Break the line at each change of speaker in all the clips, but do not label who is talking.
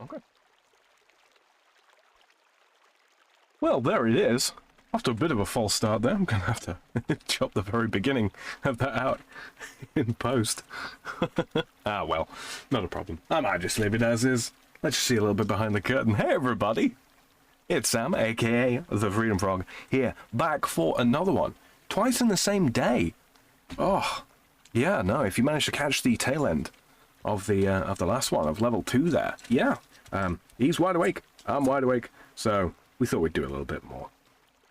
Okay. Well, there it is. After a bit of a false start there, I'm going to have to chop the very beginning of that out in post. Ah, well, not a problem. I might just leave it as is. Let's just see a little bit behind the curtain. Hey, everybody! It's Sam, aka the Freedom Frog, here, back for another one. Twice in the same day. Oh, yeah, no, if you managed to catch the tail end of the last one, of level 2 there, yeah. He's wide awake, I'm wide awake, so we thought we'd do a little bit more.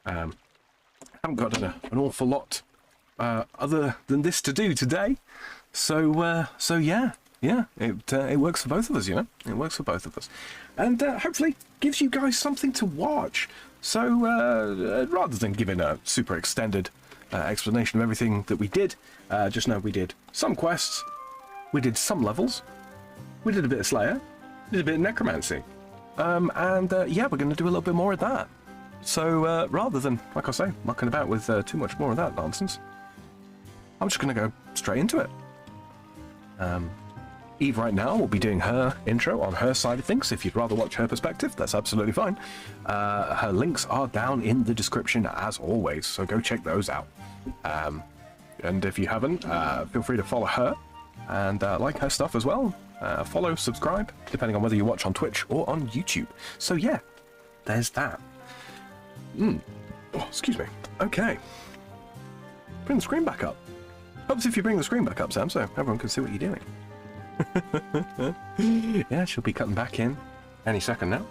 Haven't got an awful lot other than this to do today, so yeah, it works for both of us, you know. It works for both of us, and hopefully gives you guys something to watch. So rather than giving a super extended explanation of everything that we did, just know we did some quests, we did some levels, we did a bit of Slayer, did a bit of Necromancy, and yeah, we're going to do a little bit more of that. So rather than, like I say, mucking about with too much more of that nonsense, I'm just going to go straight into it. Eve right now will be doing her intro on her side of things. If you'd rather watch her perspective, that's absolutely fine. Her links are down in the description as always, so go check those out. And if you haven't, feel free to follow her and like her stuff as well. Follow, subscribe, depending on whether you watch on Twitch or on YouTube. So yeah, there's that. Oh, excuse me. Okay. Bring the screen back up. Helps if you bring the screen back up, Sam, so everyone can see what you're doing. Yeah, she'll be cutting back in any second now.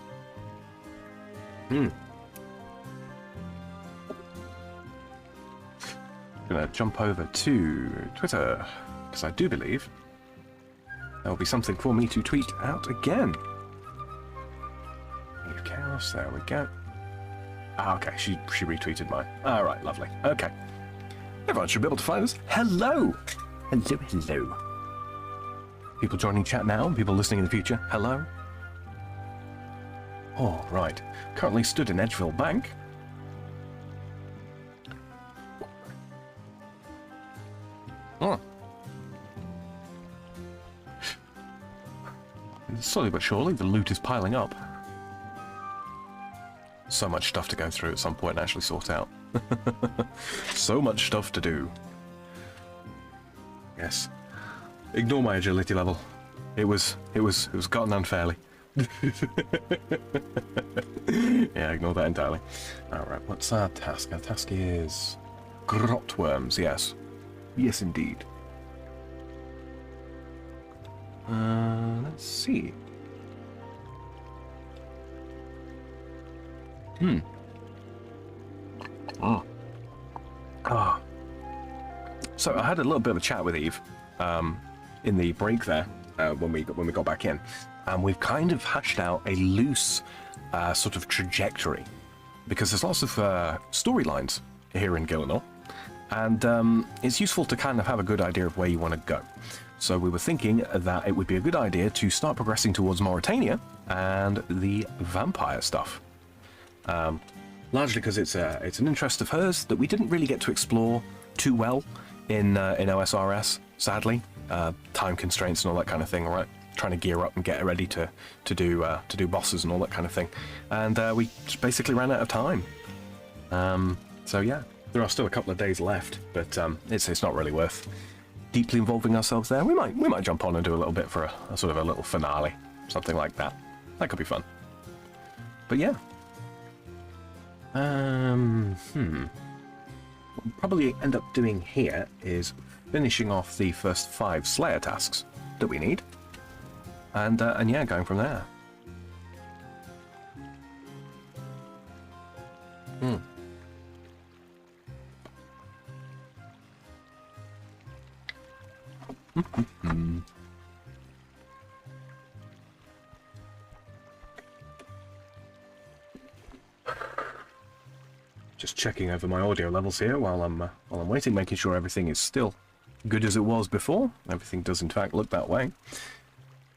Gonna jump over to Twitter, because I do believe there'll be something for me to tweet out again. Leave chaos, there we go. Ah, okay, she retweeted mine. All right, lovely. Okay. Everyone should be able to find us. Hello! Hello, hello. People joining chat now, and people listening in the future, hello. All right. Currently stood in Edgeville Bank. Oh. Slowly but surely, the loot is piling up. So much stuff to go through at some point and actually sort out. So much stuff to do. Yes. Ignore my agility level. It was gotten unfairly. Yeah, ignore that entirely. Alright, what's our task? Our task is grot worms, yes. Yes indeed. Let's see. So I had a little bit of a chat with Eve in the break there when we got back in, and we've kind of hashed out a loose sort of trajectory, because there's lots of storylines here in Gillinor, and it's useful to kind of have a good idea of where you want to go. So we were thinking that it would be a good idea to start progressing towards Mauritania and the vampire stuff. Largely because it's an interest of hers that we didn't really get to explore too well in OSRS, sadly. Time constraints and all that kind of thing, right? Trying to gear up and get ready to do bosses and all that kind of thing, and we just basically ran out of time. So yeah, there are still a couple of days left, but it's not really worth deeply involving ourselves there. We might jump on and do a little bit for a sort of a little finale, something like that. That could be fun. But yeah. What we'll probably end up doing here is finishing off the first 5 Slayer tasks that we need, and yeah, going from there. Just checking over my audio levels here while I'm waiting, making sure everything is still good as it was before. Everything does in fact look that way.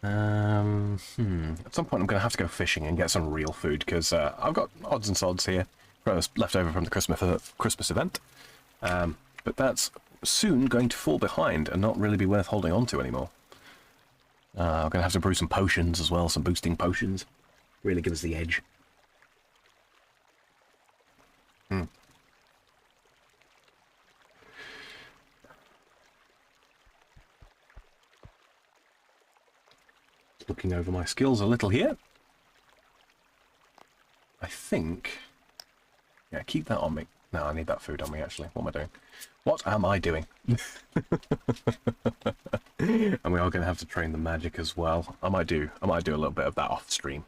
At some point I'm going to have to go fishing and get some real food, because I've got odds and sods here left over from the Christmas event, but that's soon going to fall behind and not really be worth holding on to anymore. I'm going to have to brew some potions as well, some boosting potions. Really give us the edge. Looking over my skills a little here. I think... Yeah, keep that on me. No, I need that food on me, actually. What am I doing? What am I doing? And we are going to have to train the magic as well. I might do a little bit of that off stream.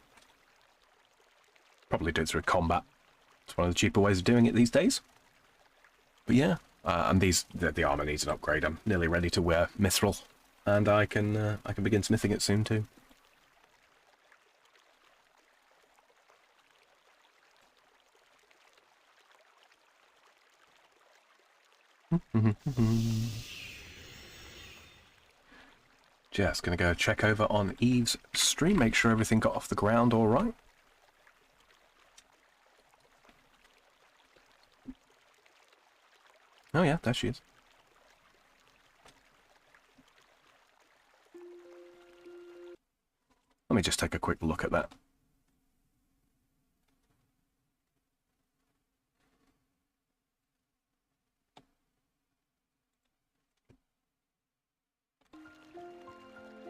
Probably do it through combat. It's one of the cheaper ways of doing it these days. But yeah, and the armor needs an upgrade. I'm nearly ready to wear mithril, and I can begin smithing it soon too. Just gonna go check over on Eve's stream, make sure everything got off the ground all right. Oh yeah, there she is. Let me just take a quick look at that.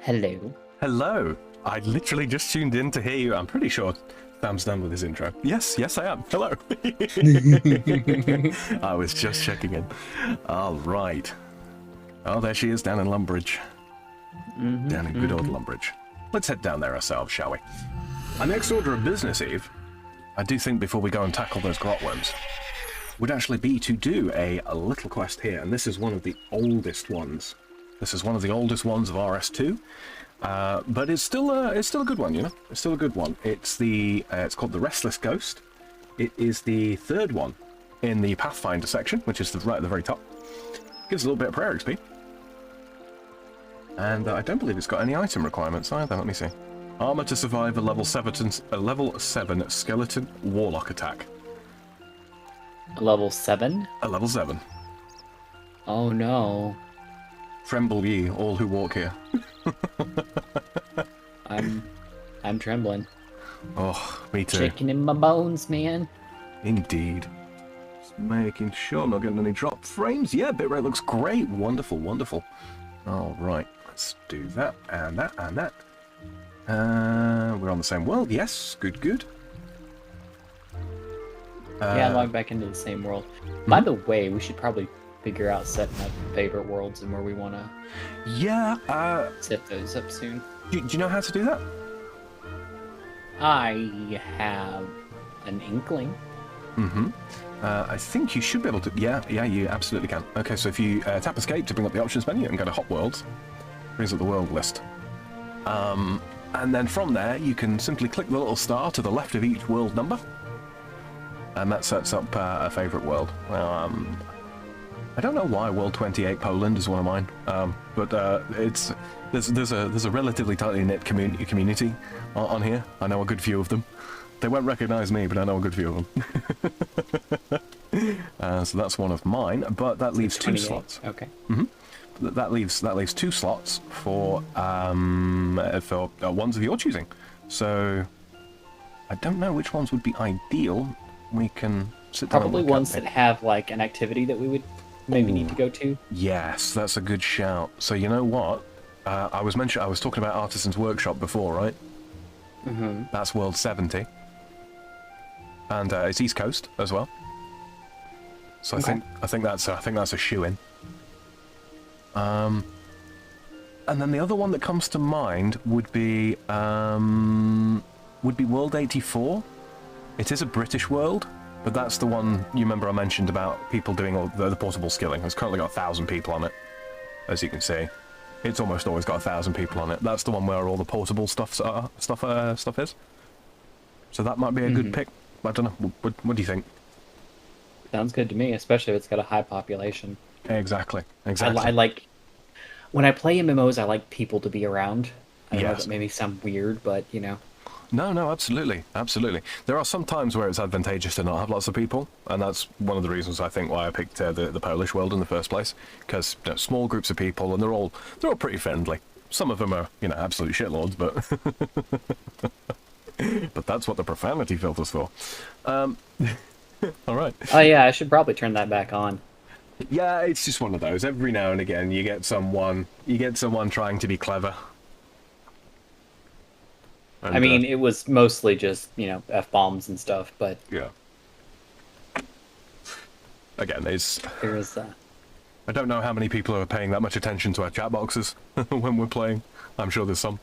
Hello.
Hello. I literally just tuned in to hear you. I'm pretty sure Sam's done with his intro. Yes, I am. Hello. I was just checking in. All right. Oh, there she is down in Lumbridge. Down in good old Lumbridge. Let's head down there ourselves, shall we? Our next order of business, Eve, I do think before we go and tackle those grotworms, would actually be to do a little quest here. And this is one of the oldest ones. This is one of the oldest ones of RS2. But it's still a good one, you know. It's still a good one. It's called the Restless Ghost. It is the third one in the Pathfinder section, which is right at the very top. Gives a little bit of prayer XP, and I don't believe it's got any item requirements either. Let me see. Armor to survive a level 7 skeleton warlock attack.
A level 7?
A level 7.
Oh no.
Tremble ye, all who walk here.
I'm trembling.
Oh, me too.
Shaking in my bones, man.
Indeed. Just making sure I'm not getting any drop frames. Yeah, bitrate looks great. Wonderful, wonderful. All right, let's do that and that and that. We're on the same world. Yes, good.
Yeah, log back into the same world. By the way, we should probably figure out setting up favorite worlds and where we want to set those up soon.
Do you know how to do that?
I have an inkling.
I think you should be able to. Yeah, you absolutely can. Okay, so if you tap escape to bring up the options menu and go to hot worlds, brings up the world list. And then from there, you can simply click the little star to the left of each world number, and that sets up a favorite world. I don't know why World 28 Poland is one of mine, but there's a relatively tightly knit community on here. I know a good few of them. They won't recognise me, but I know a good few of them. So that's one of mine, but that leaves 2 slots.
Okay.
That leaves 2 slots for ones of your choosing. So I don't know which ones would be ideal. We can sit down.
Probably ones that have like an activity that we would maybe need to go to.
Yes, that's a good shout. So you know what? I was talking about Artisan's Workshop before, right? That's World 70, and it's East Coast as well. So
Okay.
I think that's a shoe-in. And then the other one that comes to mind would be World 84. It is a British world, but that's the one you remember I mentioned about people doing all the portable skilling. It's currently got 1,000 people on it, as you can see. It's almost always got 1,000 people on it. That's the one where all the portable stuff is. So that might be a good pick. I don't know. What do you think?
Sounds good to me, especially if it's got a high population.
Exactly.
I like when I play MMOs. I like people to be around. I know that maybe sound weird, but you know.
No, absolutely. There are some times where it's advantageous to not have lots of people, and that's one of the reasons I think why I picked the Polish world in the first place, because small groups of people, and they're all pretty friendly. Some of them are, you know, absolute shitlords, but but that's what the profanity filter's for. All right.
Oh yeah, I should probably turn that back on.
Yeah, it's just one of those. Every now and again, you get someone trying to be clever. And,
I mean, it was mostly just, you know, F-bombs and stuff, but...
Yeah. Again, there is I don't know how many people are paying that much attention to our chat boxes when we're playing. I'm sure there's some.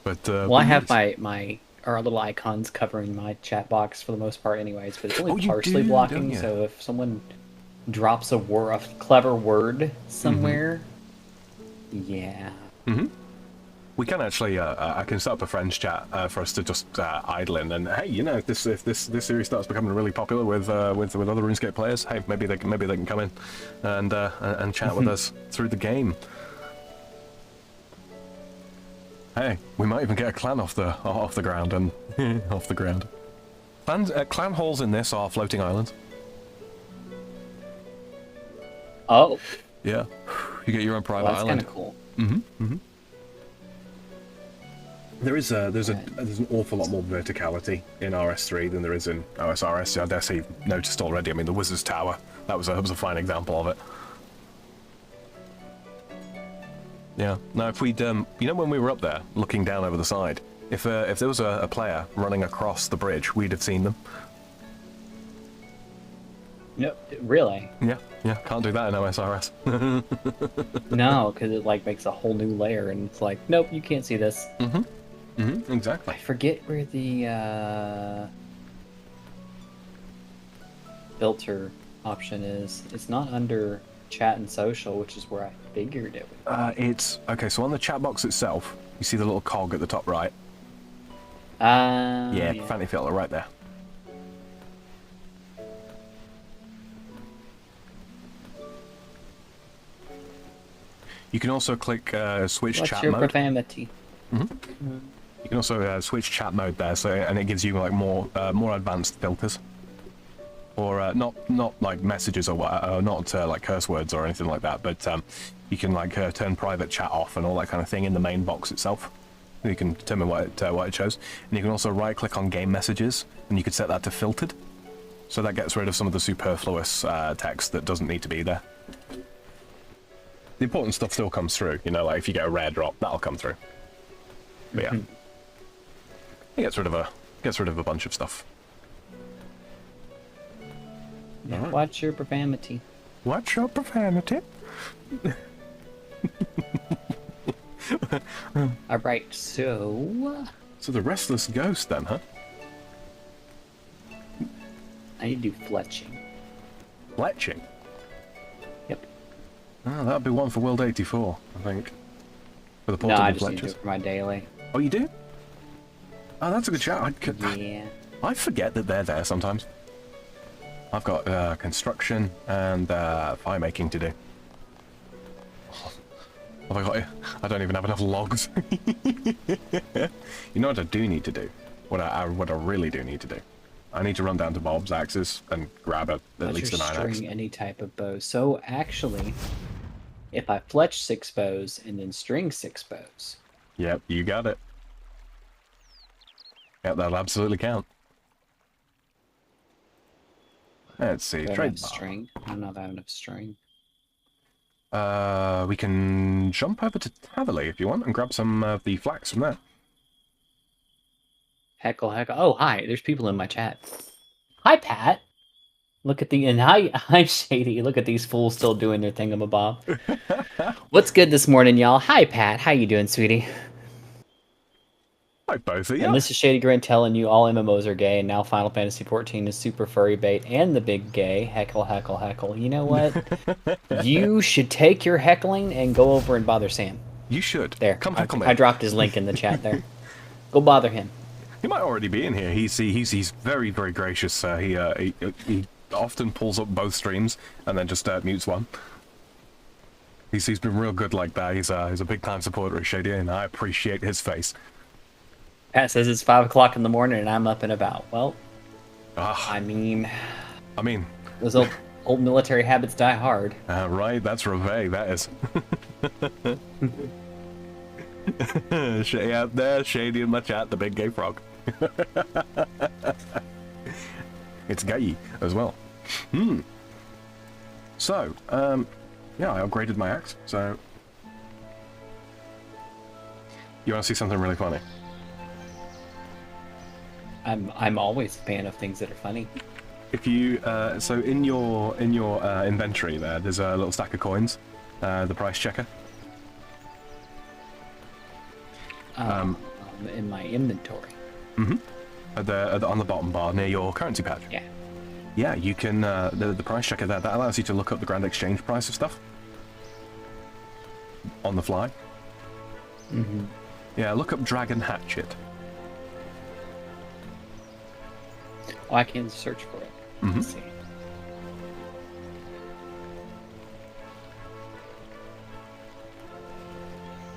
But,
well, I have our little icons covering my chat box for the most part anyways, but it's only partially blocking, so if someone drops a clever word somewhere, yeah.
Mm-hmm. We can actually, I can set up a friends chat for us to just idle in, and hey, you know, if this series starts becoming really popular with other RuneScape players, hey, maybe they can come in and chat with us through the game. Hey, we might even get a clan off the ground and off the ground. Clan halls in this are floating islands.
Oh.
Yeah, you get your own private island.
That's kind of cool.
Mm-hmm. Mm-hmm. There's an awful lot more verticality in RS3 than there is in OSRS. I dare say you've noticed already. I mean, the Wizard's Tower, that was a fine example of it. Yeah. Now, if we'd, you know, when we were up there looking down over the side, if there was a player running across the bridge, we'd have seen them.
No, really?
Yeah. Yeah. Can't do that in OSRS.
No, because it like makes a whole new layer, and it's like, nope, you can't see this.
Mm-hmm. Mm-hmm. Exactly.
I forget where the filter option is. It's not under chat and social, which is where I figured it would be.
It's okay. So on the chat box itself, you see the little cog at the top right.
Yeah,
profanity filter right there. You can also click switch chat mode.
What's your profanity?
Mm-hmm. You can also switch chat mode there, so and it gives you like more advanced filters, or not like messages or not like curse words or anything like that. But you can like turn private chat off and all that kind of thing in the main box itself. You can determine what it shows, and you can also right click on game messages, and you can set that to filtered, so that gets rid of some of the superfluous text that doesn't need to be there. The important stuff still comes through, you know, like if you get a rare drop, that'll come through. But yeah, it gets rid of a bunch of stuff.
Yeah, right. Watch your profanity.
Watch your profanity.
All right, so
the restless ghost then, huh?
I need to do fletching.
Fletching?
Yep.
Oh, that'd be one for World 84, I think. For the portable
no, I just
fletchers.
need to do it for my daily.
Oh, you do? Oh, that's a good shout.
Yeah.
I forget that they're there sometimes. I've got construction and fire making to do. Have I got? I don't even have enough logs. You know what I do need to do? What I really do need to do? I need to run down to Bob's Axes and grab at least an iron axe.
String any type of bow. So actually, if I fletch 6 bows and then string 6 bows.
Yep, you got it. Yep, that'll absolutely count. Let's see. Trade
string. I don't know if I have enough string.
We can jump over to Taverley if you want and grab some of the flax from there.
Heckle. Oh, hi. There's people in my chat. Hi, Pat. Look at the... And hi, Shady. Look at these fools still doing their thingamabob. What's good this morning, y'all? Hi, Pat. How you doing, sweetie?
Hi, both of you.
And this is Shady Grin telling you all MMOs are gay, and now Final Fantasy XIV is super furry bait and the big gay. Heckle. You know what? You should take your heckling and go over and bother Sam.
You should.
There.
Come in.
I dropped his link in the chat there. Go bother him.
He might already be in here. He's very, very gracious. He often pulls up both streams and then just mutes one. He's been real good like that. He's a big time supporter of Shady, and I appreciate his face.
Pat says it's 5 o'clock in the morning and I'm up and about. Well, I mean, those old military habits die hard.
Right, that's reveille, that is. Shady out there, Shady in my chat, the big gay frog. It's gay as well. So, yeah, I upgraded my axe, so... You want to see something really funny?
I'm always a fan of things that are funny.
If you, so in your inventory there's a little stack of coins, the price checker.
In my inventory.
On the bottom bar near your currency patch.
Yeah.
Yeah, you can, the price checker there, that allows you to look up the grand exchange price of stuff. On the fly. Yeah, look up Dragon Hatchet.
Oh, I can search for it. Let's see.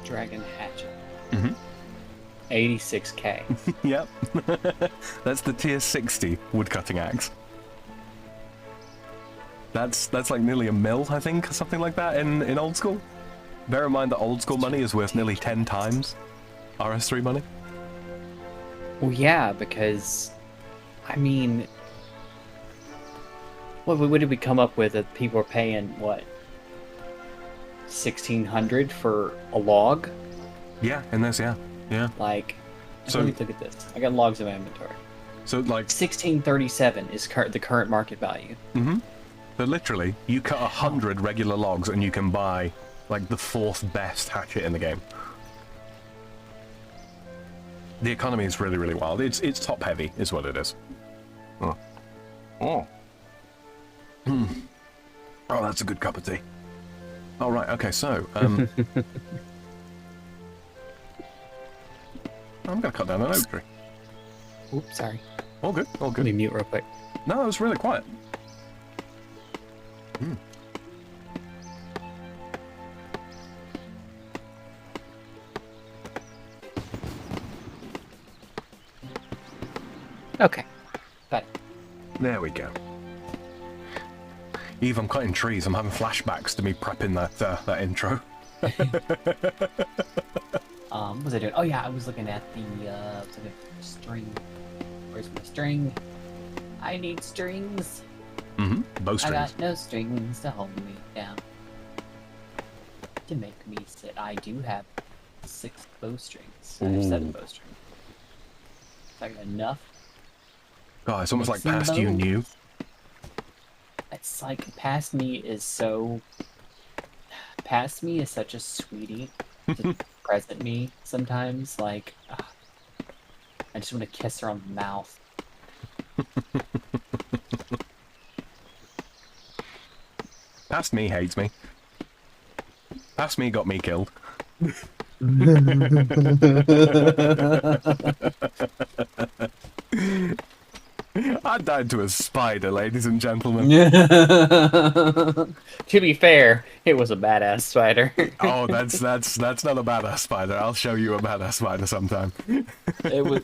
Dragon Hatchet. 86k.
Yep. That's the tier 60 woodcutting axe. That's like nearly a mil, I think, or something like that in old school. Bear in mind that old school money is worth nearly 10 times RS3 money.
Well, yeah, because, I mean, what did we come up with that people are paying, what, 1,600 for a log?
Yeah, in this, yeah.
Like,
so,
let me look at this. I got logs in my inventory.
So, like...
1637 is the current market value.
So literally, you cut 100 regular logs and you can buy, like, the 4th best hatchet in the game. The economy is really, really wild. It's top heavy, is what it is. Oh, that's a good cup of tea. Oh, right, okay, so, I'm gonna cut down an oak tree.
Oops, sorry.
All good, all good.
Let me mute real quick.
No, it was really quiet.
Okay. Got it.
There we go. Eve, I'm cutting trees. I'm having flashbacks to me prepping that intro.
What was I doing? Oh yeah, I was looking at the string. Where's my string? I need strings.
Bowstrings.
I got no strings to hold me down. To make me sit. I do have 6 bowstrings. I have 7 bowstrings. I got enough.
Oh, it's almost like past you knew.
It's like past me is so. Past me is such a sweetie. To present me sometimes, like. I just want to kiss her on the mouth.
Past me hates me. Past me got me killed. I died to a spider, ladies and gentlemen.
To be fair, it was a badass spider.
Oh, that's not a badass spider. I'll show you a badass spider sometime.
It was,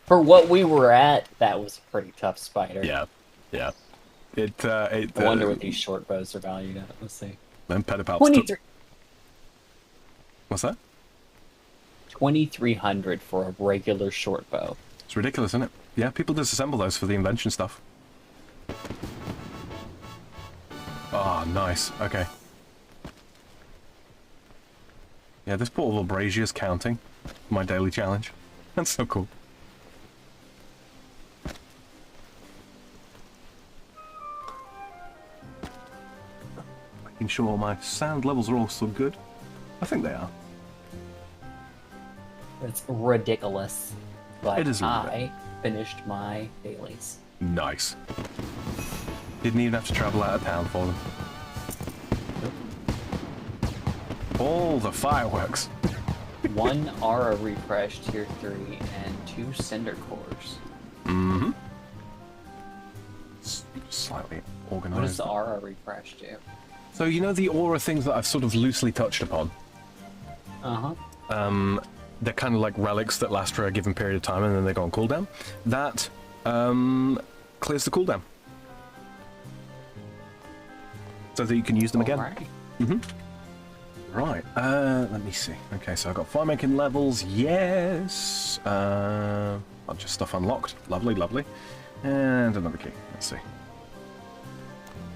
for what we were at, that was a pretty tough spider.
Yeah. I
wonder what these short bows are valued at. Let's see.
Then pedipalps.
23.
What's that?
2,300 for a regular short bow.
It's ridiculous, isn't it? Yeah, people disassemble those for the invention stuff. Ah, nice. Okay. Yeah, this portable brazier's counting. My daily challenge. That's so cool. Making sure my sound levels are also good. I think they are.
It's ridiculous. But
it is
I finished my dailies.
Nice. Didn't even have to travel out of town for them.
Nope.
All the fireworks.
1 aura refresh tier 3 and 2 cinder cores.
Slightly organized.
What does the aura refresh do?
So you know the aura things that I've sort of loosely touched upon? They're kind of like relics that last for a given period of time and then they go on cooldown. That clears the cooldown. So that you can use them again.
Right.
Right, let me see. Okay, so I've got fire making levels, yes. Bunch of stuff unlocked. Lovely, lovely. And another key. Let's see.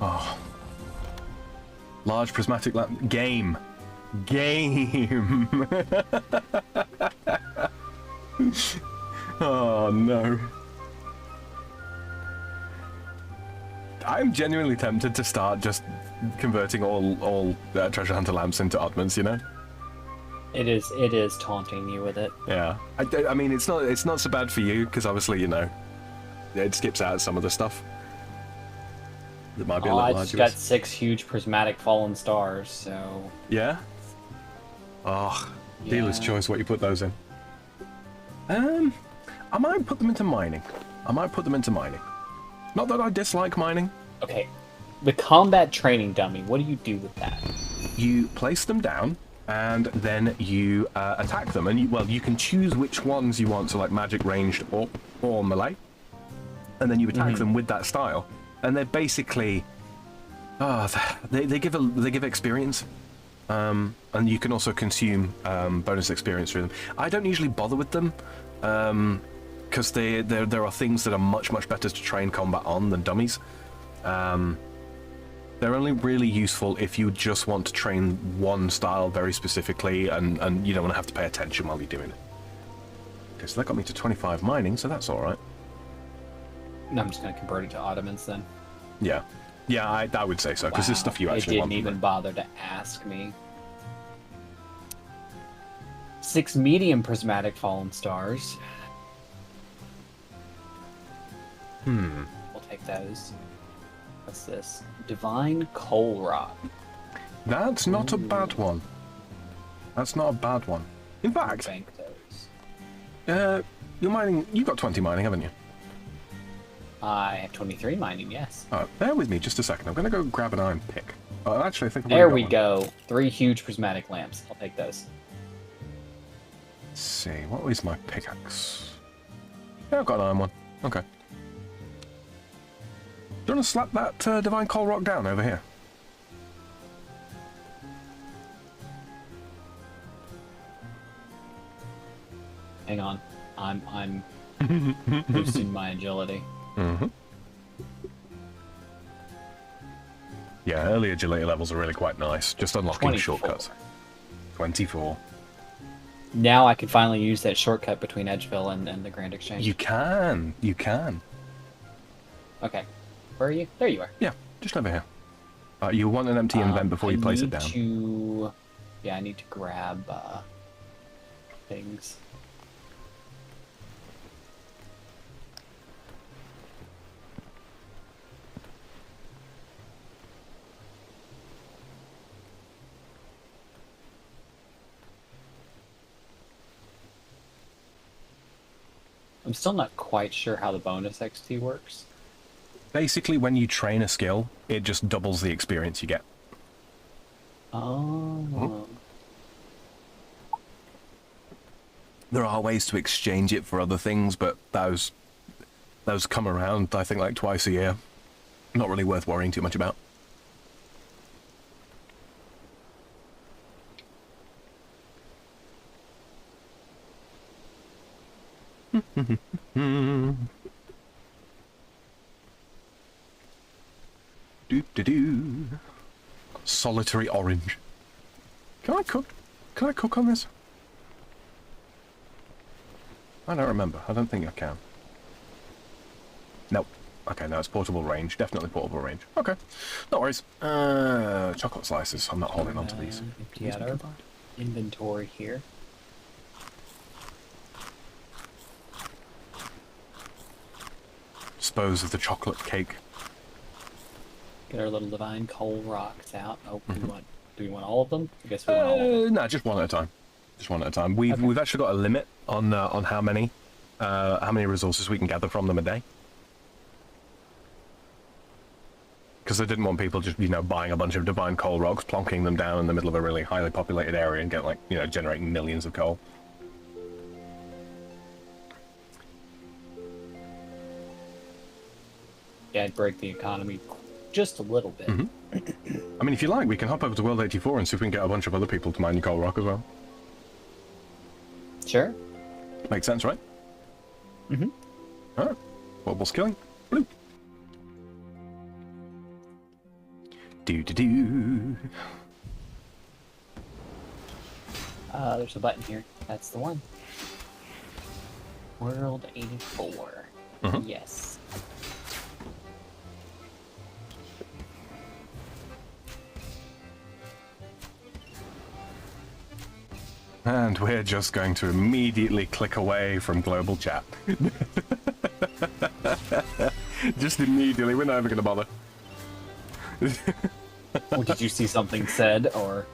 Oh. Large prismatic lamp. Game. Game. Oh, no. I'm genuinely tempted to start just converting all treasure hunter lamps into oddments, you know?
It is taunting you with it.
Yeah. I mean, it's not so bad for you, because obviously, you know, it skips out some of the stuff that might be a little
I just got 6 huge prismatic fallen stars, so...
Yeah? Oh,
yeah.
Dealer's choice what you put those in. I might put them into mining. Not that I dislike mining.
Okay. The combat training dummy, what do you do with that?
You place them down, and then you attack them. And you can choose which ones you want, so like magic, ranged, or melee. And then you attack them with that style. And they're basically... they give experience. And you can also consume bonus experience through them. I don't usually bother with them, because there are things that are much better to train combat on than dummies. They're only really useful if you just want to train one style very specifically, and you don't want to have to pay attention while you're doing it. Okay, so that got me to 25 mining, so that's all right.
No, I'm just going to convert it to Ottomans then.
Yeah. Yeah, I would say so, because there's stuff you actually want.
It didn't even bother to ask me. 6 medium prismatic fallen stars. We'll take those. What's this? Divine coal rock.
That's not a bad one. That's not a bad one. In fact,
bank those.
you're mining. You've got 20 mining, haven't you?
I have 23 mining, yes.
Bear with me just a second. I'm going to go grab an iron pick. Actually, I think
there we go. 3 huge prismatic lamps. I'll take those.
Let's see. What is my pickaxe? Yeah, I've got an iron one. Okay. Do you want to slap that divine coal rock down over here?
Hang on. I'm boosting my agility.
Yeah, early agility levels are really quite nice. Just unlocking 24 shortcuts. 24.
Now I can finally use that shortcut between Edgeville and the Grand Exchange.
You can. You can.
Okay. Where are you? There you are.
Yeah, just over here. You want an empty invent before you place it down.
Yeah, I need to grab things. I'm still not quite sure how the bonus XP works.
Basically, when you train a skill, it just doubles the experience you get.
Oh.
There are ways to exchange it for other things, but those come around, I think, like twice a year. Not really worth worrying too much about. Do. Solitary orange. Can I cook? Can I cook on this? I don't remember. I don't think I can. Nope. Okay, no, it's portable range. Definitely portable range. Okay. No worries. Chocolate slices. I'm not holding on to these.
Empty out our inventory here.
Dispose of the chocolate cake.
Get our little divine coal rocks out. Oh, do we want all of them? I guess we want all of them.
No, just one at a time. Just one at a time. We've actually got a limit on how many resources we can gather from them a day. Because I didn't want people just, buying a bunch of divine coal rocks, plonking them down in the middle of a really highly populated area and get, generating millions of coal.
Yeah, it'd break the economy just a little bit.
I mean, if you like, we can hop over to World 84 and see if we can get a bunch of other people to mine your coal rock as well.
Sure.
Makes sense, right? Alright. Wobble skilling. Blue. Do.
There's a button here. That's the one. World 84. Yes.
And we're just going to immediately click away from global chat. Just immediately, we're not even going to bother.
Well, did you see something said, or...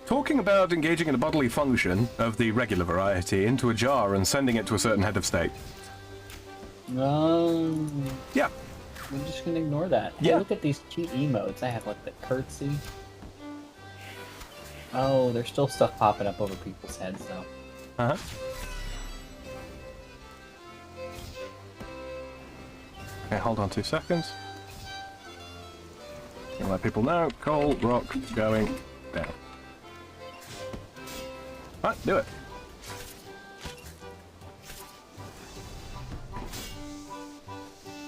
Talking about engaging in a bodily function of the regular variety into a jar and sending it to a certain head of state. Yeah.
I'm just gonna ignore that.
Yeah.
Hey, look at these cute emotes. I have like the curtsy. Oh, there's still stuff popping up over people's heads though.
Uh-huh. Okay, hold on 2 seconds. Gonna let people know. Coal, rock, going down. Right, do it.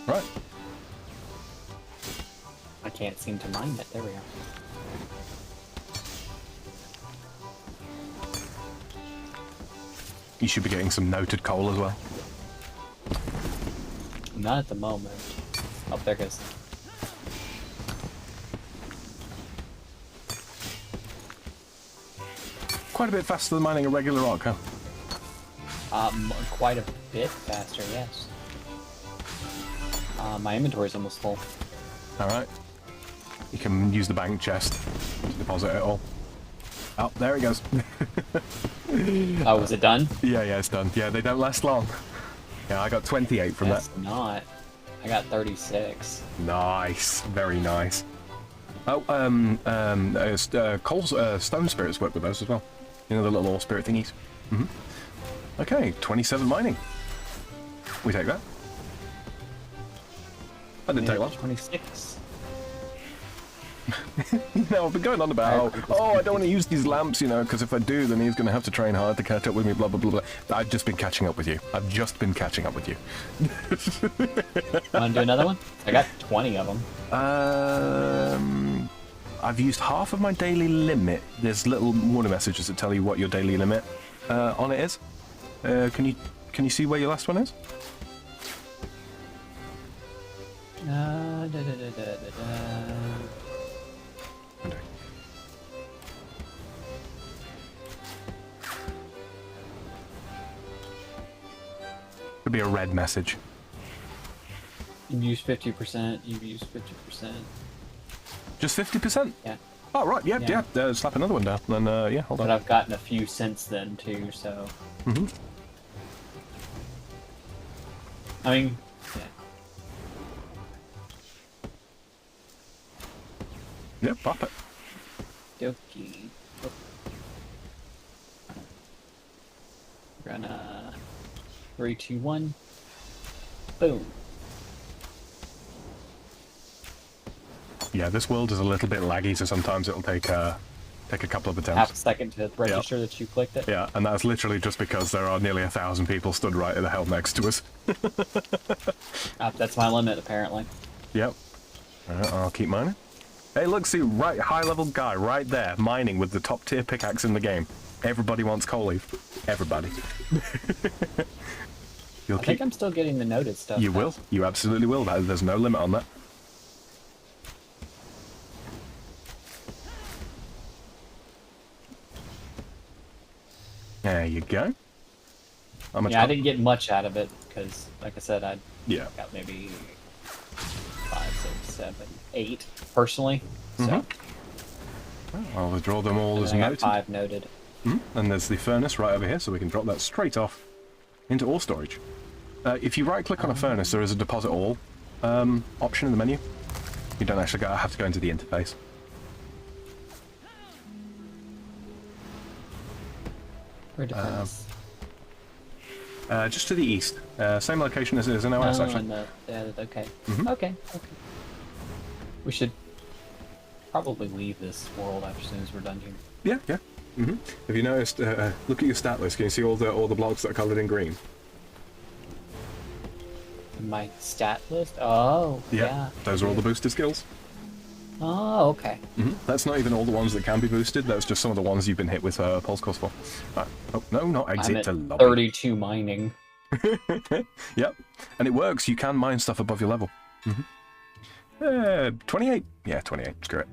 Right.
I can't seem to mine it. There we go.
You should be getting some noted coal as well.
Not at the moment. Oh, there goes.
Quite a bit faster than mining a regular rock, huh?
Quite a bit faster, yes. My inventory's almost full.
Alright. You can use the bank chest to deposit it all. Oh, there it goes.
Oh, was it done?
Yeah, it's done. Yeah, they don't last long. Yeah, I got 28 from
That's
that.
not. I got 36.
Nice. Very nice. Oh, stone spirits work with those as well. You know, the little spirit thingies. Okay, 27 mining. We take that. That didn't take long.
26.
You know, I've been going on about, oh, I don't want to use these lamps, you know, because if I do, then he's going to have to train hard to catch up with me, blah, blah, blah, blah. I've just been catching up with you. I've just been catching up with you.
Want to do another one? I got 20 of them.
I've used half of my daily limit. There's little warning messages that tell you what your daily limit on it is. Can you see where your last one is? Could be a red message.
You've used 50%. You've used 50%.
Just 50%?
Yeah.
Oh, right, yep,
Yeah.
slap another one down. Then, yeah, hold on.
But I've gotten a few since then, too, so... I mean, yeah.
Yep, pop it.
Dokie. We're gonna... 3, 2, 1. Boom.
Yeah, this world is a little bit laggy, so sometimes it'll take a couple of attempts.
Half a second to register that you clicked it.
Yeah, and that's literally just because there are nearly 1,000 people stood right at the hell next to us.
That's my limit, apparently.
Yep. Alright, I'll keep mining. Hey, look, see, right, high-level guy right there, mining with the top-tier pickaxe in the game. Everybody wants coal leaf. Everybody.
I think I'm still getting the noted stuff.
You will. You absolutely will. There's no limit on that. There you go.
Yeah, I didn't get much out of it because, like I said, I got maybe 5, 6, 7, 8 personally. So
I'll withdraw them all as
I got
noted.
5 noted.
And there's the furnace right over here, so we can drop that straight off into ore storage. If you right-click on a furnace, there is a deposit all option in the menu. You don't actually have to go into the interface.
Where depends.
Just to the east. Same location as it is in OS, actually.
Okay. Okay. We should probably leave this world as soon as we're done here.
Yeah, yeah. Have you noticed? Look at your stat list. Can you see all the blocks that are coloured in green?
My stat list? Oh, yeah.
Those are all the boosted skills.
Oh, okay.
That's not even all the ones that can be boosted. That's just some of the ones you've been hit with pulse course for. Right. Oh, no, not exit
I'm at
to lobby.
32 mining.
Yep. And it works. You can mine stuff above your level. 28. Yeah, 28. Screw it.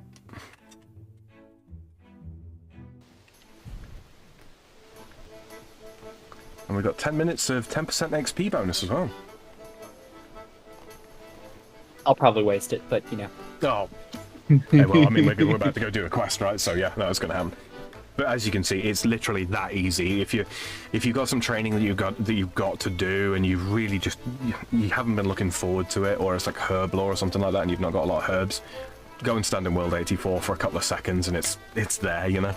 And we've got 10 minutes of 10% XP bonus as well.
I'll probably waste it, but, you know.
Oh. Hey, well, I mean, we're about to go do a quest, right? So, yeah, that's going to happen. But as you can see, it's literally that easy. If you've got some training that you've got to do, and you really just you haven't been looking forward to it, or it's like herb lore or something like that, and you've not got a lot of herbs, go and stand in World 84 for a couple of seconds, and it's there, you know.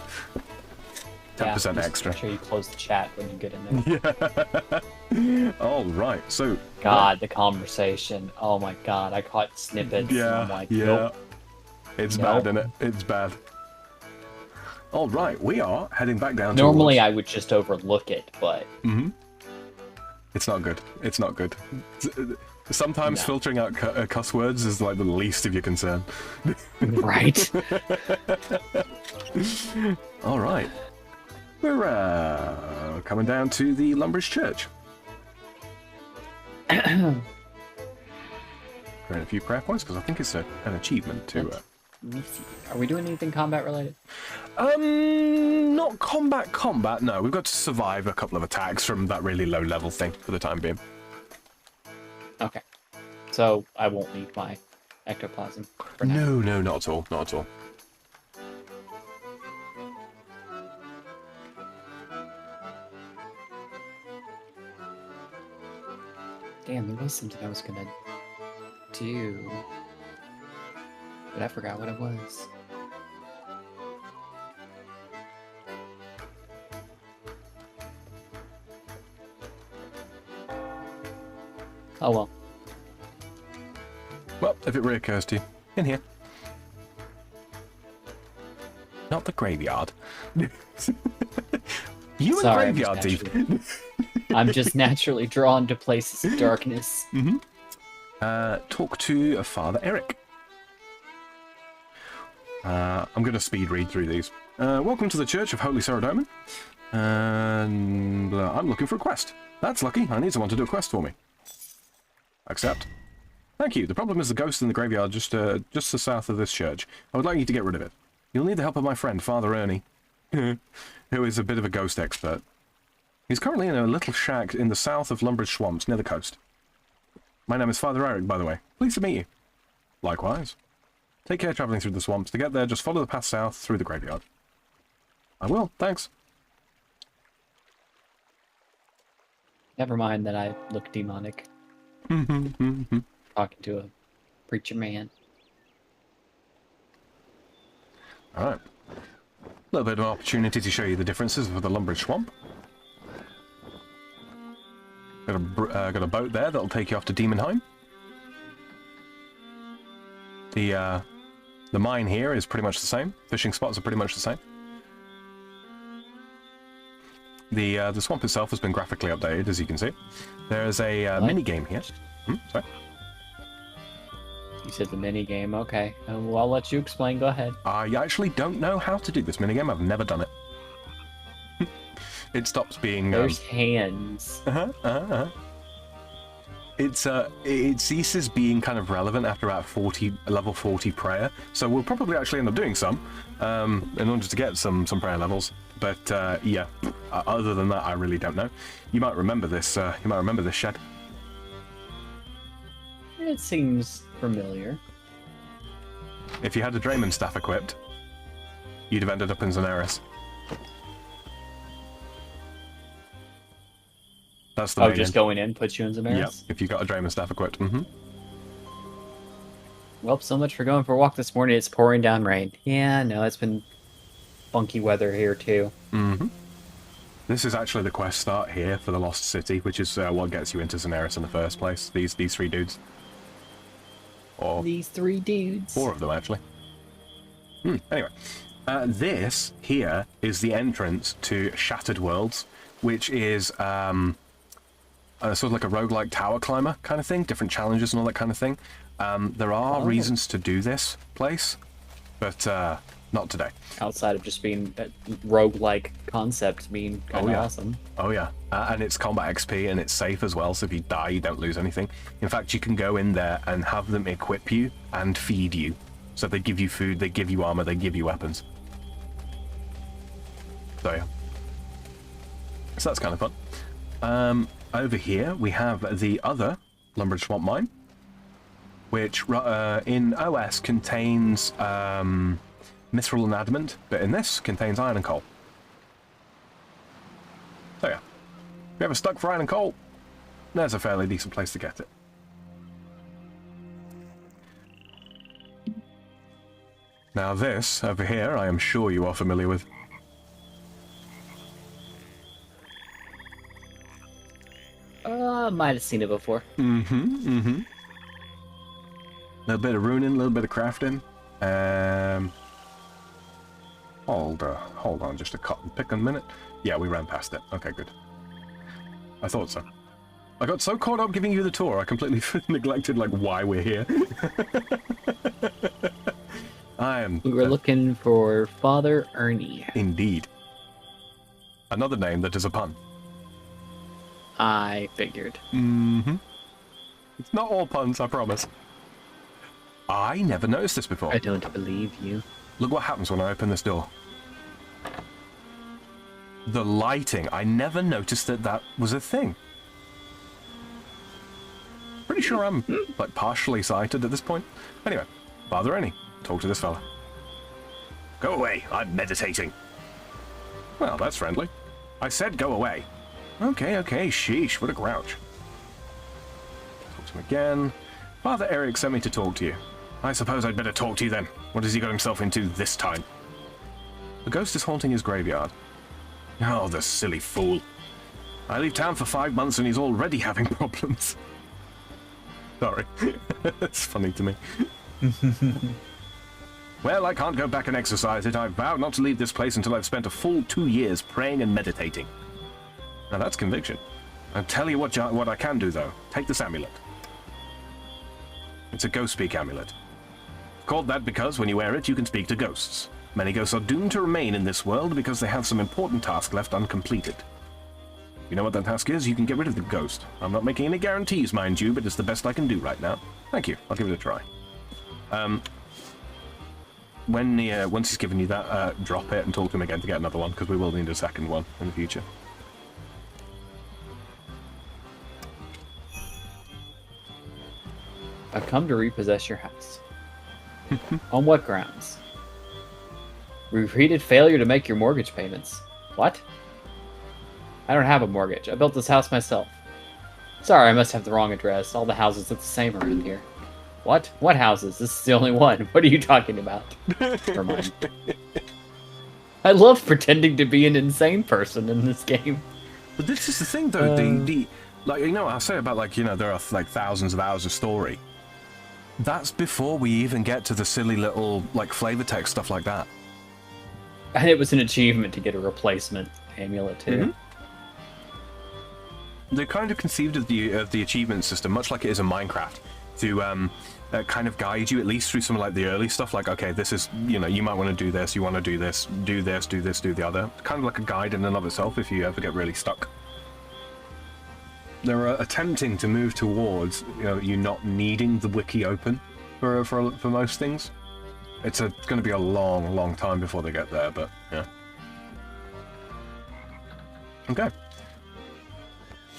10% extra.
Make sure you close the chat when you get in there.
Yeah. All right. So.
God, the conversation. Oh my God, I caught snippets.
Yeah.
And I'm like,
yeah.
nope.
It's bad, isn't it? It's bad. All right, we are heading back down.
Normally, I would just overlook it, but.
It's not good. It's not good. Sometimes filtering out cuss words is like the least of your concern.
Right.
All right. We're coming down to the Lumbridge Church. Create a few prayer points because I think it's an achievement to.
Let me see. Are we doing anything combat related?
Not combat. No, we've got to survive a couple of attacks from that really low level thing for the time being.
Okay. So I won't need my ectoplasm. For now.
No, not at all. Not at all.
Damn, there was something I was gonna do, but I forgot what it was. Oh well.
Well, if it reoccurs to you, in here. Not the graveyard. You and
Sorry,
graveyard deep.
I'm just naturally drawn to places of darkness.
Talk to Father Eric. I'm going to speed read through these. Welcome to the Church of Holy Saradomin. And I'm looking for a quest. That's lucky. I need someone to do a quest for me. Accept. Thank you. The problem is the ghost in the graveyard just to the south of this church. I would like you to get rid of it. You'll need the help of my friend, Father Ernie, who is a bit of a ghost expert. He's currently in a little shack in the south of Lumbridge Swamps, near the coast. My name is Father Eric, by the way. Pleased to meet you. Likewise. Take care travelling through the swamps. To get there, just follow the path south through the graveyard. I will, thanks.
Never mind that I look demonic. Talking to a preacher man.
Alright. A little bit of an opportunity to show you the differences of the Lumbridge Swamp. Got a boat there that'll take you off to Demonheim. The mine here is pretty much the same. Fishing spots are pretty much the same. The swamp itself has been graphically updated, as you can see. There's a mini game here. Sorry.
You said the mini game. Okay. Well, I'll let you explain. Go ahead.
I actually don't know how to do this minigame. I've never done it. It stops being.
There's hands.
It ceases being kind of relevant after about level 40 prayer. So we'll probably actually end up doing some in order to get some prayer levels. But yeah, other than that, I really don't know. You might remember this. You might remember this shed.
It seems familiar.
If you had a Drayman staff equipped, you'd have ended up in Xanaris. That's the
main just going in puts you in Xanaris?
Yep, if you got a Drayman staff equipped.
Well, so much for going for a walk this morning. It's pouring down rain. Yeah, no, it's been funky weather here too.
This is actually the quest start here for the Lost City, which is what gets you into Xanaris in the first place. These three dudes. Or
these three dudes.
4 of them, actually. Anyway, this here is the entrance to Shattered Worlds, which is sort of like a roguelike tower climber kind of thing, different challenges and all that kind of thing. There are reasons to do this place, but not today.
Outside of just being that roguelike concept being kind of awesome.
Oh yeah, and it's combat XP and it's safe as well, so if you die you don't lose anything. In fact, you can go in there and have them equip you and feed you. So they give you food, they give you armor, they give you weapons. So yeah. So that's kind of fun. Over here we have the other Lumbridge Swamp Mine, which in OS contains mithril and adamant, but in this contains iron and coal. So yeah, if you ever stuck for iron and coal, there's a fairly decent place to get it. Now this, over here, I am sure you are familiar with.
Might have seen it before.
A little bit of runing, a little bit of crafting. Hold on, just a cotton pick a minute. Yeah, we ran past it. Okay, good. I thought so. I got so caught up giving you the tour, I completely neglected, like, why we're here.
We were looking for Father Ernie.
Indeed. Another name that is a pun.
I figured.
It's not all puns, I promise. I never noticed this before.
I don't believe you.
Look what happens when I open this door. The lighting. I never noticed that that was a thing. Pretty sure I'm, like, partially sighted at this point. Anyway, Father Ernie, talk to this fella. Go away, I'm meditating. Well, that's friendly. I said go away. Okay, sheesh, what a grouch. Talk to him again. Father Eric sent me to talk to you. I suppose I'd better talk to you then. What has he got himself into this time? The ghost is haunting his graveyard. Oh, the silly fool. I leave town for 5 months and he's already having problems. Sorry. It's funny to me. Well, I can't go back and exercise it. I've vowed not to leave this place until I've spent a full 2 years praying and meditating. Now that's conviction. I'll tell you what I can do, though. Take this amulet. It's a ghost speak amulet. Called that because when you wear it, you can speak to ghosts. Many ghosts are doomed to remain in this world because they have some important task left uncompleted. You know what that task is? You can get rid of the ghost. I'm not making any guarantees, mind you, but it's the best I can do right now. Thank you. I'll give it a try. Once he's given you that, drop it and talk to him again to get another one, because we will need a second one in the future.
I've come to repossess your house. On what grounds? Repeated failure to make your mortgage payments. What? I don't have a mortgage. I built this house myself. Sorry, I must have the wrong address. All the houses look the same around here. What? What houses? This is the only one. What are you talking about? Never mind. I love pretending to be an insane person in this game.
But this is the thing, though. Like, you know, I say about, like, you know, there are like thousands of hours of story. That's before we even get to the silly little, like, flavor text stuff like that.
And it was an achievement to get a replacement amulet too.
They kind of conceived of the achievement system, much like it is in Minecraft, to kind of guide you at least through some of, like, the early stuff. Like, okay, this is, you know, you might want to do this, you want to do this, do this, do this, do the other. Kind of like a guide in and of itself if you ever get really stuck. They're attempting to move towards, you know, you not needing the wiki open for most things. It's going to be a long, long time before they get there, but yeah. Okay.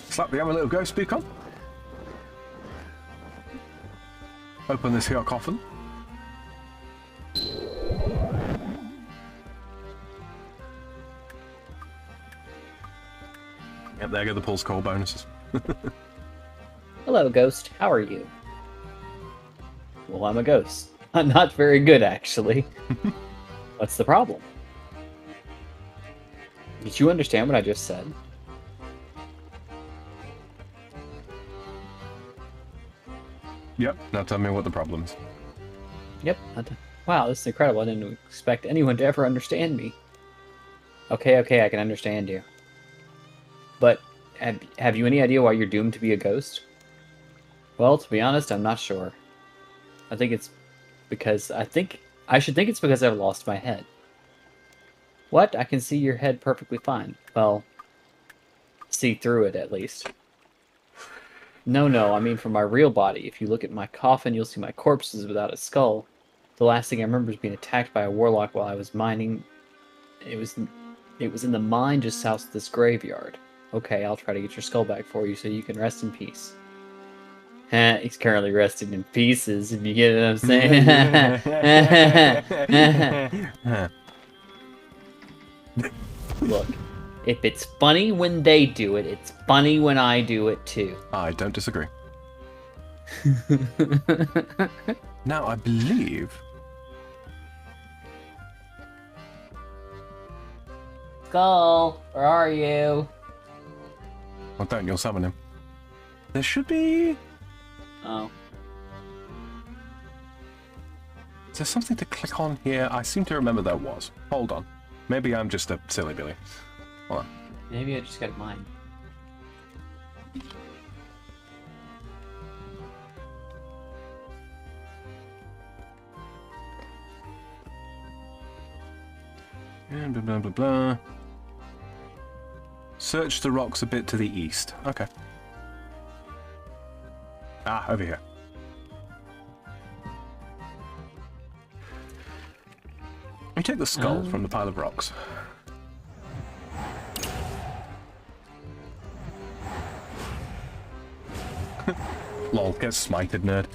Slap the amulet of ghost speak on. Open this here coffin. Yep, there go the pulse call bonuses.
Hello, ghost. How are you? Well, I'm a ghost. I'm not very good, actually. What's the problem? Did you understand what I just said?
Yep, now tell me what the problem is.
Yep. Wow, this is incredible. I didn't expect anyone to ever understand me. Okay, I can understand you. But have you any idea why you're doomed to be a ghost? Well, to be honest, I'm not sure. I think it's because I should think it's because I've lost my head. What? I can see your head perfectly fine. Well, see through it at least. No, I mean from my real body. If you look at my coffin, you'll see my corpse is without a skull. The last thing I remember is being attacked by a warlock while I was mining. It was in the mine just south of this graveyard. Okay, I'll try to get your skull back for you so you can rest in peace. He's currently resting in pieces, if you get what I'm saying. Look, if it's funny when they do it, it's funny when I do it too.
I don't disagree. Now, I believe...
Skull, where are you?
Well, don't, you'll summon him. There should be...
Oh.
Is there something to click on here? I seem to remember there was. Hold on. Maybe I'm just a silly Billy. Hold on.
Maybe I just got mine.
And blah, blah, blah, blah. Search the rocks a bit to the east. Okay. Ah, over here. We take the skull from the pile of rocks. Lol, get smited, nerd.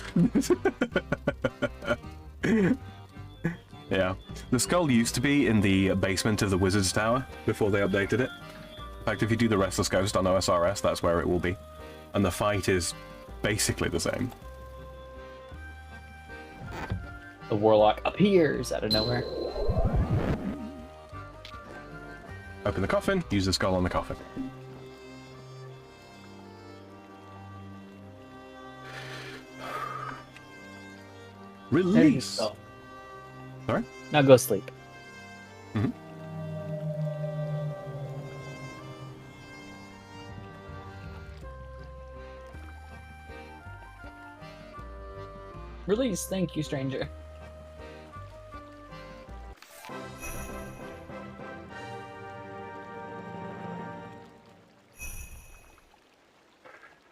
Yeah. The skull used to be in the basement of the Wizard's Tower before they updated it. In fact, if you do the Restless Ghost on OSRS, that's where it will be. And the fight is basically the same.
The warlock appears out of nowhere.
Open the coffin, use the skull on the coffin. Release! Sorry?
Now go sleep.
Mm-hmm.
Release, thank you, stranger.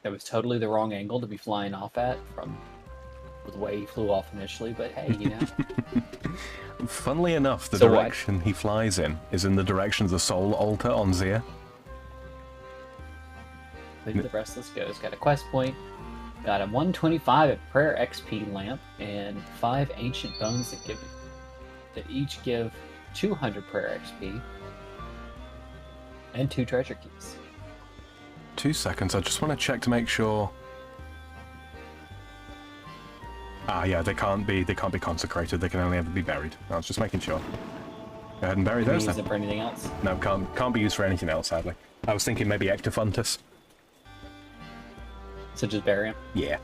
That was totally the wrong angle to be flying off at from the way he flew off initially, but hey, you know.
Funnily enough, the
So
direction he flies in is in the direction of the soul altar on Zia.
Leave the Restless Ghost. Got a quest point. Got a 125 at Prayer XP lamp and 5 ancient bones that each give 200 Prayer XP and 2 treasure keys.
2 seconds, I just want to check to make sure. Ah, yeah, they can't be consecrated. They can only ever be buried. I was just making sure. Go ahead and bury those.
Use it for anything else?
No, can't be used for anything else, sadly. I was thinking maybe Ectofuntus.
So just bury him?
Yeah.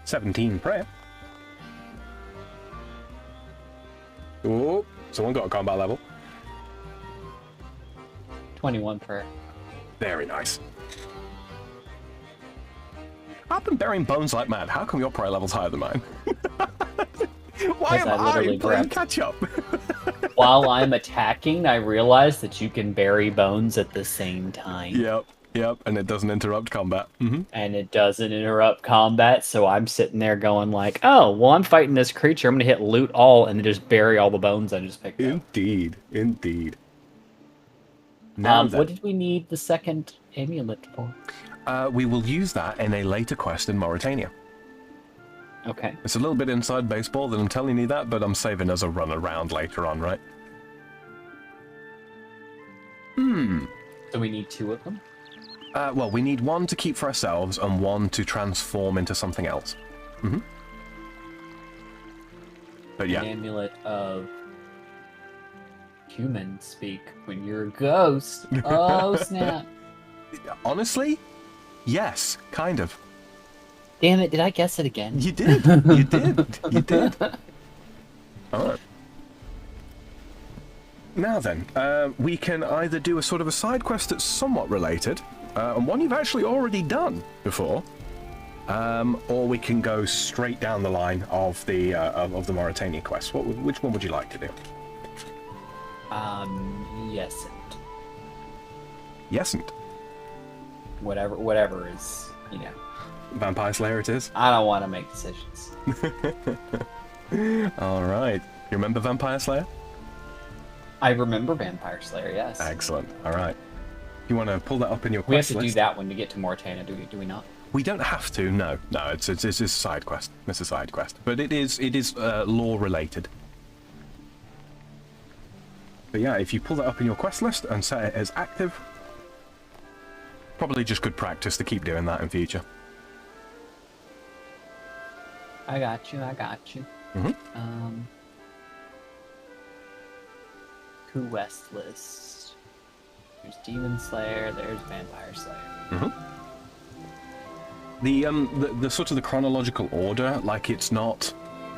17 prayer. Oh, someone got a combat level.
21 prayer.
Very nice. I've been burying bones like mad. How come your prayer level's higher than mine? Why am I playing catch up?
While I'm attacking, I realize that you can bury bones at the same time.
Yep, and it doesn't interrupt combat. Mm-hmm.
And it doesn't interrupt combat, so I'm sitting there going like, oh, well, I'm fighting this creature. I'm going to hit loot all and then just bury all the bones I just picked up.
Indeed. Now
what did we need the second amulet for?
We will use that in a later quest in Mauritania.
Okay.
It's a little bit inside baseball that I'm telling you that, but I'm saving as a run around later on, right?
So we need 2 of them?
Well, we need 1 to keep for ourselves and 1 to transform into something else. Mm-hmm. But yeah.
An amulet of human speak when you're a ghost. Oh, snap.
Honestly, yes, kind of.
Damn it, did I guess it again?
You did. You did. You did. All right. Now then, we can either do a sort of a side quest that's somewhat related, and one you've actually already done before, or we can go straight down the line of the Mauritania quest. Which one would you like to do?
Yes.
Yesn't.
Whatever is, you know.
Vampire Slayer it is?
I don't want to make decisions.
Alright. You remember Vampire Slayer?
I remember Vampire Slayer, yes.
Excellent. Alright. You want to pull that up in your
We have
quest
to
list?
do that one to get to Mauritania, do we not?
We don't have to, no. No, it's a side quest. It's a side quest. But it is lore related. But yeah, if you pull that up in your quest list and set it as active, probably just good practice to keep doing that in future.
I got you.
Mm-hmm.
Quest list. There's Demon Slayer, there's Vampire Slayer.
Mm-hmm. The sort of the chronological order, like it's not,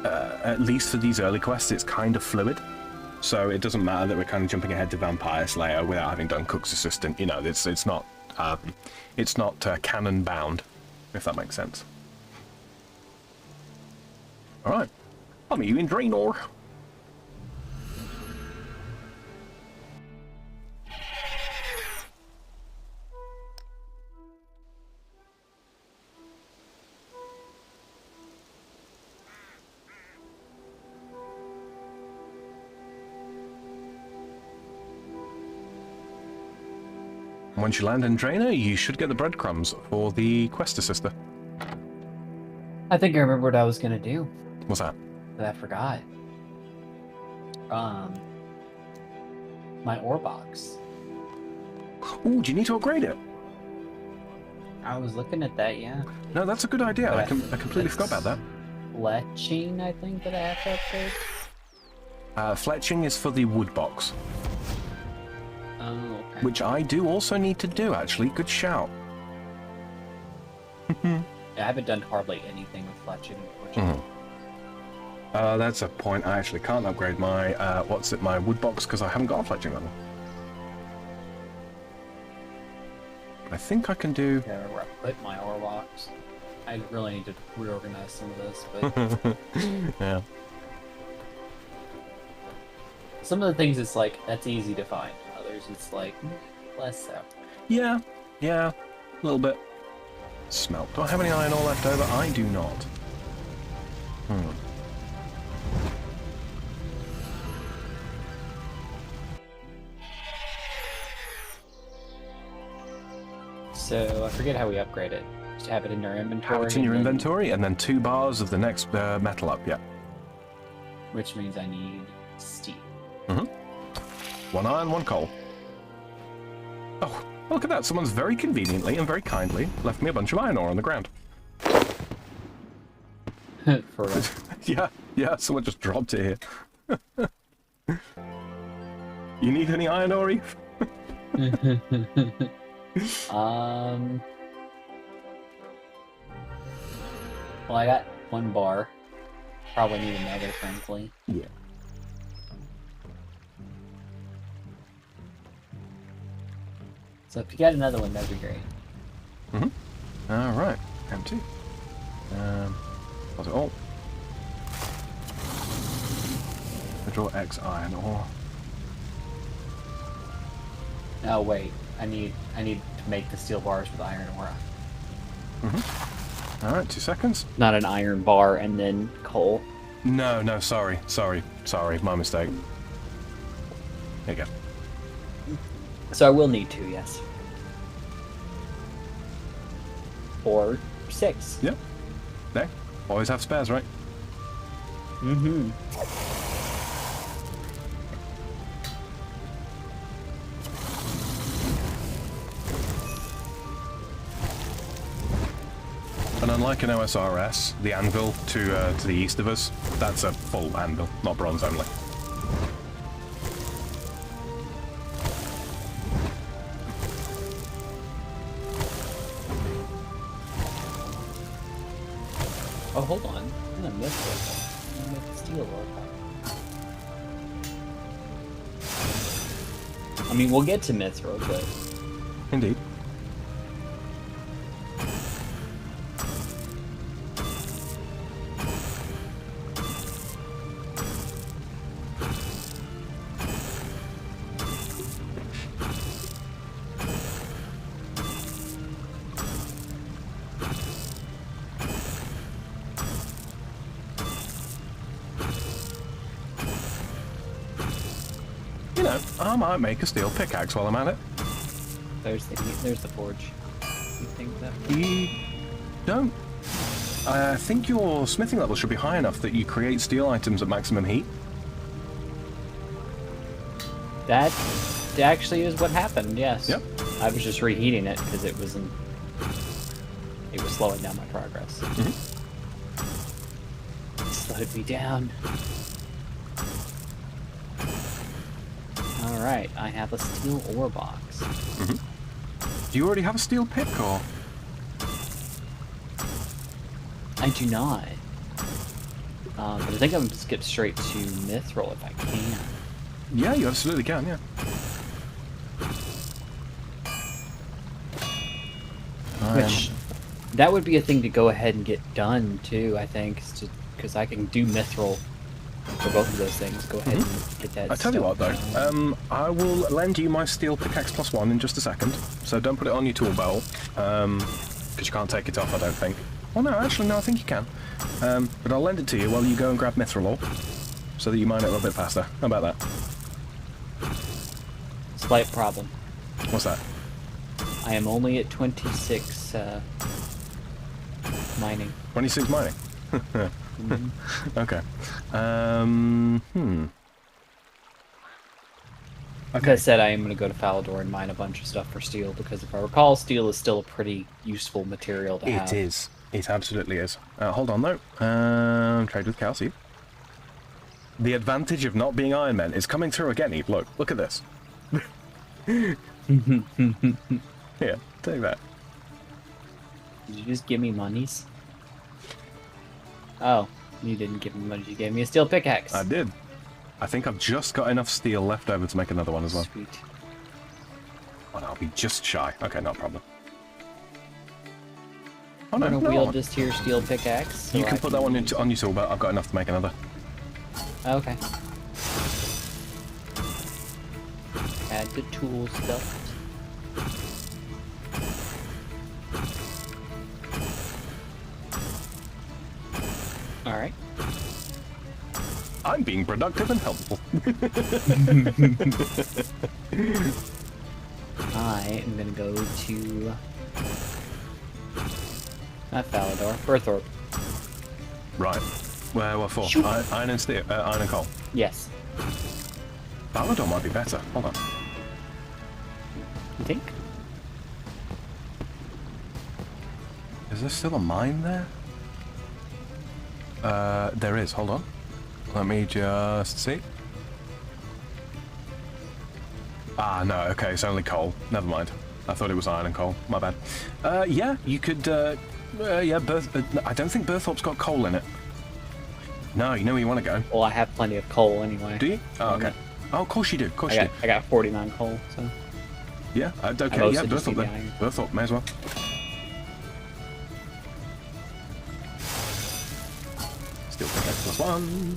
at least for these early quests, it's kind of fluid. So it doesn't matter that we're kind of jumping ahead to Vampire Slayer without having done Cook's Assistant. You know, it's not canon bound, if that makes sense. All right, I'll meet you in Draenor. Once you land in Draenor, you should get the breadcrumbs for the quest assister.
I think I remember what I was gonna do,
What's that?
but I forgot. My ore box.
Ooh, do you need to upgrade it?
I was looking at that, yeah.
No, that's a good idea.
But
I completely forgot about that.
Fletching, I think, that I have to upgrade.
Fletching is for the wood box,
Oh, okay.
which I do also need to do, actually. Good shout.
Yeah, I haven't done hardly anything with fletching, unfortunately.
That's a point. I actually can't upgrade my, my wood box, because I haven't got a fletching level. I think I can do...
Yeah, where I put my ore box. I really need to reorganize some of this, but
Yeah.
some of the things it's like, that's easy to find. Others it's like, less so.
Yeah, a little bit. Smelt. Do I have any iron ore left over? I do not.
So, I forget how we upgrade it. Just have it in your inventory.
Have it in your
and then-
inventory, and then 2 bars of the next metal up, yeah.
Which means I need steel.
1 iron, 1 coal. Oh, look at that. Someone's very conveniently and very kindly left me a bunch of iron ore on the ground.
For
Yeah, someone just dropped it here. You need any iron ore, Eve?
Well, I got 1 bar. Probably need another, frankly.
Yeah.
So if you got another one, that'd be great.
Alright, empty. Was it all? I draw X iron ore.
Oh wait, I need to make the steel bars with iron ore.
Alright, 2 seconds.
Not an iron bar and then coal.
No, sorry, my mistake. There you go.
So I will need 2, yes. Or 6.
Yep. There. Always have spares, right?
Mm-hmm.
And unlike an OSRS, the anvil to the east of us, that's a full anvil, not bronze only.
Oh, hold on. I'm gonna miss it. I'm gonna steal it. I mean, we'll get to Mithril, but...
Indeed. You know, I might make a steel pickaxe while I'm at it.
There's the forge. You think that?
You don't. I think your smithing level should be high enough that you create steel items at maximum heat.
That actually is what happened. Yes.
Yep.
I was just reheating it because it wasn't. It was slowing down my progress.
Mm-hmm.
It slowed me down. All right, I have a steel ore box.
Mm-hmm. Do you already have a steel pick, or?
I do not. But I think I'm going to skip straight to Mithril if I can.
Yeah, you absolutely can, yeah.
Which, that would be a thing to go ahead and get done, too, I think. Because I can do Mithril for both of those things. Go ahead and get that.
I tell you what, though, I will lend you my steel pickaxe +1 in just a second. So don't put it on your tool belt, because you can't take it off, I don't think. Well, no, actually, no, I think you can. But I'll lend it to you while you go and grab mithril ore, so that you mine it a little bit faster. How about that?
Slight problem.
What's that?
I am only at 26 mining.
26 mining.
Mm-hmm.
Okay.
Like I said, I am going to go to Falador and mine a bunch of stuff for steel, because if I recall, steel is still a pretty useful material to have.
It is. It absolutely is. Hold on, though. Trade with Calci. The advantage of not being Iron Men is coming through again, Eve. Look at this. Here, take that.
Did you just give me monies? Oh, you didn't give me money. You gave me a steel pickaxe.
I did. I think I've just got enough steel left over to make another one as well.
Sweet.
Well, I'll be just shy. Okay, no problem. Oh,
I'm
no,
gonna
no.
wield this here steel pickaxe. So
You can
I
put that one on your tool belt. I've got enough to make another.
Okay. Add the tool stuff. Alright.
I'm being productive and helpful.
I am gonna go to... not Falador, Berthorpe.
Right. What for?
Shoot.
Iron and steel, iron and coal.
Yes.
Balador might be better. Hold on.
You think?
Is there still a mine there? There is. Hold on. Let me just see. Ah, no. Okay, it's only coal. Never mind. I thought it was iron and coal. My bad. Yeah, you could. Yeah, I don't think Berthorpe's got coal in it. No, you know where you want to go.
Well, I have plenty of coal anyway.
Do you? Oh, okay. Oh, of course you do. Of course you do.
I got 49 coal, so...
Yeah, okay,
I
yeah,
also just
Berthorpe
need
then.
the iron.
Berthorpe, may as well. Steel pickaxe +1.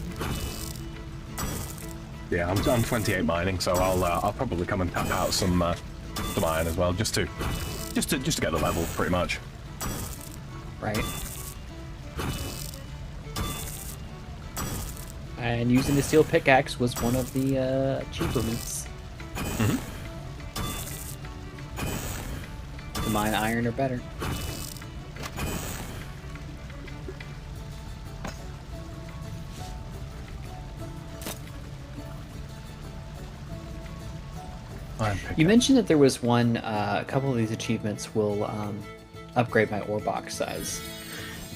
Yeah, I'm 28 mining, so I'll probably come and tap out some iron as well, just to get the level, pretty much.
Right. And using the steel pickaxe was one of the achievements.
Mm-hmm.
To mine iron or better. You mentioned that there was one, a couple of these achievements will upgrade my ore box size.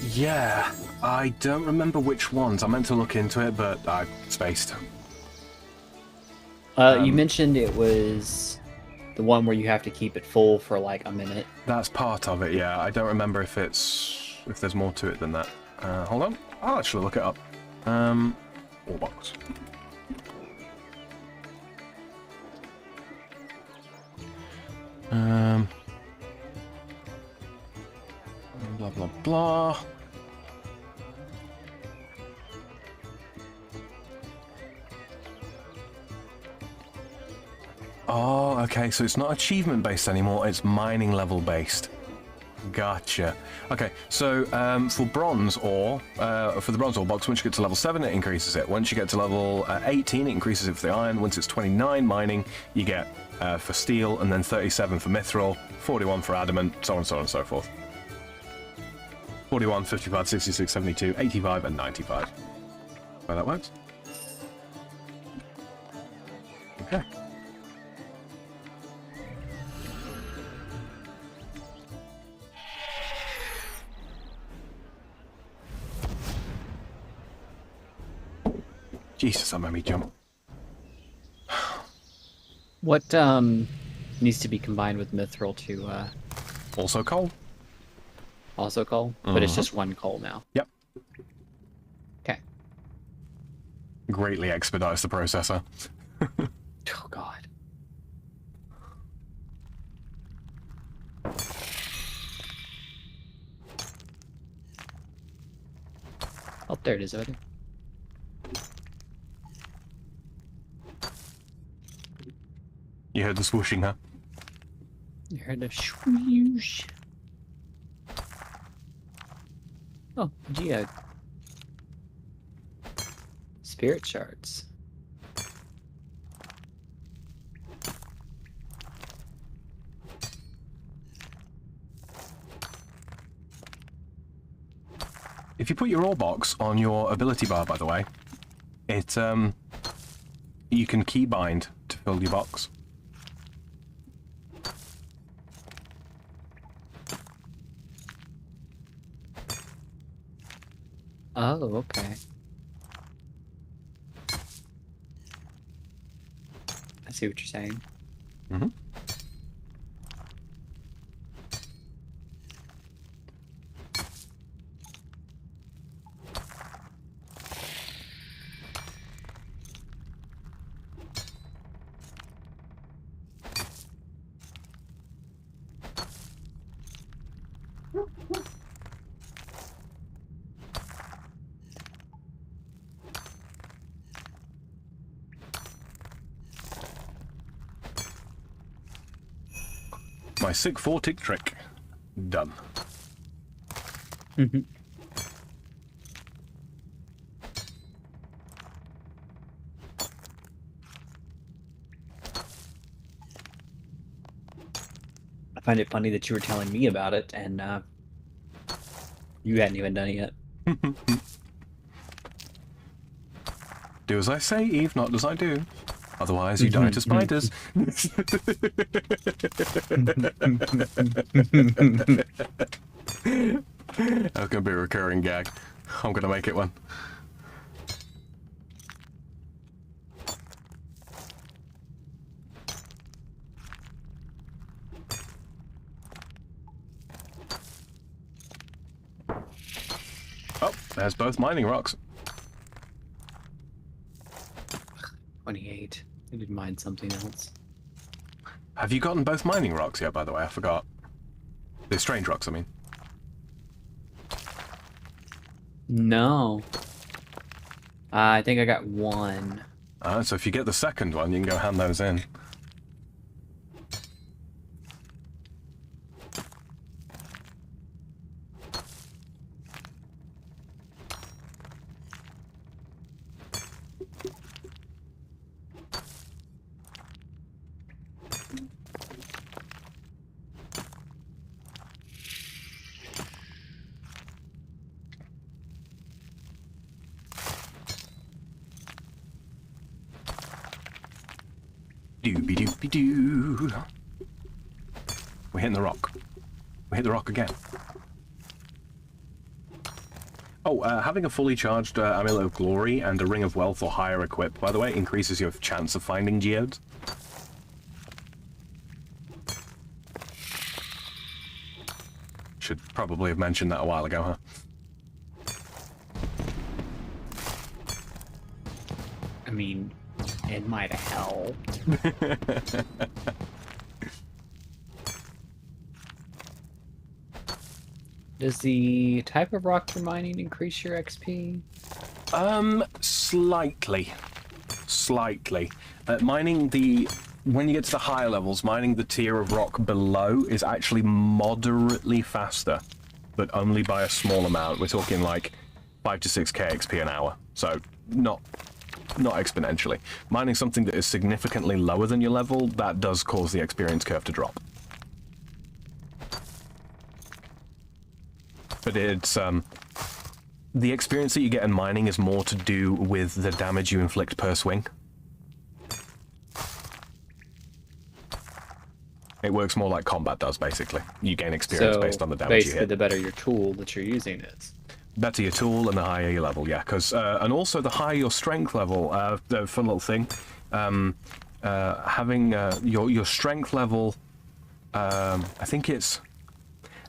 Yeah, I don't remember which ones. I meant to look into it, but I spaced.
You mentioned it was the one where you have to keep it full for like a minute.
That's part of it, yeah. I don't remember if there's more to it than that. Hold on. I'll actually look it up. Ore box. Blah, blah, blah. Oh, okay, so it's not achievement based anymore, it's mining level based. Gotcha. Okay, so for bronze ore, for the bronze ore box, once you get to level 7, it increases it. Once you get to level 18, it increases it for the iron. Once it's 29 mining, you get for steel, and then 37 for mithril, 41 for adamant, so on and so forth. 41, 55, 66, 72, 85, and 95. Well, that works. Okay. Jesus, that made me jump.
What needs to be combined with mithril to
Also coal.
Also coal? But it's just one coal now.
Yep.
Okay.
Greatly expedites the processor.
Oh god. Oh, there it is already.
You heard the swooshing, huh?
You heard the swoosh. Oh, geode. Spirit shards.
If you put your ore box on your ability bar, by the way, it you can keybind to fill your box.
Oh, okay. I see what you're saying.
Mm-hmm. My sick 4-tick trick. Done.
Mm-hmm. I find it funny that you were telling me about it and you hadn't even done it yet.
Do as I say, Eve, not as I do. Otherwise, you die to spiders. That's going to be a recurring gag. I'm going to make it one. Oh, there's both mining rocks.
28. I did mine something else.
Have you gotten both mining rocks yet, by the way? I forgot. The strange rocks, I mean.
No. I think I got one.
So if you get the second one, you can go hand those in. Doobie-doobie-doo. We're hitting the rock. We hit the rock again. Oh, having a fully charged Amulet of Glory and a Ring of Wealth or higher equipped, by the way, increases your chance of finding geodes. Should probably have mentioned that a while ago, huh?
mean, it might have helped. Does the type of rock you're mining increase your XP?
Slightly. Slightly. When you get to the higher levels, mining the tier of rock below is actually moderately faster, but only by a small amount. We're talking like 5 to 6k XP an hour, so not exponentially. Mining something that is significantly lower than your level, that does cause the experience curve to drop. But it's, the experience that you get in mining is more to do with the damage you inflict per swing. It works more like combat does, basically. You gain experience based on the damage you hit.
Basically, the better your tool that you're using is.
Better your tool and the higher your level, yeah. And also the higher your strength level, the fun little thing, having your strength level, I think it's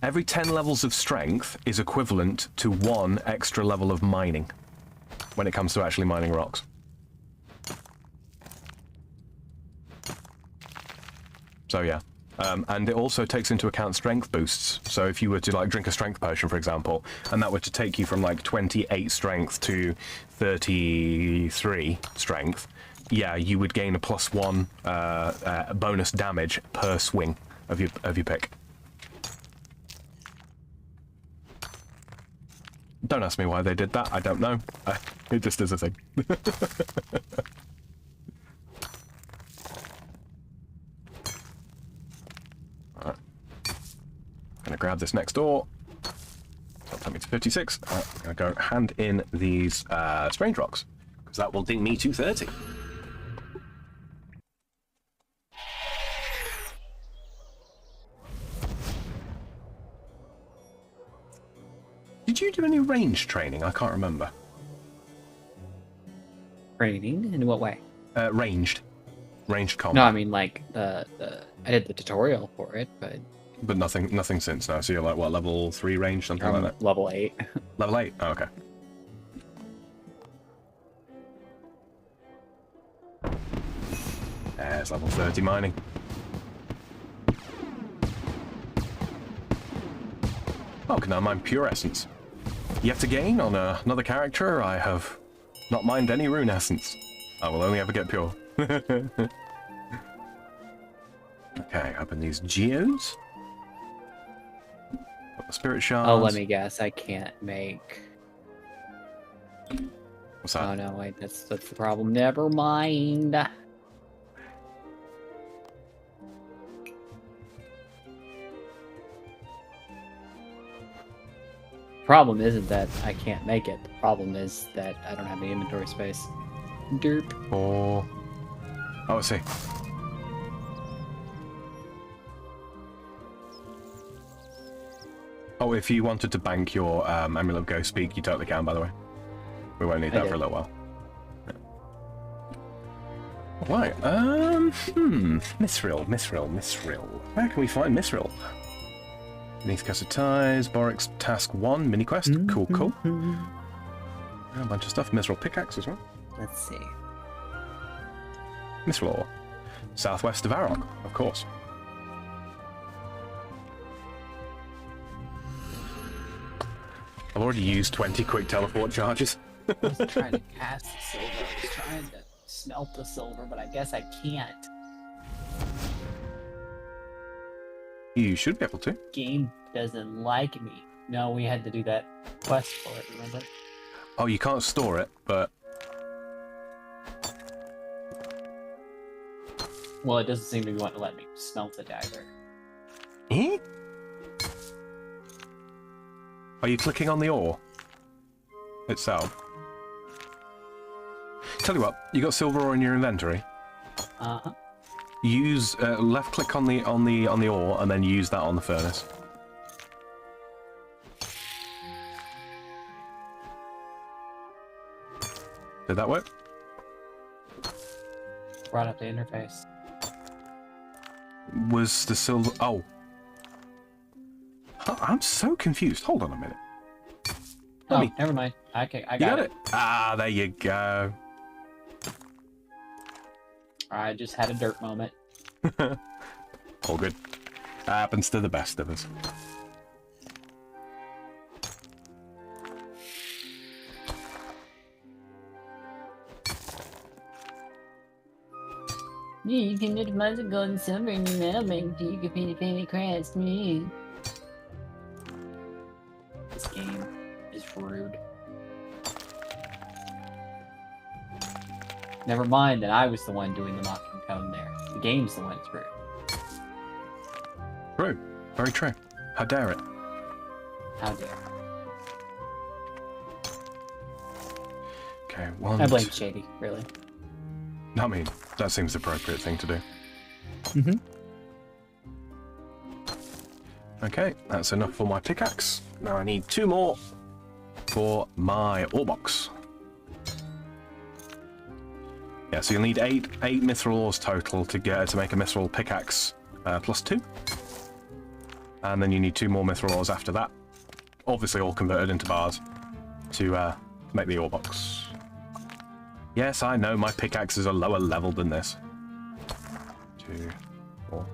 every 10 levels of strength is equivalent to 1 extra level of mining when it comes to actually mining rocks. So yeah. And it also takes into account strength boosts. So if you were to like drink a strength potion, for example, and that were to take you from like 28 strength to 33 strength, yeah, you would gain a +1 bonus damage per swing of your pick. Don't ask me why they did that. I don't know. It just is a thing. Gonna grab this next door. That'll take me to 56. I'm gonna go hand in these strange rocks, because that will ding me to 30. Did you do any range training? I can't remember.
Training? In what way?
Ranged combat.
No, I mean like I did the tutorial for it, but
nothing since now. So you're like what, level 3 range, something like that?
Level 8.
Level 8? Oh, okay. There's level 30 mining. Oh, can I mine pure essence? Yet again, on another character, I have not mined any rune essence. I will only ever get pure. Okay, open these geodes. Got the spirit shards.
Oh, let me guess. I can't make.
What's that?
Oh no, wait. That's the problem. Never mind. Problem isn't that I can't make it. The problem is that I don't have any inventory space. Derp.
Oh, I see. Oh, if you wanted to bank your Amulet of Ghost Speak, you totally can, by the way. We won't need that for a little while. Yeah. Right, Mithril. Where can we find Mithril? Beneath Cursed Ties, Borix Task 1, mini quest. Cool. A bunch of stuff. Mithril pickaxe as well.
Let's see.
Mithril ore. Southwest of Arok, of course. I've already used 20 quick teleport charges.
I was trying to cast the silver. I was trying to smelt the silver, but I guess I can't.
You should be able to.
Game doesn't like me. No, we had to do that quest for it, remember?
Oh, you can't store it, but...
Well, it doesn't seem to want to let me smelt it either.
Eh? Are you clicking on the ore itself? Tell you what, you got silver ore in your inventory.
Uh-huh.
Use left click on the ore and then use that on the furnace. Did that work?
Brought up the interface.
Was the silver... Oh. I'm so confused. Hold on a minute.
Never mind. I got
it. Ah, there you go.
I just had a dirt moment.
All good. Happens to the best of us.
You can deposit gold and silver in your mailbag so you can pay the family crest. Me. This game is rude. Never mind that I was the one doing the mocking cone there. The game's the one that's rude.
True. Very true. How dare it?
How dare.
Okay, one.
I blame Shady, really.
I mean, that seems the appropriate thing to do.
Mm-hmm.
Okay, that's enough for my pickaxe. Now I need 2 more for my ore box. Yeah, so you'll need 8 mithril ores total to make a mithril pickaxe +2. And then you need 2 more mithril ores after that. Obviously all converted into bars to make the ore box. Yes, I know my pickaxes are lower level than this. 2, 4.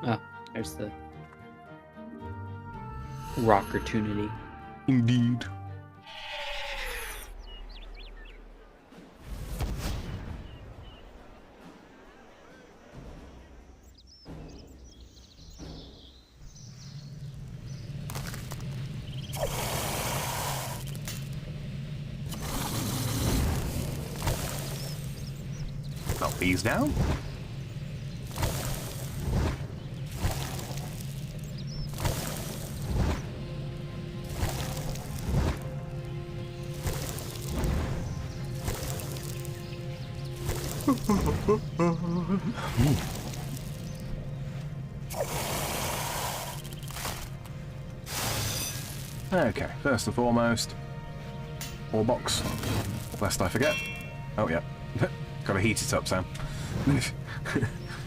Oh, there's the rock-opportunity.
Indeed. Melt these down. Okay, first and foremost, ore box, lest I forget. Oh yeah, gotta heat it up, Sam.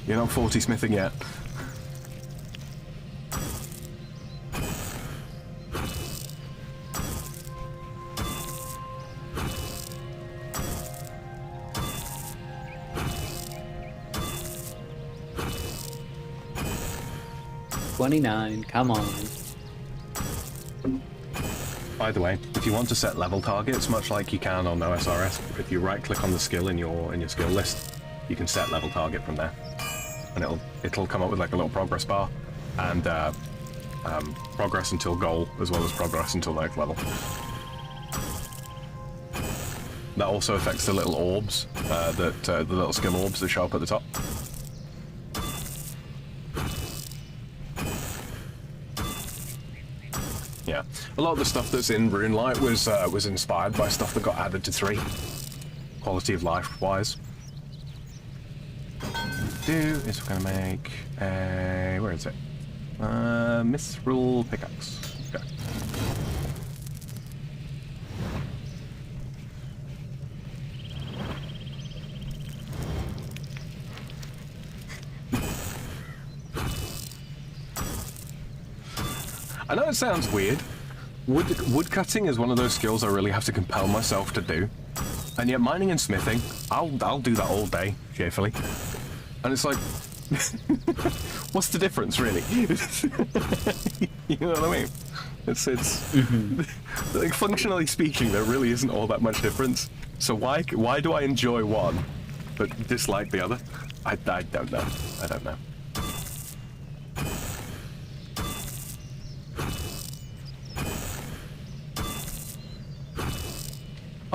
You're not 40 smithing yet.
$29, come on.
By the way, if you want to set level targets, much like you can on OSRS, if you right-click on the skill in your skill list, you can set level target from there, and it'll come up with like a little progress bar, and progress until goal as well as progress until next level. That also affects the little orbs, the little skill orbs that show up at the top. Yeah, a lot of the stuff that's in RuneLight was inspired by stuff that got added to 3, quality of life wise. Is we're gonna make a, where is it? Mithril pickaxe. Okay. I know it sounds weird. Wood cutting is one of those skills I really have to compel myself to do, and yet mining and smithing, I'll do that all day cheerfully. And it's like, what's the difference, really? You know what I mean? It's like, functionally speaking, there really isn't all that much difference. So why do I enjoy one but dislike the other? I don't know. I don't know.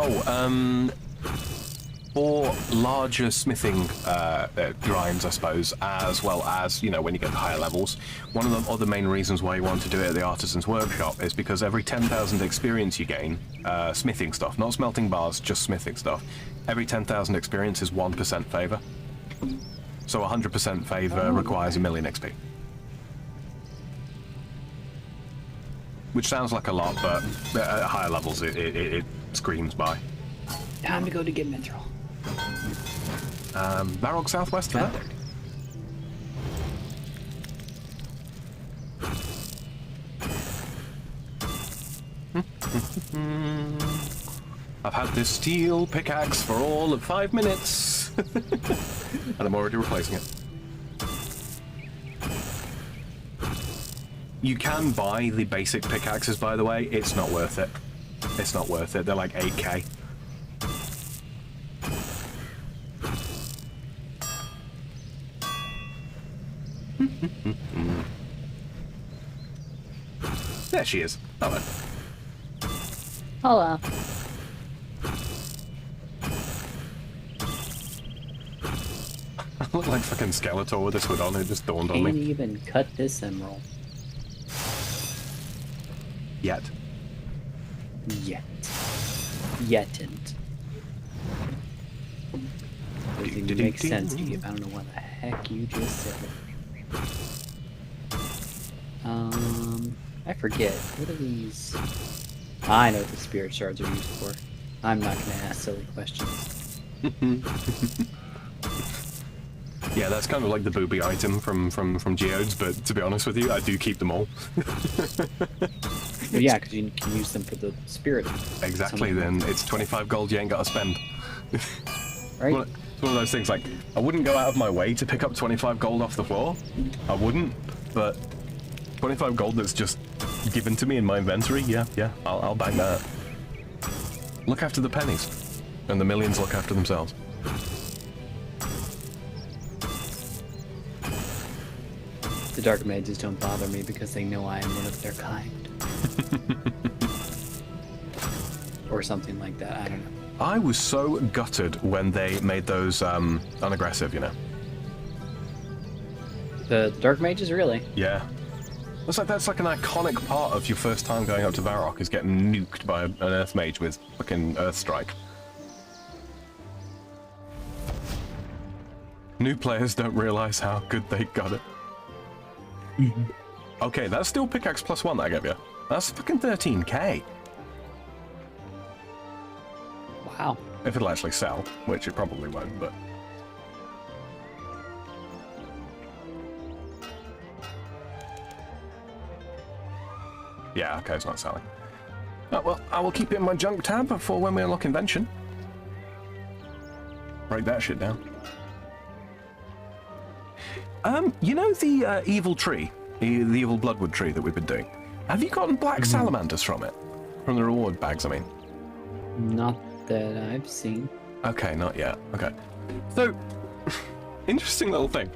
Oh, for larger smithing grinds, I suppose, as well as, you know, when you get to higher levels, one of the other main reasons why you want to do it at the Artisan's Workshop is because every 10,000 experience you gain, smithing stuff, not smelting bars, just smithing stuff, every 10,000 experience is 1% favor. So 100% favor requires 1,000,000 XP. Which sounds like a lot, but at higher levels it screams by.
Time to go to get Mithril.
Varrock southwest of that. I've had this steel pickaxe for all of 5 minutes. And I'm already replacing it. You can buy the basic pickaxes, by the way. It's not worth it. It's not worth it. They're like 8k. There she is. Hello.
Hello.
I look like fucking Skeletor with this hood on. It just dawned on
Can't
me.
even cut this emerald.
Yet.
Yetn't. Doesn't even make sense to you. I don't know what the heck you just said. I forget. What are these? I know what the spirit shards are used for. I'm not gonna ask silly questions.
Yeah, that's kind of like the booby item from Geodes, but to be honest with you, I do keep them all.
Well, yeah, because you can use them for the spirit.
Exactly, then it's 25 gold you ain't got to spend.
Right?
It's one of those things, like, I wouldn't go out of my way to pick up 25 gold off the floor. I wouldn't, but 25 gold that's just given to me in my inventory, yeah, I'll bang that. Look after the pennies, and the millions look after themselves.
The dark mages don't bother me because they know I am one of their kind. Or something like that, I don't know.
I was so gutted when they made those unaggressive, you know.
The dark mages, really?
Yeah. That's like an iconic part of your first time going up to Varrock, is getting nuked by an Earth Mage with fucking Earth Strike. New players don't realize how good they got it. Okay, that's still pickaxe +1 that I gave you. That's fucking 13k.
Wow.
If it'll actually sell, which it probably won't, but... Yeah, okay, it's not selling. Oh, well, I will keep it in my junk tab for when we unlock Invention. Break that shit down. You know the evil tree? The evil bloodwood tree that we've been doing? Have you gotten black salamanders from it? From the reward bags, I mean.
Not that I've seen.
Okay, not yet. Okay. So, interesting little thing.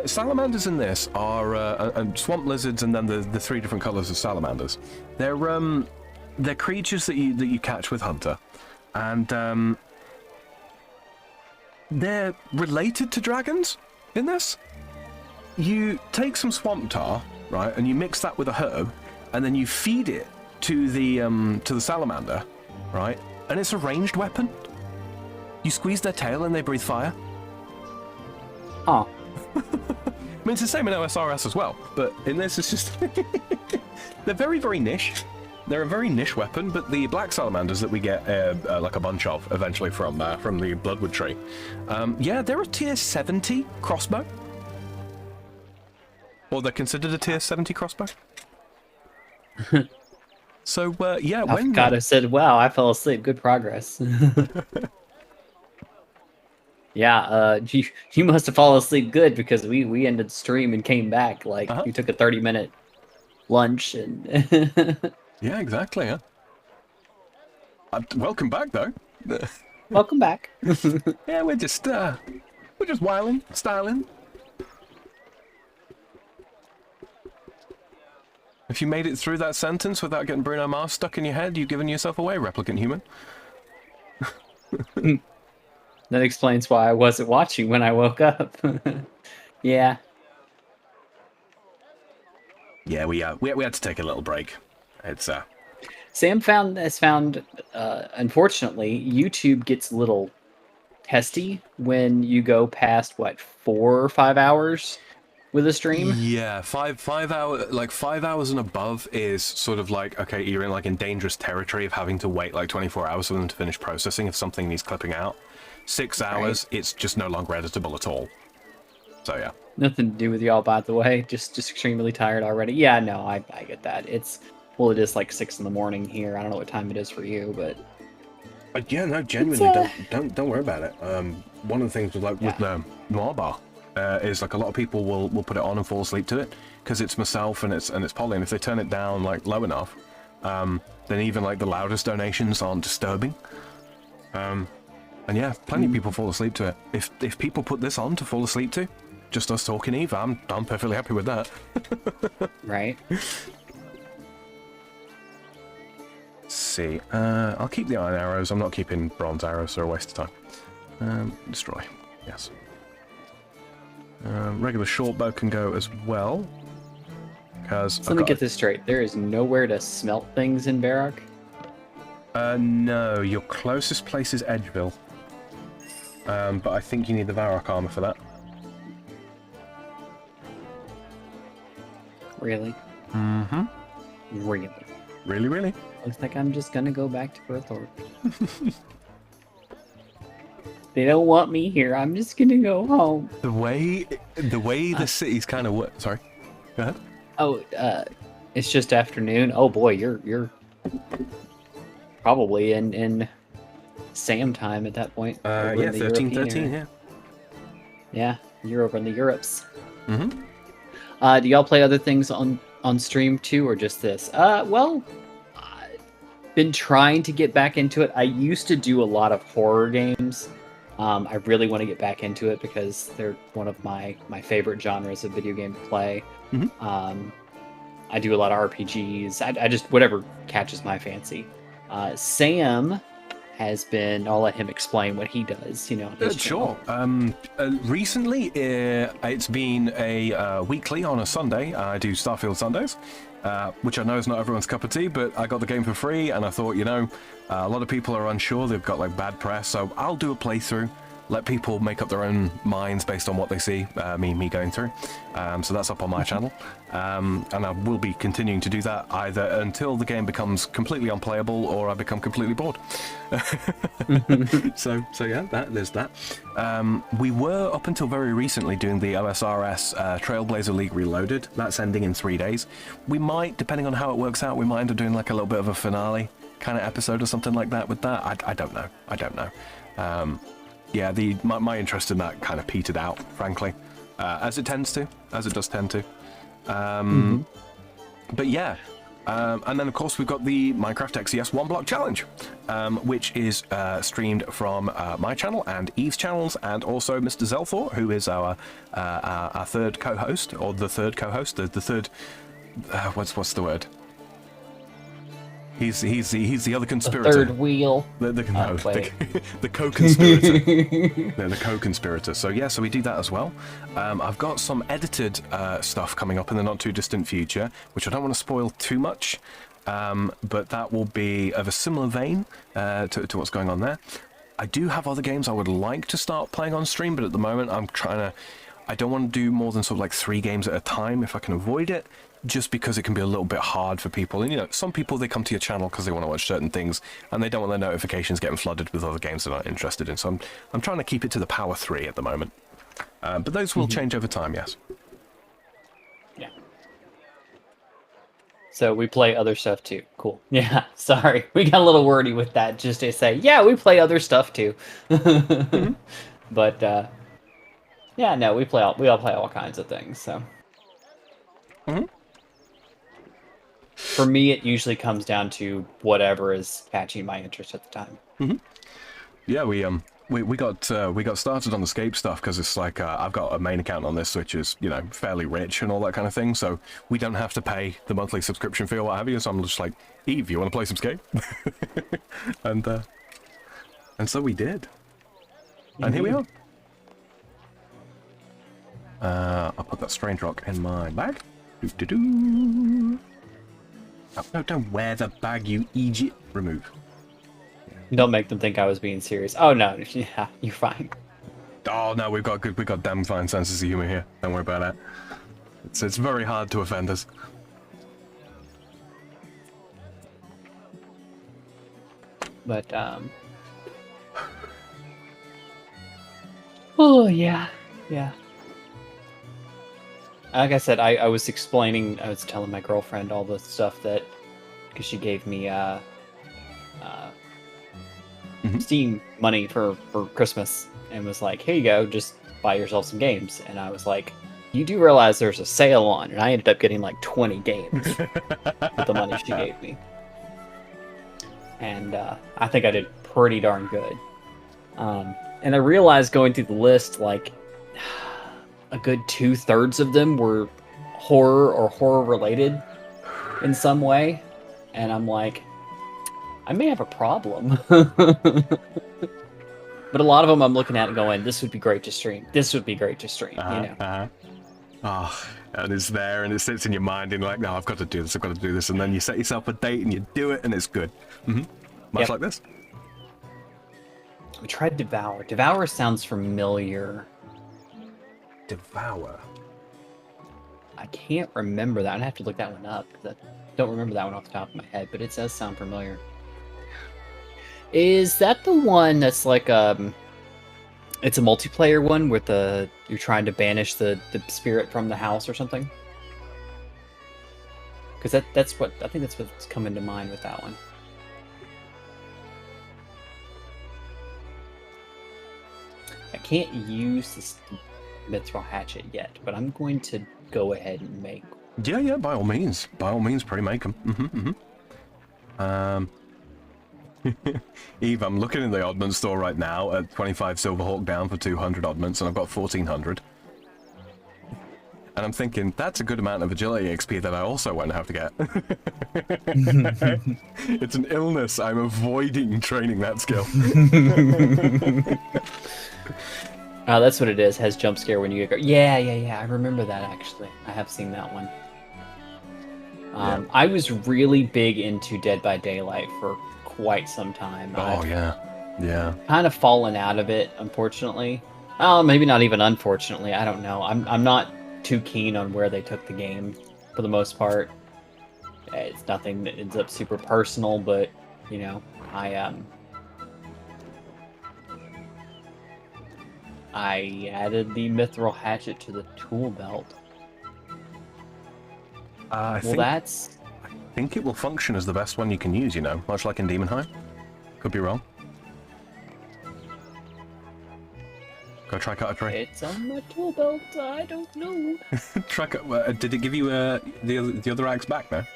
Salamanders in this are swamp lizards, and then the 3 different colors of salamanders. They're creatures that you catch with Hunter, and they're related to dragons in this. You take some swamp tar, right, and you mix that with a herb, and then you feed it to the salamander, right, and it's a ranged weapon. You squeeze their tail and they breathe fire.
Oh.
I mean, it's the same in OSRS as well, but in this it's just... They're very, very niche. They're a very niche weapon, but the black salamanders that we get like a bunch of eventually from the Bloodwood tree, yeah, they're a tier 70 crossbow. Or they're considered a tier 70 crossbow. So, yeah, when...
God, I said, wow, I fell asleep. Good progress. Yeah, you must have fallen asleep good, because we ended the stream and came back. Like, you took a 30-minute lunch and...
Yeah, exactly, yeah. Welcome back, though.
Welcome back.
Yeah, we're just whiling, styling. If you made it through that sentence without getting Bruno Mars stuck in your head, you've given yourself away, replicant human.
That explains why I wasn't watching when I woke up. Yeah.
Yeah, we had to take a little break. It's
Sam has found, unfortunately, YouTube gets a little testy when you go past, what, 4 or 5 hours with a stream?
Yeah, 5 hours and above is sort of like, okay, you're in dangerous territory of having to wait like 24 hours for them to finish processing if something needs clipping out. 6 hours, it's just no longer editable at all. So yeah.
Nothing to do with y'all, by the way. Just extremely tired already. Yeah, no, I get that. Well, it is like 6 in the morning here. I don't know what time it is for you, but
yeah, no, genuinely, don't worry about it. One of the things with Noir Bar is like a lot of people will put it on and fall asleep to it because it's myself and it's Polly, and if they turn it down like low enough, then even like the loudest donations aren't disturbing. And yeah, plenty of people fall asleep to it. If people put this on to fall asleep to, just us talking Eve, I'm perfectly happy with that.
Right.
Let's see. I'll keep the iron arrows. I'm not keeping bronze arrows, they're a waste of time. Destroy. Yes. Regular short bow can go as well. Because
let me get this straight. There is nowhere to smelt things in Varrock?
No. Your closest place is Edgeville. But I think you need the Varrock armor for that.
Really?
Mm-hmm.
Really?
Really, really?
Looks like I'm just gonna go back to Earthorp. They don't want me here. I'm just gonna go home.
The way the city's kind of sorry. Go ahead.
Oh, it's just afternoon. Oh boy, you're probably in Sam time at that point.
Yeah, 13:13. Yeah.
Yeah, you're over in the Europes.
Mm-hmm.
Do y'all play other things on stream too, or just this? Well, I've been trying to get back into it. I used to do a lot of horror games. I really want to get back into it because they're one of my favorite genres of video game to play.
Mm-hmm.
I do a lot of RPGs. I just whatever catches my fancy. Sam has been. I'll let him explain what he does. You know.
Sure. Recently, it's been a weekly on a Sunday. I do Starfield Sundays, which I know is not everyone's cup of tea, but I got the game for free, and I thought, you know, a lot of people are unsure. They've got like bad press, so I'll do a playthrough. Let people make up their own minds based on what they see me going through. So that's up on my channel, and I will be continuing to do that either until the game becomes completely unplayable or I become completely bored. so yeah, there's that. We were up until very recently doing the OSRS Trailblazer League Reloaded. That's ending in 3 days. We might, depending on how it works out, we might end up doing like a little bit of a finale kind of episode or something like that with that. I don't know. Yeah, my interest in that kind of petered out, frankly, as it does tend to. But yeah, and then of course we've got the Minecraft XCS 1 block challenge, which is streamed from my channel and Eve's channels, and also Mr. Zelthor, who is our third co-host, or the third co-host, the third. What's the word? He's the other conspirator.
The third wheel.
The co-conspirator. The co-conspirator. So yeah, so we do that as well. I've got some edited stuff coming up in the not too distant future, which I don't want to spoil too much, but that will be of a similar vein to what's going on there. I do have other games I would like to start playing on stream, but at the moment I don't want to do more than sort of like 3 games at a time if I can avoid it. Just because it can be a little bit hard for people. And, you know, some people, they come to your channel because they want to watch certain things, and they don't want their notifications getting flooded with other games they're not interested in. So I'm trying to keep it to the power 3 at the moment. But those will change over time, yes.
Yeah. So we play other stuff too. Cool. Yeah, sorry. We got a little wordy with that just to say, yeah, we play other stuff too. But, yeah, no, we all play all kinds of things, so. For me, it usually comes down to whatever is catching my interest at the time.
Yeah, we got started on the Scape stuff because it's like I've got a main account on this which is, you know, fairly rich and all that kind of thing, so we don't have to pay the monthly subscription fee or what have you. So I'm just like, Eve, you want to play some Scape? and so we did, and here we are. I'll put that strange rock in my bag. Oh, no, don't wear the bag, you idiot. Remove.
Don't make them think I was being serious. Oh no, yeah, you're fine.
Oh no, we've got damn fine senses of humor here. Don't worry about that. It's very hard to offend us.
But oh yeah. Like I said, I was telling my girlfriend all the stuff that because she gave me Steam money for Christmas and was like, "Here you go, just buy yourself some games." And I was like, "You do realize there's a sale on?" And I ended up getting like 20 games with the money she gave me. And I think I did pretty darn good. And I realized going through the list, like, a good 2/3 of them were horror or horror related in some way. And I'm like, I may have a problem. But a lot of them I'm looking at and going, this would be great to stream. This would be great to stream, you know?
Oh, and it's there and it sits in your mind and you're like, no, I've got to do this, I've got to do this. And then you set yourself a date and you do it and it's good. Much like this.
We tried Devour. Devour sounds familiar.
Devour.
I can't remember that. I'd have to look that one up because I don't remember that one off the top of my head, but it does sound familiar. Is that the one that's like it's a multiplayer one with you're trying to banish the spirit from the house or something? Because I think that's what's coming to mind with that one. I can't use this mithril hatchet yet, but I'm going to go ahead and make.
Yeah, by all means, pre-make them. Eve, I'm looking in the oddment store right now at 25 Silverhawk down for 200 oddments, and I've got 1400. And I'm thinking, that's a good amount of agility XP that I also won't have to get. It's an illness. I'm avoiding training that skill.
That's what it is. Has jump scare when you get. Yeah. I remember that actually. I have seen that one. I was really big into Dead by Daylight for quite some time.
Oh, yeah.
Kind of fallen out of it, unfortunately. Oh, maybe not even unfortunately. I don't know. I'm not too keen on where they took the game for the most part. It's nothing that ends up super personal, but you know, I added the mithril hatchet to the tool belt. I think
it will function as the best one you can use, you know, much like in Demonheim. Could be wrong. Go try cut a tree.
It's on my tool belt. I don't know.
Try cut. Did it give you the other axe back now?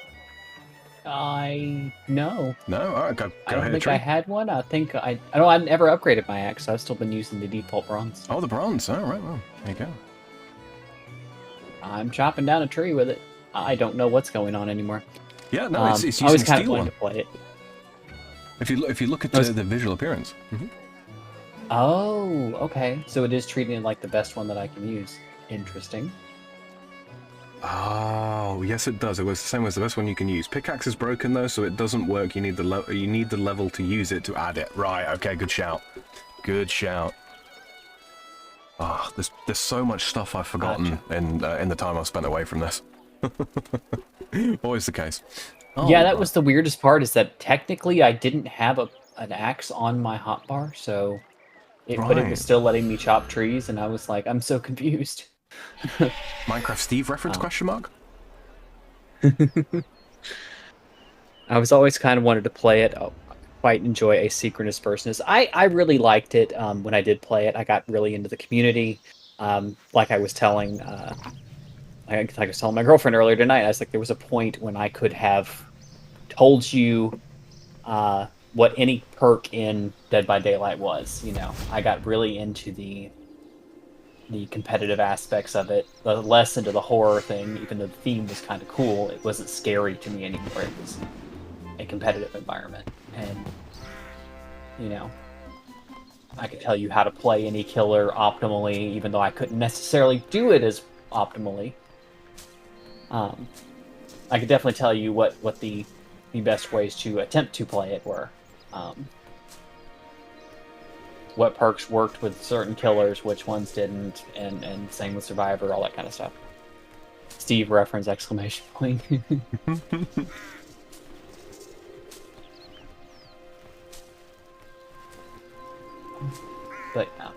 No.
No. All right. Go
I don't
ahead.
think I had one. I think I know I'd never upgraded my axe. So I've still been using the default bronze.
Oh, the bronze. All right. Well, there you go.
I'm chopping down a tree with it. I don't know what's going on anymore.
Yeah. No. It's using
I was kind of
steel
wanting
one.
to play it.
If you look at the visual appearance.
Oh, okay. So it is treating it like the best one that I can use. Interesting.
Oh, yes, it does. It was the same as the best one you can use. Pickaxe is broken though, so it doesn't work. You need the level to use it to add it. Right. Okay. Good shout. Good shout. Ah, there's so much stuff I've forgotten in the time I've spent away from this. Always the case. Oh,
yeah, that was the weirdest part. Is that technically I didn't have an axe on my hotbar, so. But it was still letting me chop trees, and I was like, I'm so confused.
Minecraft Steve reference, question mark?
I was always kind of wanted to play it. Quite enjoy asynchronous burstness. I really liked it when I did play it. I got really into the community. Like I was telling, my girlfriend earlier tonight, I was like, there was a point when I could have told you what any perk in Dead by Daylight was. You know, I got really into the competitive aspects of it, less into the horror thing. Even though the theme was kind of cool, it wasn't scary to me anymore. It was a competitive environment, and you know, I could tell you how to play any killer optimally, even though I couldn't necessarily do it as optimally. I could definitely tell you what the best ways to attempt to play it were. What perks worked with certain killers, which ones didn't, and same with Survivor, all that kind of stuff. Steve reference exclamation point. But no.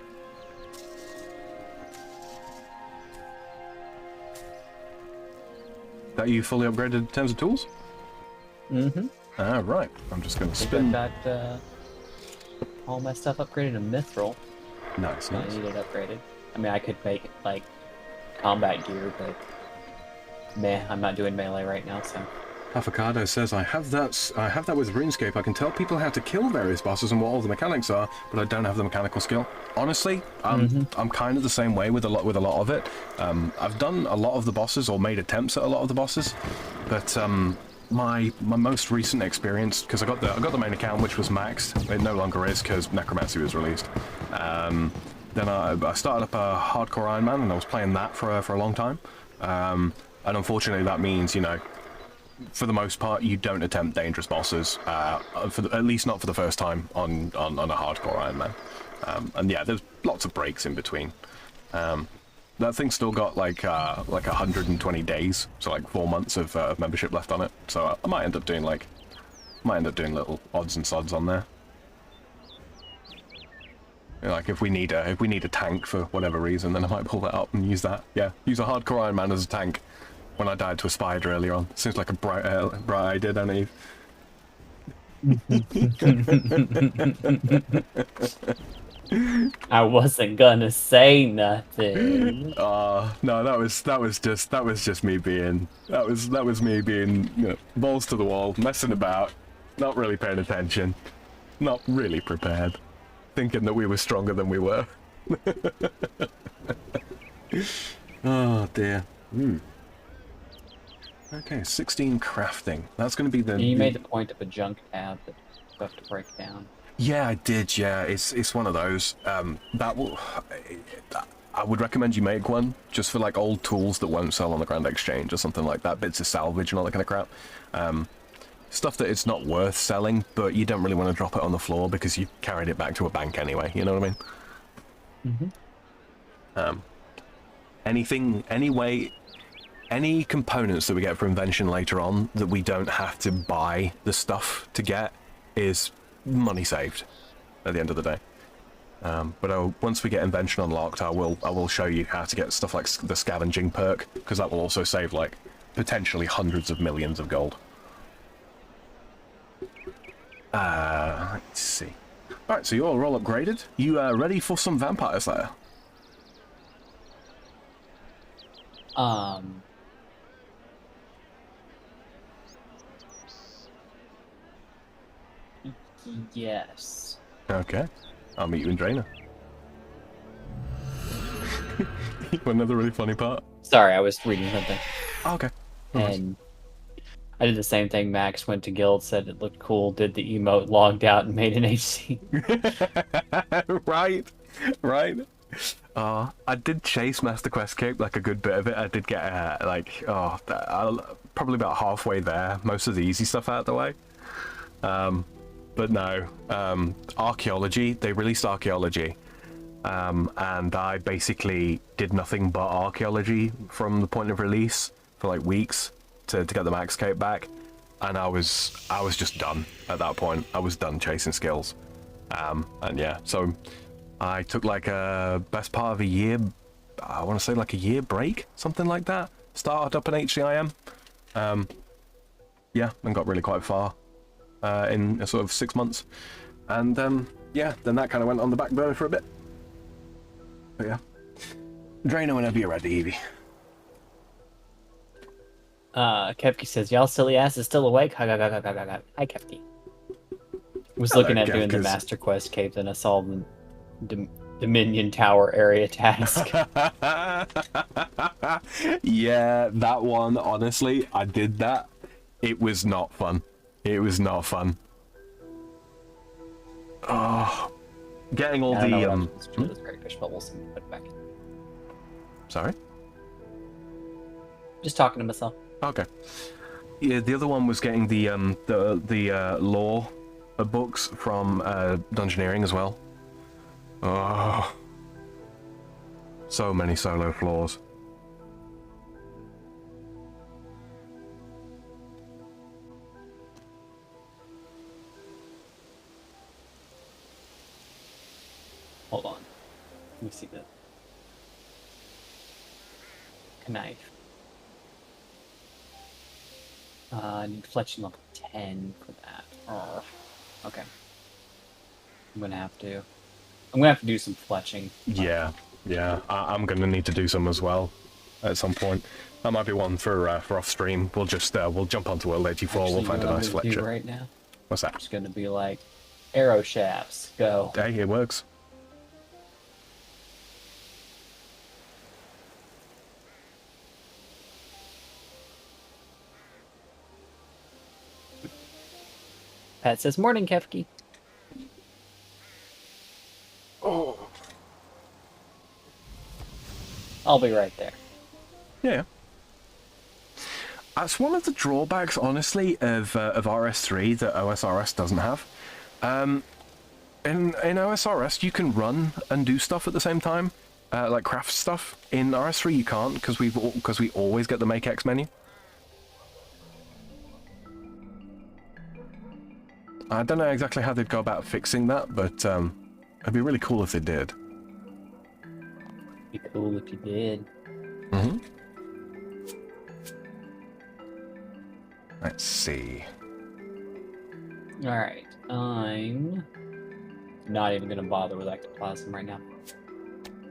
That you fully upgraded in terms of tools?
Mm-hmm.
Right. I'm just going to
I think
spin.
I've got all my stuff upgraded to mithril.
Nice,
I
nice.
need it upgraded. I mean, I could make like combat gear, but meh, I'm not doing melee right now, so.
Avocado says, I have that with RuneScape. I can tell people how to kill various bosses and what all the mechanics are, but I don't have the mechanical skill. Honestly, I'm kind of the same way with a lot of it. I've done a lot of the bosses or made attempts at a lot of the bosses, but my most recent experience, because I got the main account which was maxed. It no longer is because Necromancy was released. Then I started up a hardcore Iron Man and I was playing that for a long time. And unfortunately that means, you know, for the most part, you don't attempt dangerous bosses, at least not for the first time on a hardcore Iron Man. And yeah, there's lots of breaks in between. That thing's still got like 120 days, so like 4 months of membership left on it. So I might end up doing little odds and sods on there. You know, like if we need a tank for whatever reason, then I might pull that up and use that. Yeah, use a hardcore Iron Man as a tank. When I died to a spider earlier on. Seems like a bright idea, don't it?
I wasn't gonna say nothing.
No, that was just me being me being, you know, balls to the wall, messing about, not really paying attention, not really prepared, thinking that we were stronger than we were. Oh dear. Okay, 16 crafting. That's going to be the...
You made the point of a junk tab that you have to break down.
Yeah, I did, yeah. It's one of those. That will... I would recommend you make one, just for like old tools that won't sell on the Grand Exchange or something like that. Bits of salvage and all that kind of crap. Stuff that it's not worth selling, but you don't really want to drop it on the floor because you carried it back to a bank anyway, you know what I mean? Any components that we get for invention later on that we don't have to buy the stuff to get is money saved at the end of the day. But once we get invention unlocked, I will show you how to get stuff like the scavenging perk, because that will also save like potentially hundreds of millions of gold. Let's see. Alright, so you're all upgraded. You ready for some Vampire Slayer?
Yes.
Okay. I'll meet you in Drainer. Another really funny part.
Sorry, I was reading something.
Oh, okay.
And I did the same thing. Max went to guild, said it looked cool, did the emote, logged out, and made an HC.
Right. I did chase Master Quest Cape, like a good bit of it. I did get probably about halfway there. Most of the easy stuff out of the way. But no, archaeology. They released archaeology, and I basically did nothing but archaeology from the point of release for like weeks to get the max cape back, and I was just done at that point. I was done chasing skills, and yeah, so I took like a best part of a year. I want to say like a year break, something like that. Started up an HCIM, yeah, and got really quite far. In a sort of 6 months, and yeah, then that kind of went on the back burner for a bit. But yeah, Drainer whenever you're ready, Evie.
Kefki says, y'all silly ass is still awake. Hi, Kefki. Was looking at doing the Master Quest Cape, and I saw the Dominion Tower area task.
Yeah, that one, honestly, I did that. It was not fun. It was not fun. Oh, getting all the
fish bubbles and put it back in.
Sorry?
Just talking to myself.
Okay. Yeah, the other one was getting the lore books from Dungeoneering as well. Oh, so many solo flaws.
Hold on. Let me see the knife. I need fletching level 10 for that. Oh, okay. I'm gonna have to do some fletching.
Yeah, yeah. I'm gonna need to do some as well at some point. That might be one for off stream. We'll just we'll jump onto World 84.
Actually,
We'll find a nice
what I'm gonna do
Fletcher.
right now.
What's that?
It's gonna be like arrow shafts. Go.
Hey, it works.
Pat says, "Morning, Kefki."
Oh.
I'll be right there.
Yeah. That's one of the drawbacks, honestly, of RS3 that OSRS doesn't have. In OSRS, you can run and do stuff at the same time, like craft stuff. In RS3, you can't because we always get the make X menu. I don't know exactly how they'd go about fixing that, but it'd be really cool if they did.
Be cool if you did.
Mm-hmm. Let's see.
Alright, I'm not even gonna bother with ectoplasm right now.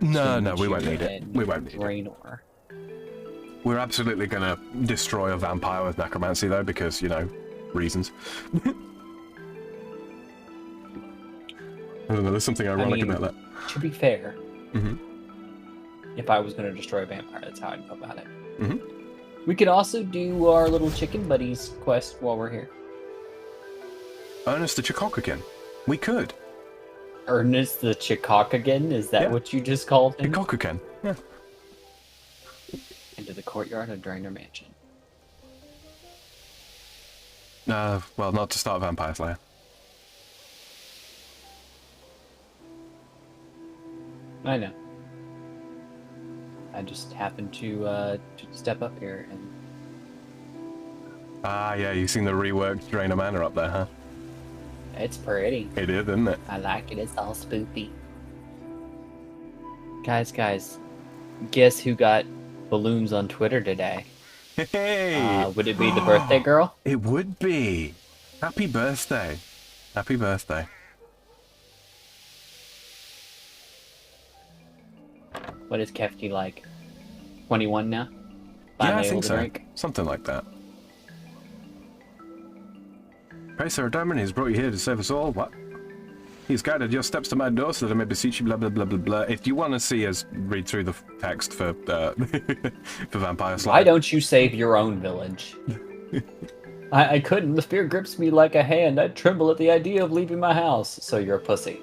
No, we won't need it. We won't need it.
Raynor.
We're absolutely gonna destroy a vampire with necromancy, though, because, you know, reasons. I don't know, there's something ironic about that.
To be fair,
Mm-hmm.
if I was going to destroy a vampire, that's how I'd go about it.
Mm-hmm.
We could also do our little chicken buddies quest while we're here.
Ernest the Chikokagin. We could.
Ernest the Chikokagin? Is that what you just called him?
Chikokagin, yeah.
Into the courtyard of Draenor Mansion.
Well, not to start Vampire Slayer.
I know. I just happened to step up here and...
Ah, yeah, you've seen the reworked Draenor Manor up there, huh?
It's pretty.
It is, isn't it?
I like it. It's all spoopy. Guys, guess who got balloons on Twitter today?
Hey!
Would it be the birthday girl?
It would be. Happy birthday. Happy birthday.
What is Kefki like? 21 now?
Yeah, I think so.
Drink?
Something like that. Hey, Sir Diamond, he's brought you here to save us all. What? He's guided your steps to my door so that I may beseech you, blah, blah, blah, blah, blah. If you want to see us read through the text for for Vampire Slayer...
Why don't you save your own village? I couldn't. The fear grips me like a hand. I tremble at the idea of leaving my house. So you're a pussy.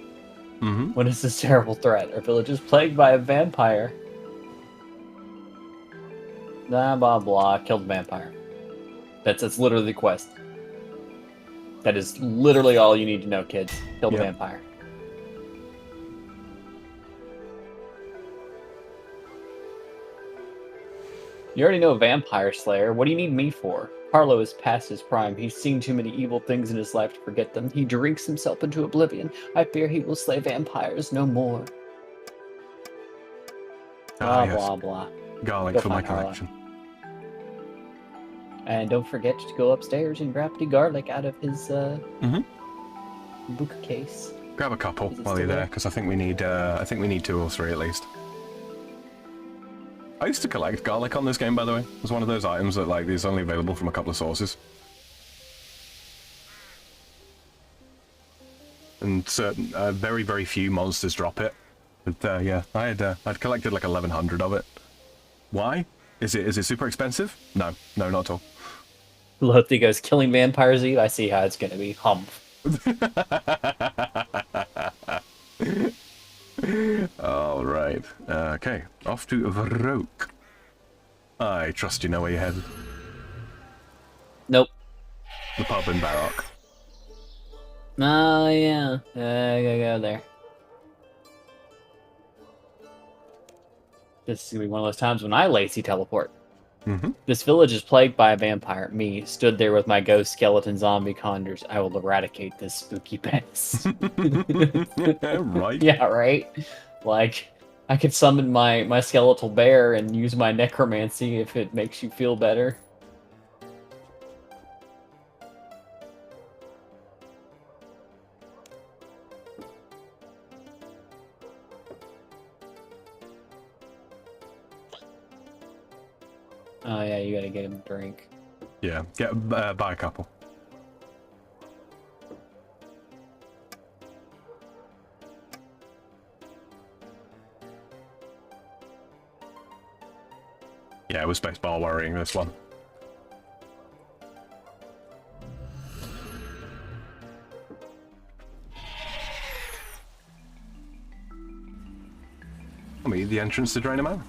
Mm-hmm.
What is this terrible threat? Our village is plagued by a vampire. Blah, blah, blah. Killed a vampire. That's literally the quest. That is literally all you need to know, kids. Killed a vampire. You already know Vampire Slayer. What do you need me for? Carlo is past his prime. He's seen too many evil things in his life to forget them. He drinks himself into oblivion. I fear he will slay vampires no more. Blah, blah, blah.
Garlic for my collection.
And don't forget to go upstairs and grab the garlic out of his bookcase.
Grab a couple while you're there, because I think we need 2 or 3 at least. I used to collect garlic on this game, by the way. It was one of those items that is only available from a couple of sources. And certain, very, very few monsters drop it. But yeah, I'd collected like 1,100 of it. Why? Is it super expensive? No, not at all.
Lothy goes, killing vampires Eve? I see how it's gonna be. Humph.
Alright. Okay, off to Varroke. I trust you know where you're headed.
Nope.
The pub in Varrock.
Oh, yeah. I gotta go there. This is gonna be one of those times when I lazy teleport.
Mm-hmm.
This village is plagued by a vampire. Me, stood there with my ghost skeleton zombie conjures. I will eradicate this spooky pest.
Right.
Yeah, right? Like, I could summon my skeletal bear and use my necromancy if it makes you feel better. Oh yeah, you gotta get him a drink.
Yeah, buy a couple. Yeah, we're spacebar worrying this one. I mean, the entrance to Drainer Man.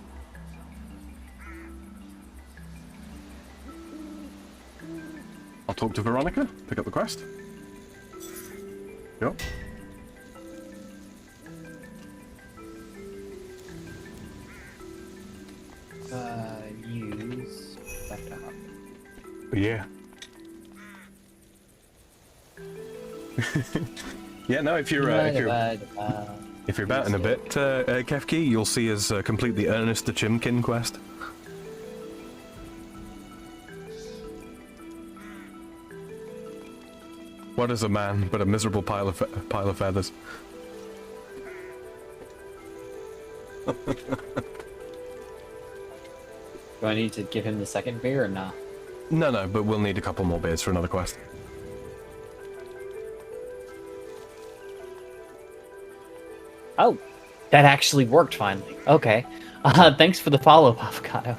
I'll talk to Veronica, pick up the quest. Yep.
Use laptop.
Yeah. Yeah, no, if you're about in a bit, Kefki, you'll see us complete the Ernest the Chimkin quest. What is a man but a miserable pile of feathers?
Do I need to give him the second beer or not?
No, but we'll need a couple more beers for another quest.
Oh, that actually worked finally. Okay. Thanks for the follow, Avocado.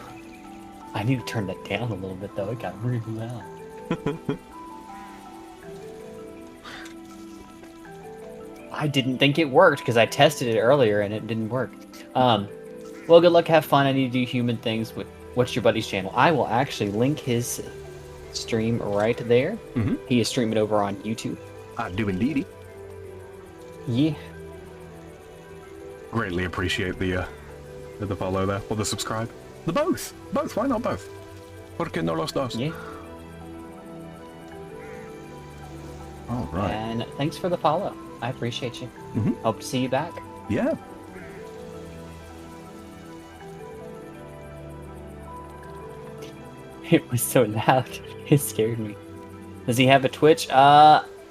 I need to turn that down a little bit though. It got really loud. I didn't think it worked because I tested it earlier and it didn't work. Well, good luck, have fun. I need to do human things with what's your buddy's channel. I will actually link his stream right there.
Mm-hmm.
He is streaming over on YouTube.
I do indeed.
Yeah.
Greatly appreciate the follow there, or the subscribe. The both. Both, why not both? Porque no los dos?
Yeah.
All right.
And thanks for the follow. I appreciate you.
Mm-hmm.
Hope to see you back.
Yeah.
It was so loud. It scared me. Does he have a Twitch?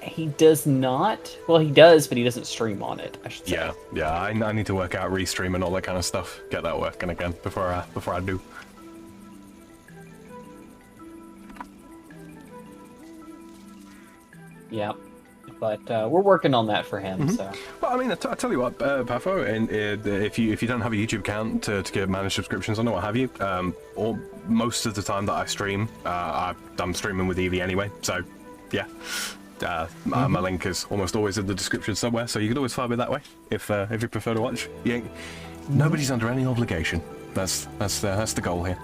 He does not. Well, he does, but he doesn't stream on it, I should say.
Yeah. I need to work out restream and all that kind of stuff. Get that working again before I do.
Yeah. But we're working on that for him.
Mm-hmm.
So.
Well, I mean, I tell you what, Pafo, and if you don't have a YouTube account to get managed subscriptions on it, what have you, or most of the time that I stream, I'm streaming with Evie anyway. So, yeah, my link is almost always in the description somewhere. So you can always find me that way if you prefer to watch. Yeah, nobody's under any obligation. That's the goal here.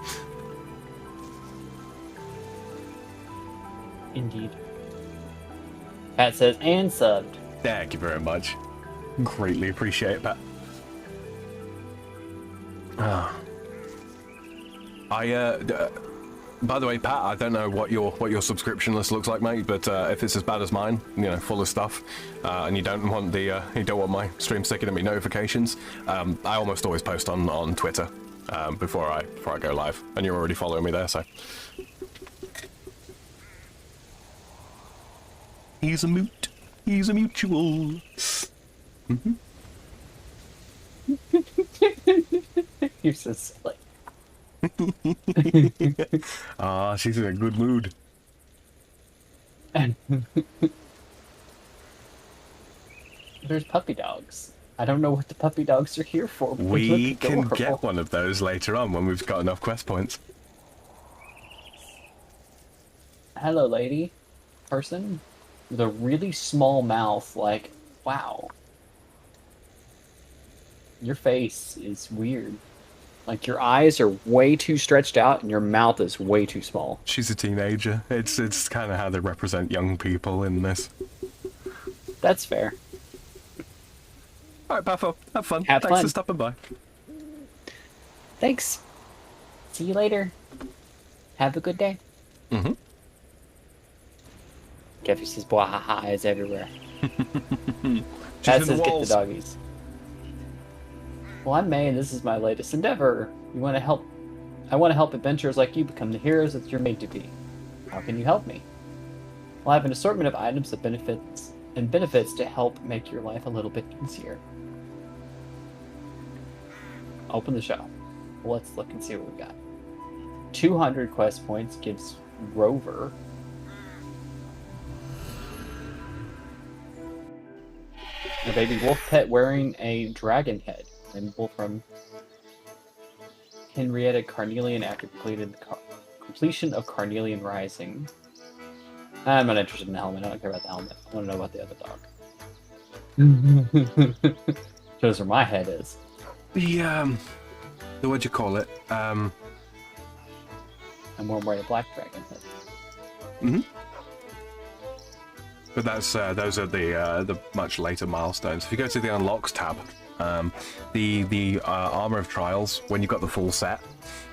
Indeed. Pat says, and subbed.
Thank you very much. Greatly appreciate it, Pat. By the way, Pat, I don't know what your subscription list looks like, mate, but if it's as bad as mine, you know, full of stuff, and you don't want my stream sticking at me notifications, I almost always post on Twitter before I go live, and you're already following me there, so. He's a moot. He's a mutual. Mm-hmm.
You're so silly.
Ah, she's in a good mood.
There's puppy dogs. I don't know what the puppy dogs are here for. But
we can get one of those later on when we've got enough quest points.
Hello, lady. Person. With a really small mouth, like, wow. Your face is weird. Like, your eyes are way too stretched out and your mouth is way too small.
She's a teenager. It's kind of how they represent young people in this.
That's fair.
Alright, Buffo, have fun.
Have
Thanks
fun.
for stopping by.
Thanks. See you later. Have a good day.
Mm-hmm.
Keffy says, "Bwahaha is everywhere."
She's
That
in
says,
the
"Get the
walls.
doggies." Well, I'm May, and this is my latest endeavor. You want to help? I want to help adventurers like you become the heroes that you're made to be. How can you help me? Well, I have an assortment of items that benefits to help make your life a little bit easier. Open the shop. Let's look and see what we got. 200 quest points gives Rover. A baby wolf pet wearing a dragon head. Removable from Henrietta Carnelian after completion of Carnelian Rising. I'm not interested in the helmet. I don't care about the helmet. I want to know about the other dog. Shows where my head is.
The what'd you call it?
I'm wearing a black dragon head.
Mm-hmm. But that's those are the much later milestones. If you go to the unlocks tab, the armor of trials, when you've got the full set,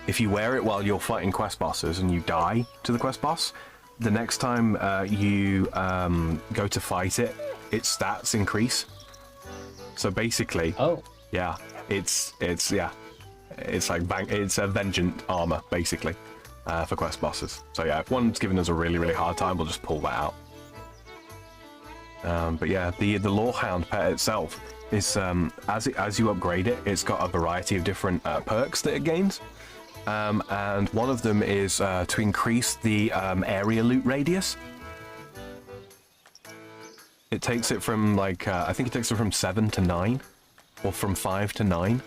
if you wear it while you're fighting quest bosses and you die to the quest boss, the next time you go to fight it, its stats increase. So basically, yeah, it's like it's a vengeant armor basically for quest bosses. So yeah, if one's giving us a really hard time, we'll just pull that out. But yeah, the Lorehound pet itself is as you upgrade it, it's got a variety of different perks that it gains. And one of them is to increase the area loot radius. It takes it from like, I think it takes it from 7 to 9, or from 5 to 9,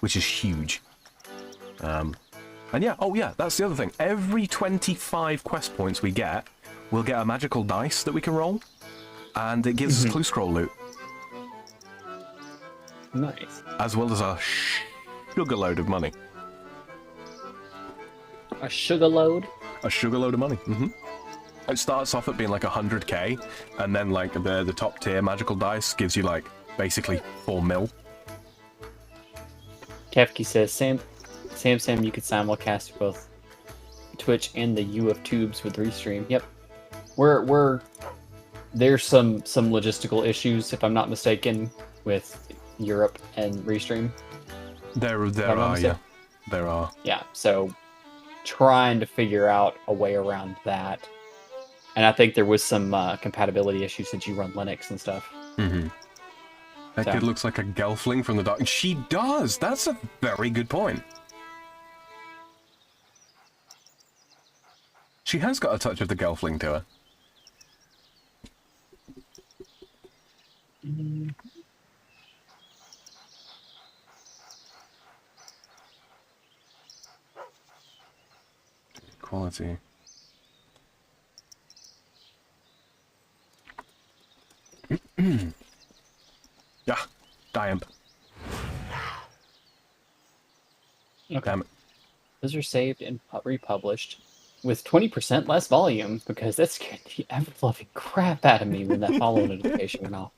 which is huge. And yeah, oh yeah, that's the other thing. Every 25 quest points we get, we'll get a magical dice that we can roll, and it gives us clue scroll loot.
Nice.
As well as a sugar load of money.
A sugar load?
A sugar load of money. Mm-hmm. It starts off at being like 100k, and then like the top tier magical dice gives you like basically 4 mil.
Kefki says, Sam, you could simulcast both Twitch and the U of Tubes with Restream. Yep. There's some logistical issues, if I'm not mistaken, with Europe and Restream.
There are, yeah. There are.
Yeah, so trying to figure out a way around that. And I think there was some compatibility issues since you run Linux and stuff.
Mm-hmm. That kid looks like a gelfling from the dark. She does! That's a very good point. She has got a touch of the gelfling to her. Quality. Yeah, Diamp.
Okay.
Damn it.
Those are saved and republished with 20% less volume because that scared the ever-loving crap out of me when that follow notification went off.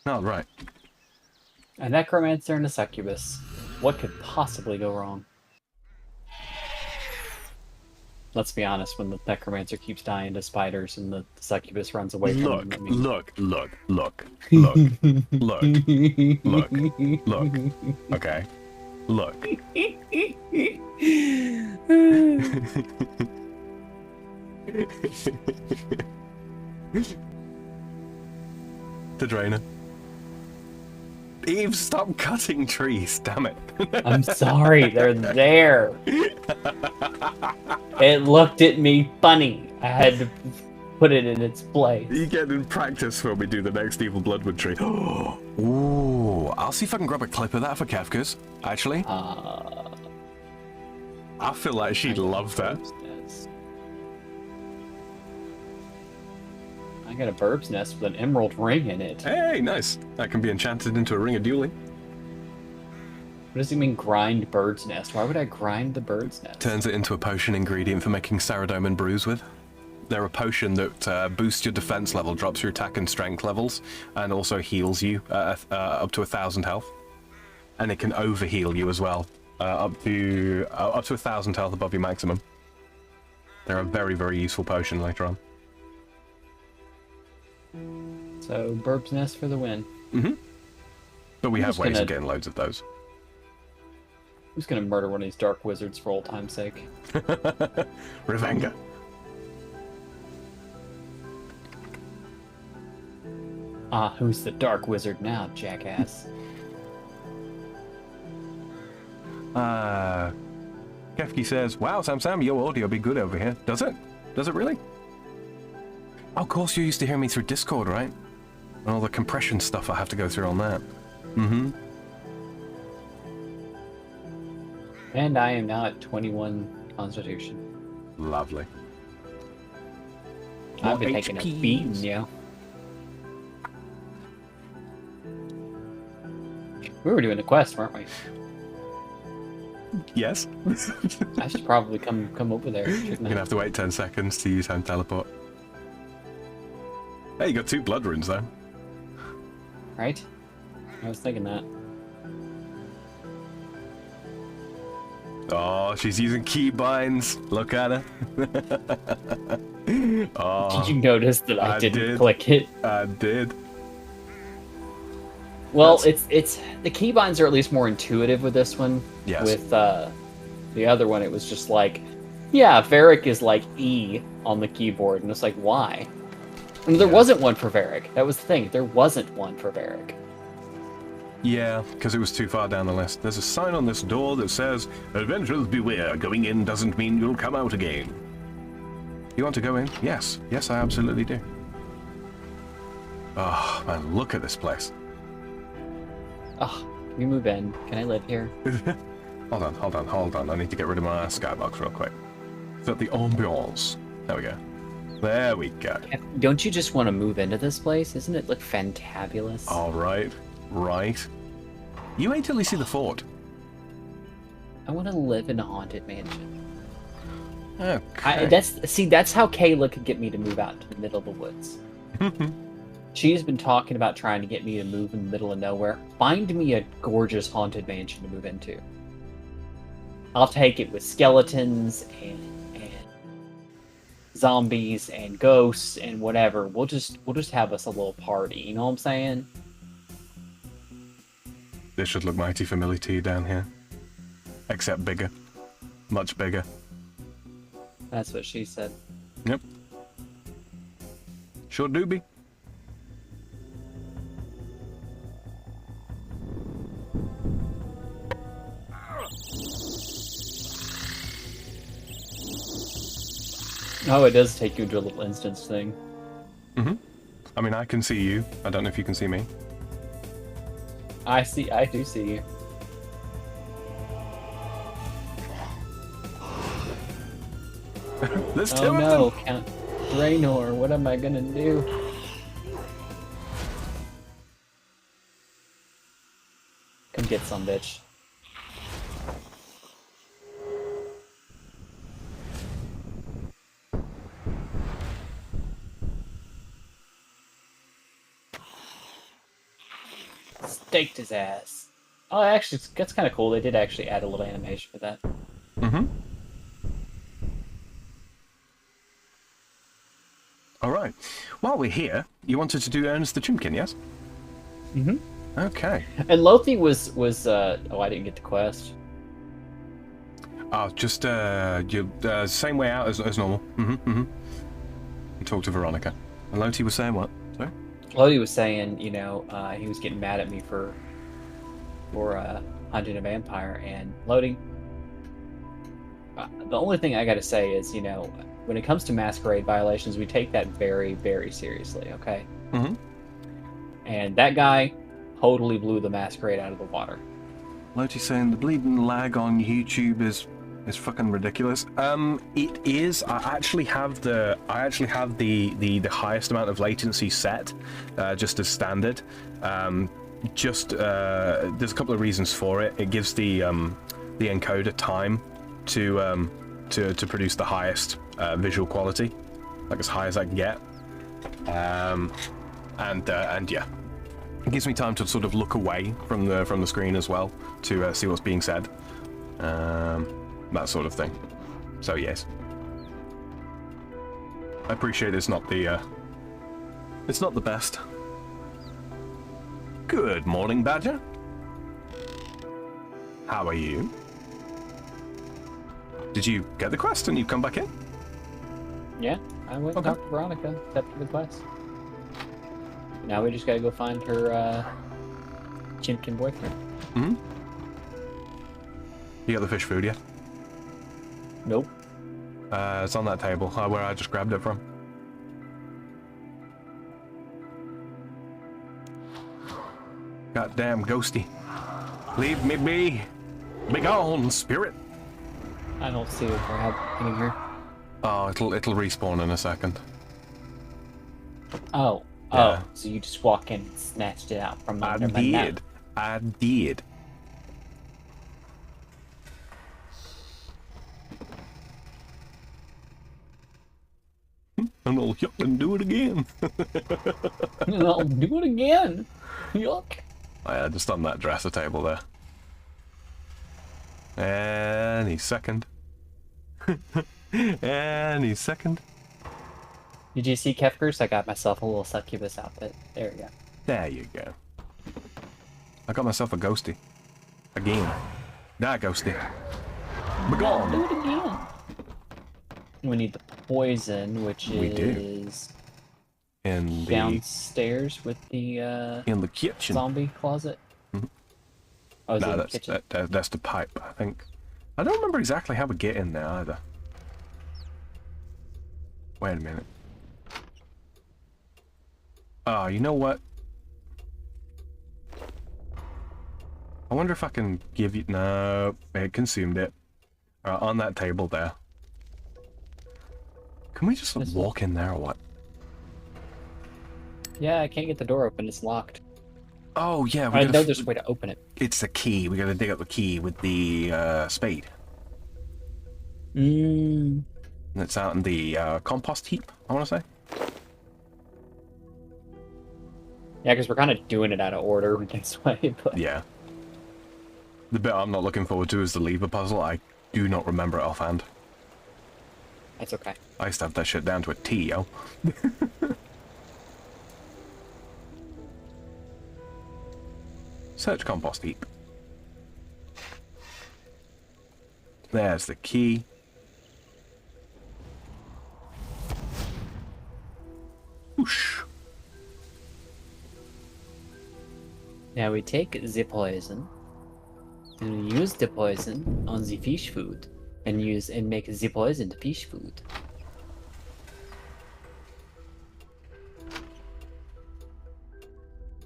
Oh, right.
A necromancer and a succubus. What could possibly go wrong? Let's be honest, when the necromancer keeps dying to spiders and the succubus runs away from him.
Look. Okay. Look. The drainer. Eve, stop cutting trees, damn it.
I'm sorry, they're there. It looked at me funny. I had to put it in its place.
You get in practice when we do the next Evil Bloodwood tree. Ooh, I'll see if I can grab a clip of that for Kefka's, actually. I feel like she'd love that.
I got a bird's nest with an emerald ring in it.
Hey, nice. That can be enchanted into a ring of dueling.
What does it mean, grind bird's nest? Why would I grind the bird's nest?
Turns it into a potion ingredient for making Saradomin brews with. They're a potion that boosts your defense level, drops your attack and strength levels, and also heals you up to 1,000 health. And it can overheal you as well, up to 1,000 health above your maximum. They're a very useful potion later on.
So, bird's nest for the win.
Mm-hmm. But we have ways of getting loads of those.
Who's gonna murder one of these dark wizards for old time's sake?
Revenga.
Ah, who's the dark wizard now, jackass?
Kefki says, wow, Sam, your audio be good over here. Does it? Does it really? Oh, of course, you used to hear me through Discord, right? And all the compression stuff I have to go through on that. Mm-hmm.
And I am now at 21 constitution.
Lovely.
I've been taking a beating, yeah. We were doing the quest, weren't we?
Yes.
I should probably come over there.
You're gonna have to wait 10 seconds to use hand teleport. Hey, you got 2 blood runes though.
Right? I was thinking that.
Oh, she's using keybinds. Look at her. Oh,
did you notice that I didn't click it?
I did.
Well, it's the keybinds are at least more intuitive with this one.
Yes.
With the other one, it was just like, yeah, Varric is like E on the keyboard, and it's like, why? And there wasn't one for Varric. That was the thing. There wasn't one for Varric.
Yeah, because it was too far down the list. There's a sign on this door that says, "Adventurers beware, going in doesn't mean you'll come out again." You want to go in? Yes. Yes, I absolutely do. Oh, man, look at this place.
Oh, can we move in? Can I live here?
Hold on. I need to get rid of my skybox real quick. So the ambiance. There we go. There we go.
Don't you just want to move into this place? Doesn't it look fantabulous?
All right. Right. You wait till you see the fort.
I want to live in a haunted mansion.
Okay.
That's how Kayla could get me to move out into the middle of the woods. She's been talking about trying to get me to move in the middle of nowhere. Find me a gorgeous haunted mansion to move into. I'll take it with skeletons and zombies and ghosts and whatever. We'll just have us a little party. You know what I'm saying?
This should look mighty familiar to you down here. Except bigger. Much bigger.
That's what she said.
Yep. Sure do be.
Oh, it does take you to a little instance thing.
Mm-hmm. I mean, I can see you. I don't know if you can see me.
I do see you.
There's two
Oh
of
no,
them.
Count Draenor, what am I gonna do? Come get some, bitch. Staked his ass. Oh, actually, that's kind of cool. They did actually add a little animation for that.
Mm-hmm. All right. While we're here, you wanted to do Ernest the Chimkin, yes?
Mm-hmm.
Okay.
And Lothi was oh, I didn't get the quest.
Oh, just you same way out as normal. Mm-hmm. Mm-hmm. And talk to Veronica. And Loti was saying what? Sorry.
Lothi was saying, you know, he was getting mad at me for hunting a vampire, and Loti. The only thing I got to say is, you know, when it comes to masquerade violations, we take that very, very seriously. Okay.
Mm-hmm.
And that guy totally blew the masquerade out of the water.
Loti's saying the bleeding lag on YouTube is fucking ridiculous. It is. I actually have the highest amount of latency set, just as standard. There's a couple of reasons for it. It gives the encoder time to produce the highest visual quality, like as high as I can get. And yeah, it gives me time to sort of look away from the screen as well to see what's being said. That sort of thing. So yes, I appreciate it's not the best. Good morning, Badger. How are you? Did you get the quest and you come back in?
Yeah, I went and talked to Veronica, accepted the quest. Now we just gotta go find her, chimkin boyfriend.
Hmm? You got the fish food yet?
Nope.
It's on that table, where I just grabbed it from. Goddamn ghosty. Leave me be! Be gone, spirit!
I don't see what we're happening here.
Oh, it'll respawn in a second.
Oh.
Yeah.
Oh, so you just walk in and snatched it out from under my
did. I did. And I'll yuck and do it again.
I'll do it again. Yuck.
Oh, yeah, just on that dresser table there. Any second. Any second.
Did you see Kefkers? I got myself a little succubus outfit. There we go.
There you go. I got myself a ghosty. Again. That ghosty. Be
Do
gone.
it again. We need the poison, which
We do.
is
In the
downstairs with the
in the kitchen.
zombie closet.
Mhm.
Oh, is it
No,
in the
that's
kitchen?
that's the pipe, I think. I don't remember exactly how we get in there either. Wait a minute. Oh, you know what? I wonder if I can give you... No, it consumed it. On that table there. Can we just walk in there or what?
Yeah, I can't get the door open. It's locked.
Oh, yeah.
I know there's a way to open it.
It's the key. We gotta dig up the key with the spade.
Mm.
And it's out in the compost heap, I want to say.
Yeah, because we're kind of doing it out of order in this way. But
Yeah. The bit I'm not looking forward to is the lever puzzle. I do not remember it offhand.
that's okay.
I used to have that shit down to a T, yo. Search compost heap. There's the key. Whoosh.
Now we take the poison and we use the poison on the fish food and make the poison the fish food.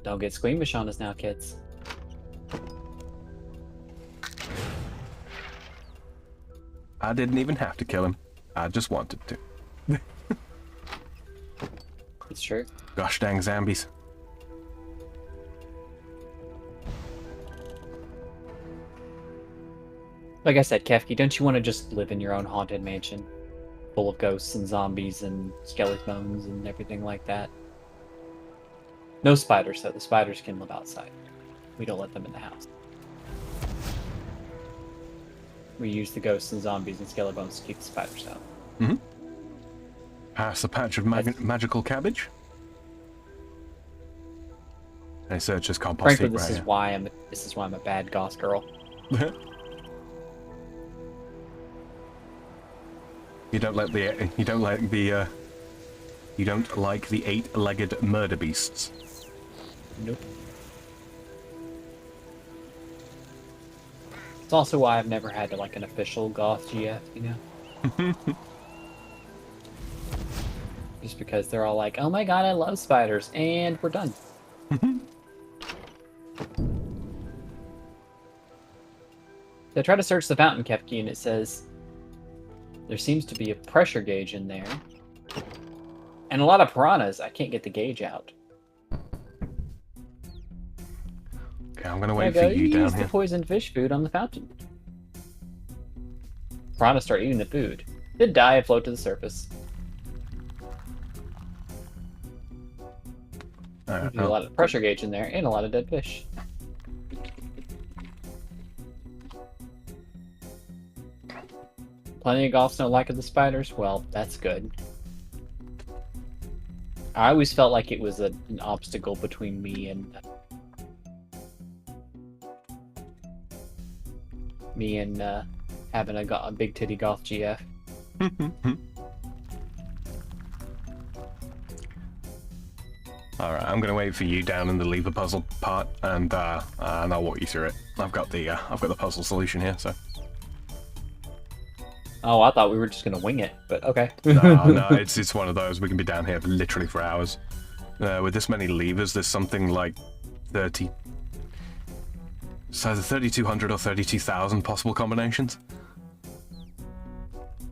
Don't get squeamish on us now, kids.
I didn't even have to kill him. I just wanted to.
It's true.
Gosh dang zombies.
Like I said, Kefki, don't you want to just live in your own haunted mansion? Full of ghosts and zombies and skeletons and everything like that. No spiders, though. The spiders can live outside. We don't let them in the house. We use the ghosts and zombies and skeletons to keep the spiders out.
Mm-hmm. Pass a patch of magical cabbage. I search this compost
Frankly,
heap
this is why I'm a bad goth girl.
You don't like the you don't like the eight-legged murder beasts.
Nope. It's also why I've never had like an official goth GF, you know? Just because they're all like, oh my god, I love spiders, and we're done. So I try to search the fountain, Kefki, and it says there seems to be a pressure gauge in there. And a lot of piranhas. I can't get the gauge out.
Okay, I'm gonna wait for you down
use
here.
the poisoned fish food on the fountain. Piranhas start eating the food. Did die and float to the surface.
Alright,
There's a lot of pressure gauge in there and a lot of dead fish. Plenty of golfs don't like the spiders. Well, that's good. I always felt like it was an obstacle between me and having a big titty golf GF.
Alright, I'm gonna wait for you down in the lever puzzle part, and I'll walk you through it. I've got the puzzle solution here, so.
Oh, I thought we were just gonna wing it, but okay.
No, it's one of those. We can be down here literally for hours. With this many levers, there's something like 30. It's either 3,200 or 32,000 possible combinations.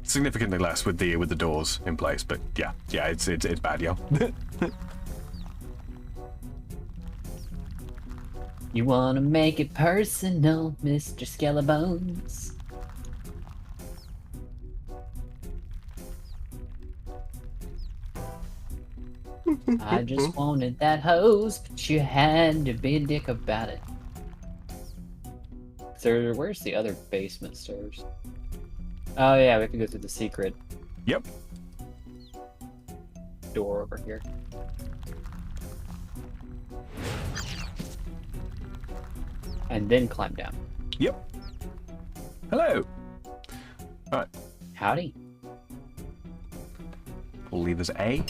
Significantly less with the doors in place, but yeah, it's bad, yo.
You wanna make it personal, Mr. Skellebones? I just wanted that hose, but you had to be a dick about it. So where's the other basement stairs? Oh yeah, we have to go through the secret.
Yep.
Door over here. And then climb down.
Yep. Hello. Alright.
Howdy.
Pull levers A.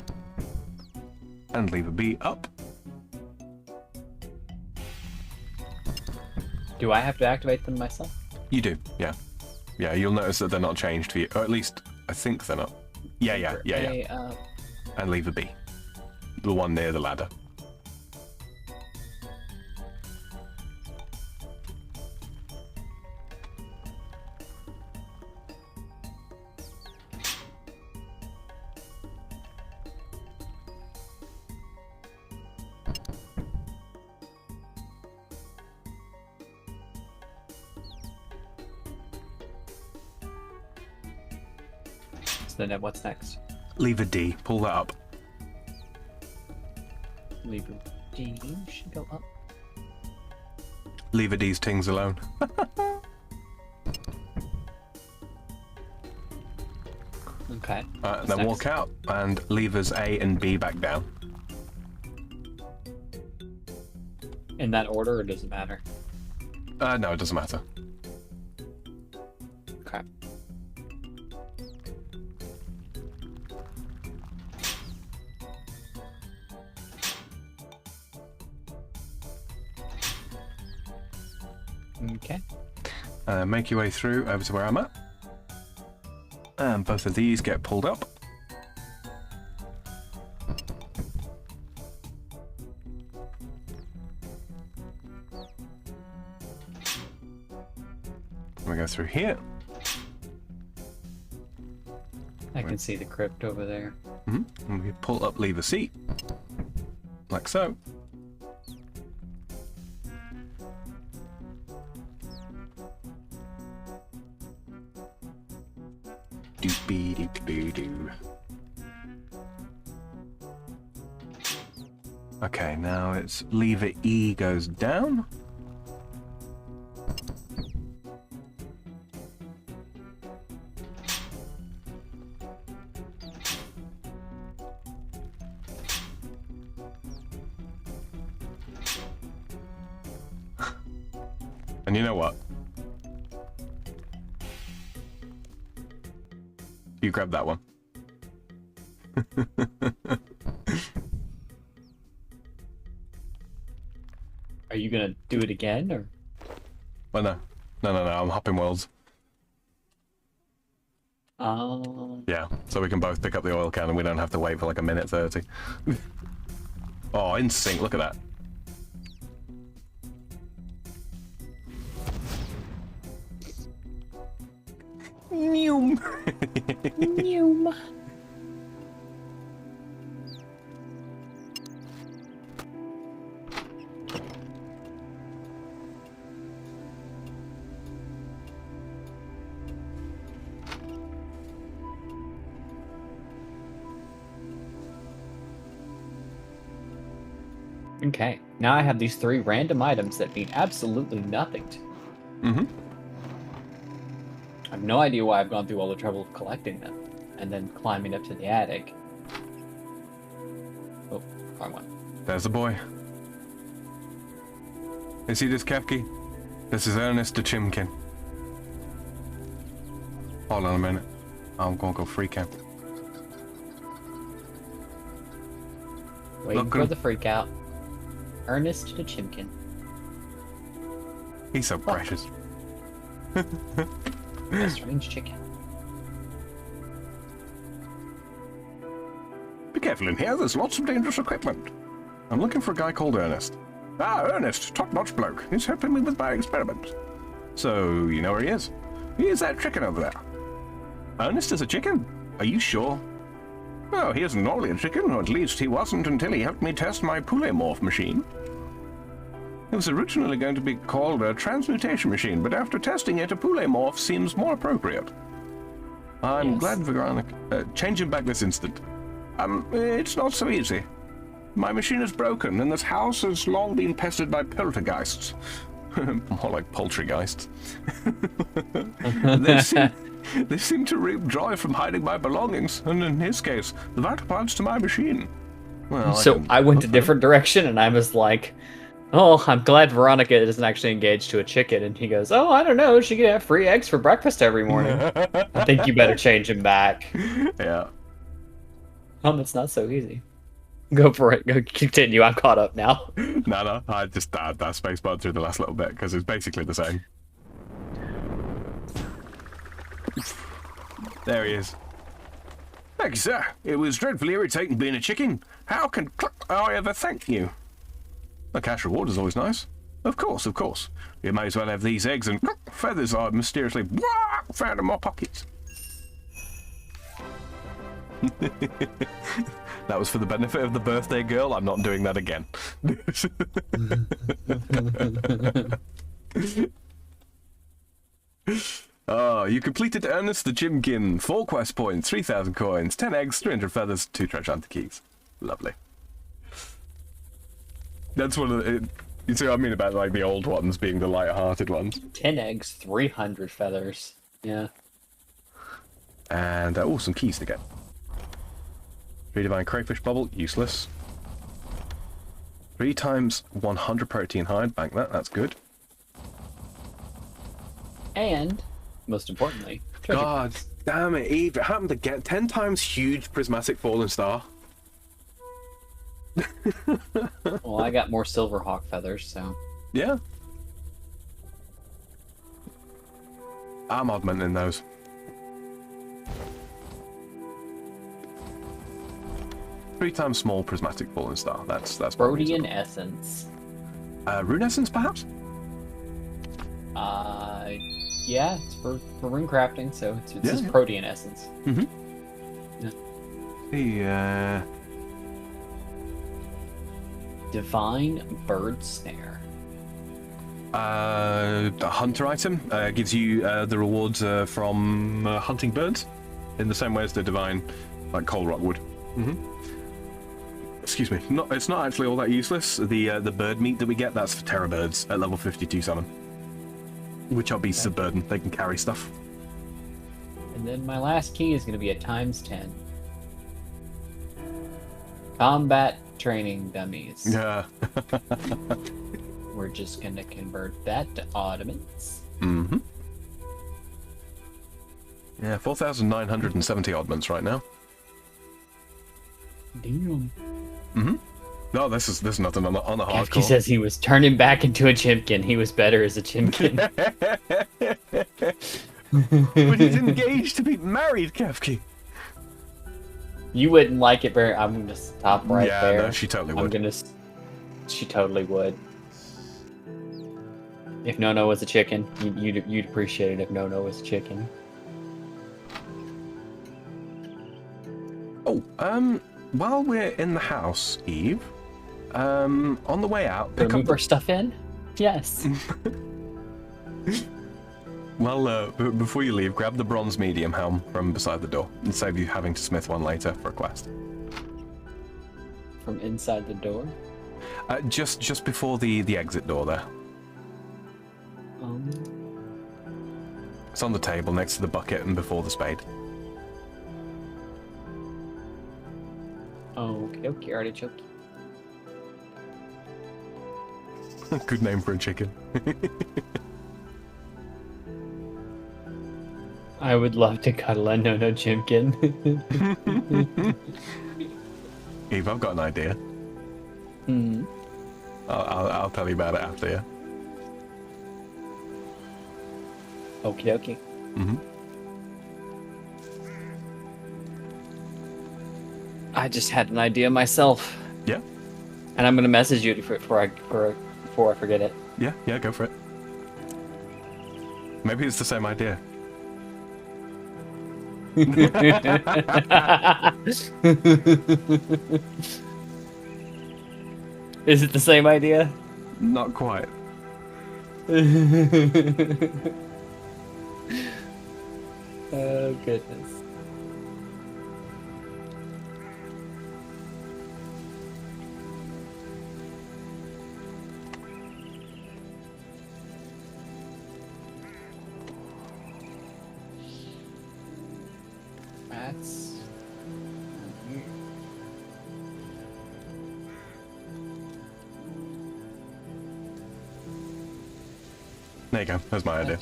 And lever B up.
Do I have to activate them myself?
You do, yeah. Yeah, you'll notice that they're not changed for you. Or at least, I think they're not. Yeah. And lever B. The one near the ladder.
So then what's next?
Lever D. Pull that up.
Lever D should go up.
Lever D's tings alone.
Okay.
And then walk out and levers A and B back down.
In that order, or does it matter?
No, it doesn't matter.
Okay. Okay.
Make your way through over to where I'm at. And both of these get pulled up. We go through here.
I can see the crypt over there.
And we pull up lever C. Like so. Doopy-doop-doo-doo. Okay, now it's lever E goes down. And you know what? You grab that one.
Are you gonna do it again, or?
Well, no. No, I'm hopping worlds. Yeah, so we can both pick up the oil can and we don't have to wait for like a minute 30. Oh, in sync, look at that. Noom.
Noom. Okay, now I have these 3 random items that mean absolutely nothing to me. I have no idea why I've gone through all the trouble of collecting them, and then climbing up to the attic. Oh, wrong one.
There's the boy. You see this, Kefki? This is Ernest the Chimkin. Hold on a minute. I'm gonna go free camp.
Waiting for the freak out. Ernest the Chimkin.
He's so precious.
A strange chicken.
Be careful in here, there's lots of dangerous equipment. I'm looking for a guy called Ernest. Ah, Ernest, top-notch bloke. He's helping me with my experiments. So, you know where he is? He is that chicken over there. Ernest is a chicken? Are you sure? Well, he isn't normally a chicken, or at least he wasn't until he helped me test my polymorph machine. It was originally going to be called a transmutation machine, but after testing it, a polymorph seems more appropriate. I'm glad Veronica... change him back this instant. It's not so easy. My machine is broken, and this house has long been pestered by poltergeists. More like poultrygeists. They seem to reap joy from hiding my belongings, and in his case, the vital parts to my machine. Well,
so I went a different direction, and I was like, oh, I'm glad Veronica isn't actually engaged to a chicken. And he goes, oh, I don't know, she could have free eggs for breakfast every morning. I think you better change him back.
Yeah.
It's not so easy. Go for it. Go continue. I'm caught up now.
No, I just that spacebar through the last little bit because it's basically the same. There he is. Thank you, sir. It was dreadfully irritating being a chicken. How can I ever thank you? A cash reward is always nice. Of course, of course. You may as well have these eggs and feathers I mysteriously found in my pockets. That was for the benefit of the birthday girl. I'm not doing that again. You completed Ernest the Chimkin. 4 quest points, 3,000 coins, 10 eggs, 300 feathers, 2 treasure hunter keys. Lovely. That's one of the... You see what I mean about like the old ones being the light-hearted ones?
10 eggs, 300 feathers. Yeah.
And, some keys to get. 3 divine crayfish bubble, useless. 3 times 100 protein hide, bank that, that's good.
And, most importantly,
God damn it, Eve, it happened again. 10 times huge prismatic fallen star.
Well, I got more silver hawk feathers, so...
Yeah. I'm augmenting those. Three times small prismatic fallen star. That's
Protean essence.
Rune essence, perhaps?
Yeah, it's for rune crafting, so it's just Protean essence.
Mm-hmm.
Yeah. Divine bird snare.
A hunter item gives you the rewards from hunting birds, in the same way as the divine, like coal rock would. Mm-hmm. Excuse me. It's not actually all that useless. The bird meat that we get, that's for terror birds at level 52 summon, which are beasts of burden. They can carry stuff.
And then my last key is going to be a ×10. Combat training dummies.
Yeah.
We're just going to convert that to oddments.
Mm-hmm. Yeah, 4,970 oddments right now.
Damn.
Mm-hmm. No, this is nothing on the hardcore.
He says he was turning back into a chimkin. He was better as a chimkin.
But he's engaged to be married, Kefki.
You wouldn't like it very... I'm going to stop right there.
Yeah, no, she totally would.
She totally would. If Nono was a chicken, you'd appreciate it if Nono was a chicken.
Oh, while we're in the house, Eve, on the way out, pick up
our stuff in? Yes.
Well, before you leave, grab the bronze medium helm from beside the door and save you having to smith one later for a quest.
From inside the door?
Just before the exit door there. It's on the table next to the bucket and before the spade.
Oh, okay, artichoke.
Good name for a chicken.
I would love to cuddle a Nono Chimkin.
Eve, I've got an idea.
Hmm.
I'll tell you about it after, yeah?
Okie dokie.
Mm-hmm.
I just had an idea myself.
Yeah?
And I'm gonna message you before I forget it.
Yeah, go for it. Maybe it's the same idea.
Is it the same idea?
Not quite.
Oh, goodness. That's...
There you go. That's my idea.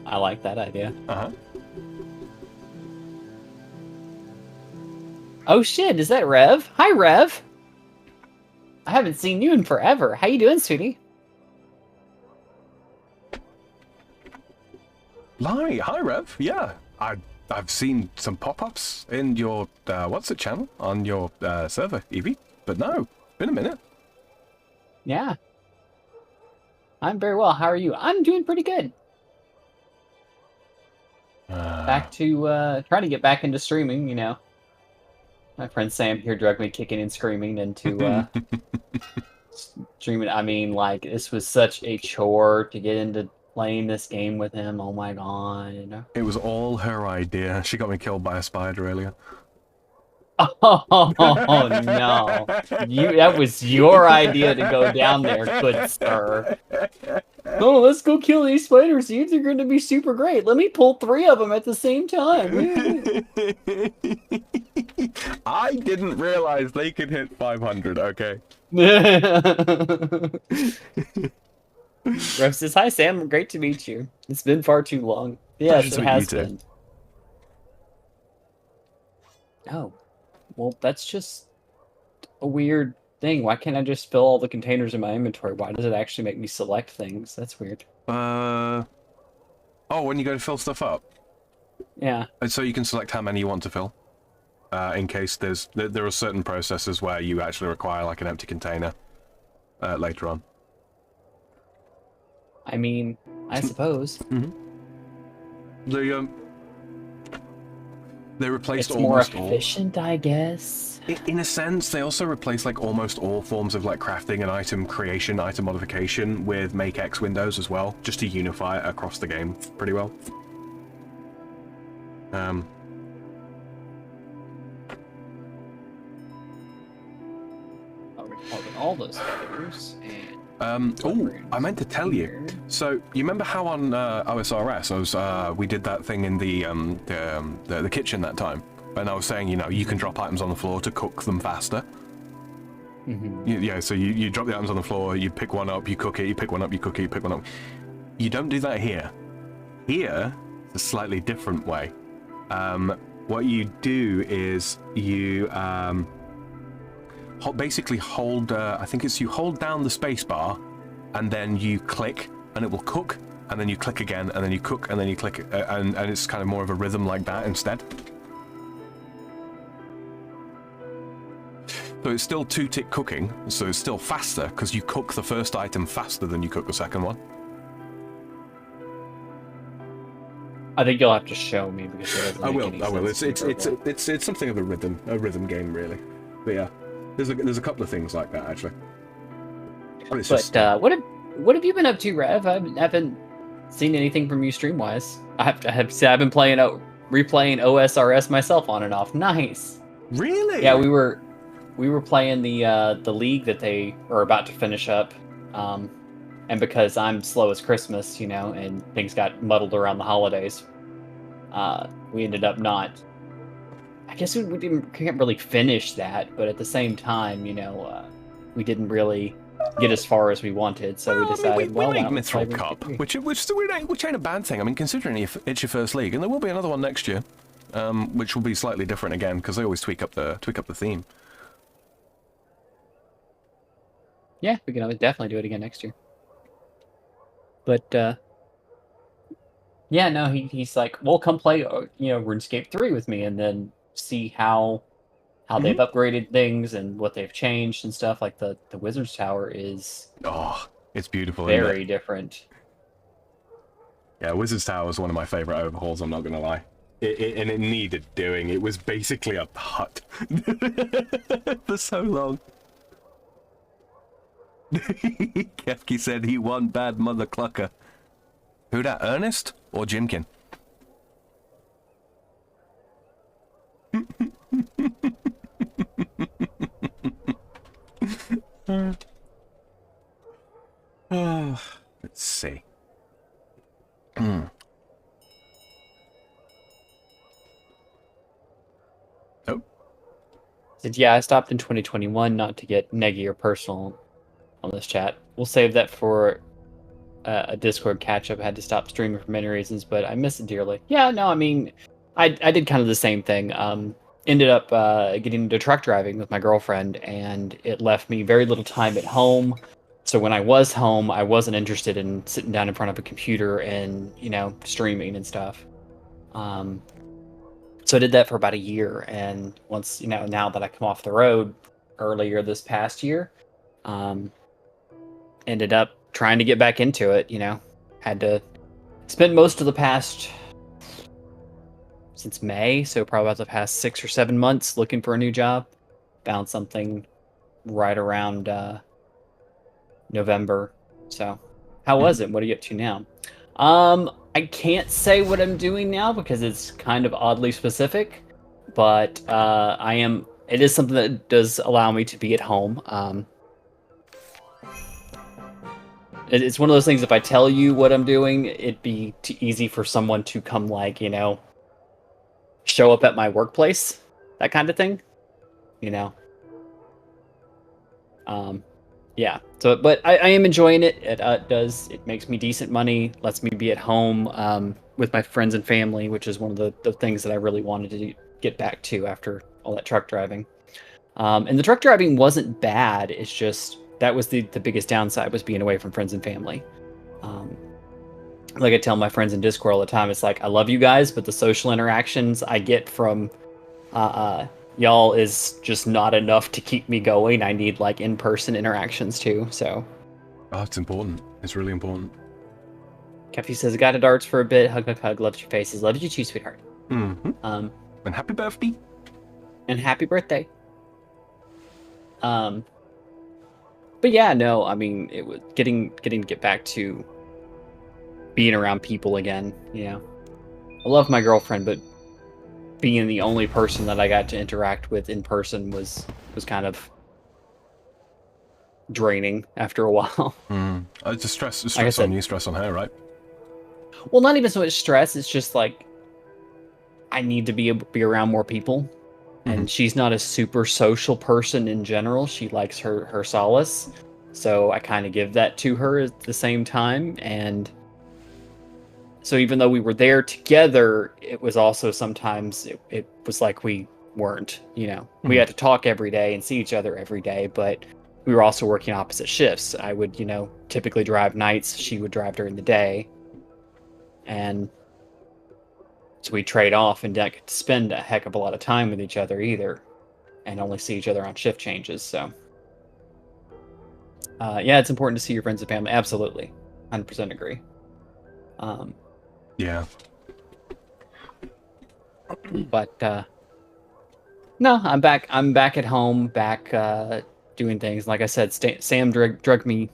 I like that idea.
Uh-huh.
Oh shit, is that Rev? Hi, Rev! I haven't seen you in forever. How you doing, sweetie?
Hi, Rev. Yeah, I've seen some pop-ups in your what's it channel on your server, Evie. But no, been a minute.
Yeah. I'm very well. How are you? I'm doing pretty good. Back to trying to get back into streaming, you know. My friend Sam here dragged me kicking and screaming into streaming. I mean, like, this was such a chore to get into playing this game with him. Oh my god.
It was all her idea. She got me killed by a spider earlier.
Oh no. That was your idea to go down there, good sir. Oh, let's go kill these spiders. These are going to be super great. Let me pull 3 of them at the same time.
I didn't realize they could hit 500, okay?
Rev says, hi, Sam. Great to meet you. It's been far too long. Yes, it has been. Oh. Well, that's just a weird thing. Why can't I just fill all the containers in my inventory? Why does it actually make me select things? That's weird.
Oh, when you go to fill stuff up?
Yeah.
And so you can select how many you want to fill. In case there are certain processes where you actually require like an empty container later on.
I mean, I suppose.
Mm-hmm. They replaced
it's more
almost
efficient, I guess.
In a sense, they also replaced like almost all forms of like crafting and item creation, item modification with Make X windows as well, just to unify it across the game pretty well.
All those figures and
I meant to tell you. So you remember how on OSRS we did that thing in the kitchen that time, and I was saying, you know, you can drop items on the floor to cook them faster.
Mm-hmm.
Yeah, so you drop the items on the floor, you pick one up, you cook it, you pick one up, you cook it, you pick one up. You don't do that here. Here, it's a slightly different way. What you do is you basically hold, I think it's you hold down the space bar, and then you click, and it will cook, and then you click again, and then you cook, and then you click, and it's kind of more of a rhythm like that instead. So it's still 2-tick cooking, so it's still faster, because you cook the first item faster than you cook the second one.
I think you'll have to show me because it doesn't
I
make
will.
any sense.
It's something of a rhythm game really. But yeah, there's a couple of things like that actually.
But what have you been up to, Rev? I haven't seen anything from you stream wise. I've been replaying OSRS myself on and off. Nice.
Really?
Yeah, we were playing the league that they are about to finish up. And because I'm slow as Christmas, you know, and things got muddled around the holidays, we ended up not. I guess can't really finish that, but at the same time, you know, we didn't really get as far as we wanted. So we decided,
we
well, why
made
don't we play
Mithril Cup,
RuneScape 3?
which ain't a bad thing. I mean, considering it's your first league, and there will be another one next year, which will be slightly different again because they always tweak up the theme.
Yeah, we can definitely do it again next year. But yeah, no, he's like, well, come play, RuneScape 3 with me, and then see how they've upgraded things and what they've changed and stuff. Like the Wizard's Tower is
it's beautiful,
very
isn't it?
different.
Yeah, Wizard's Tower is one of my favorite overhauls. I'm not gonna lie, and it needed doing. It was basically a hut for so long. Kefki said he one bad mother clucker. Who that, Ernest or Jimkin? Let's see. Oh.
Said, yeah, I stopped in 2021, not to get neggy or personal on this chat. We'll save that for a Discord catch-up. I had to stop streaming for many reasons, but I miss it dearly. Yeah, no, I mean, I did kind of the same thing. Ended up getting into truck driving with my girlfriend, and it left me very little time at home. So when I was home, I wasn't interested in sitting down in front of a computer and, streaming and stuff. So I did that for about a year, and once, now that I come off the road earlier this past year, ended up trying to get back into it, had to spend most of the past, since May, so probably about the past 6 or 7 months looking for a new job. Found something right around November. So how was it? What are you up to now? I can't say what I'm doing now because it's kind of oddly specific, but it is something that does allow me to be at home. It's one of those things, if I tell you what I'm doing, it'd be too easy for someone to come, show up at my workplace, that kind of thing, yeah. So, but I am enjoying it. It makes me decent money, lets me be at home with my friends and family, which is one of the things that I really wanted to get back to after all that truck driving. And the truck driving wasn't bad. It's just that was the biggest downside, was being away from friends and family. Like I tell my friends in Discord all the time, it's like, I love you guys, but the social interactions I get from y'all is just not enough to keep me going. I need in-person interactions too. So
it's important. It's really important.
Kefty says, got to darts for a bit. Hug, hug, hug. Loves your faces. Loves you too, sweetheart.
And happy birthday.
And happy birthday. But yeah, no, I mean, it was getting to get back to being around people again. I love my girlfriend, but being the only person that I got to interact with in person was kind of draining after a while.
It's just stress on you, stress on her, right?
Well, not even so much stress. It's just I need to be around more people. And she's not a super social person in general. She likes her solace. So I kind of give that to her at the same time. And so even though we were there together, it was also sometimes it was like we weren't, We had to talk every day and see each other every day, but we were also working opposite shifts. I would, typically drive nights. She would drive during the day. And so we trade off and don't get to spend a heck of a lot of time with each other either, and only see each other on shift changes. So, yeah, it's important to see your friends and family. Absolutely. 100% agree.
Yeah.
But, no, I'm back at home, back doing things. Like I said, Sam dragged me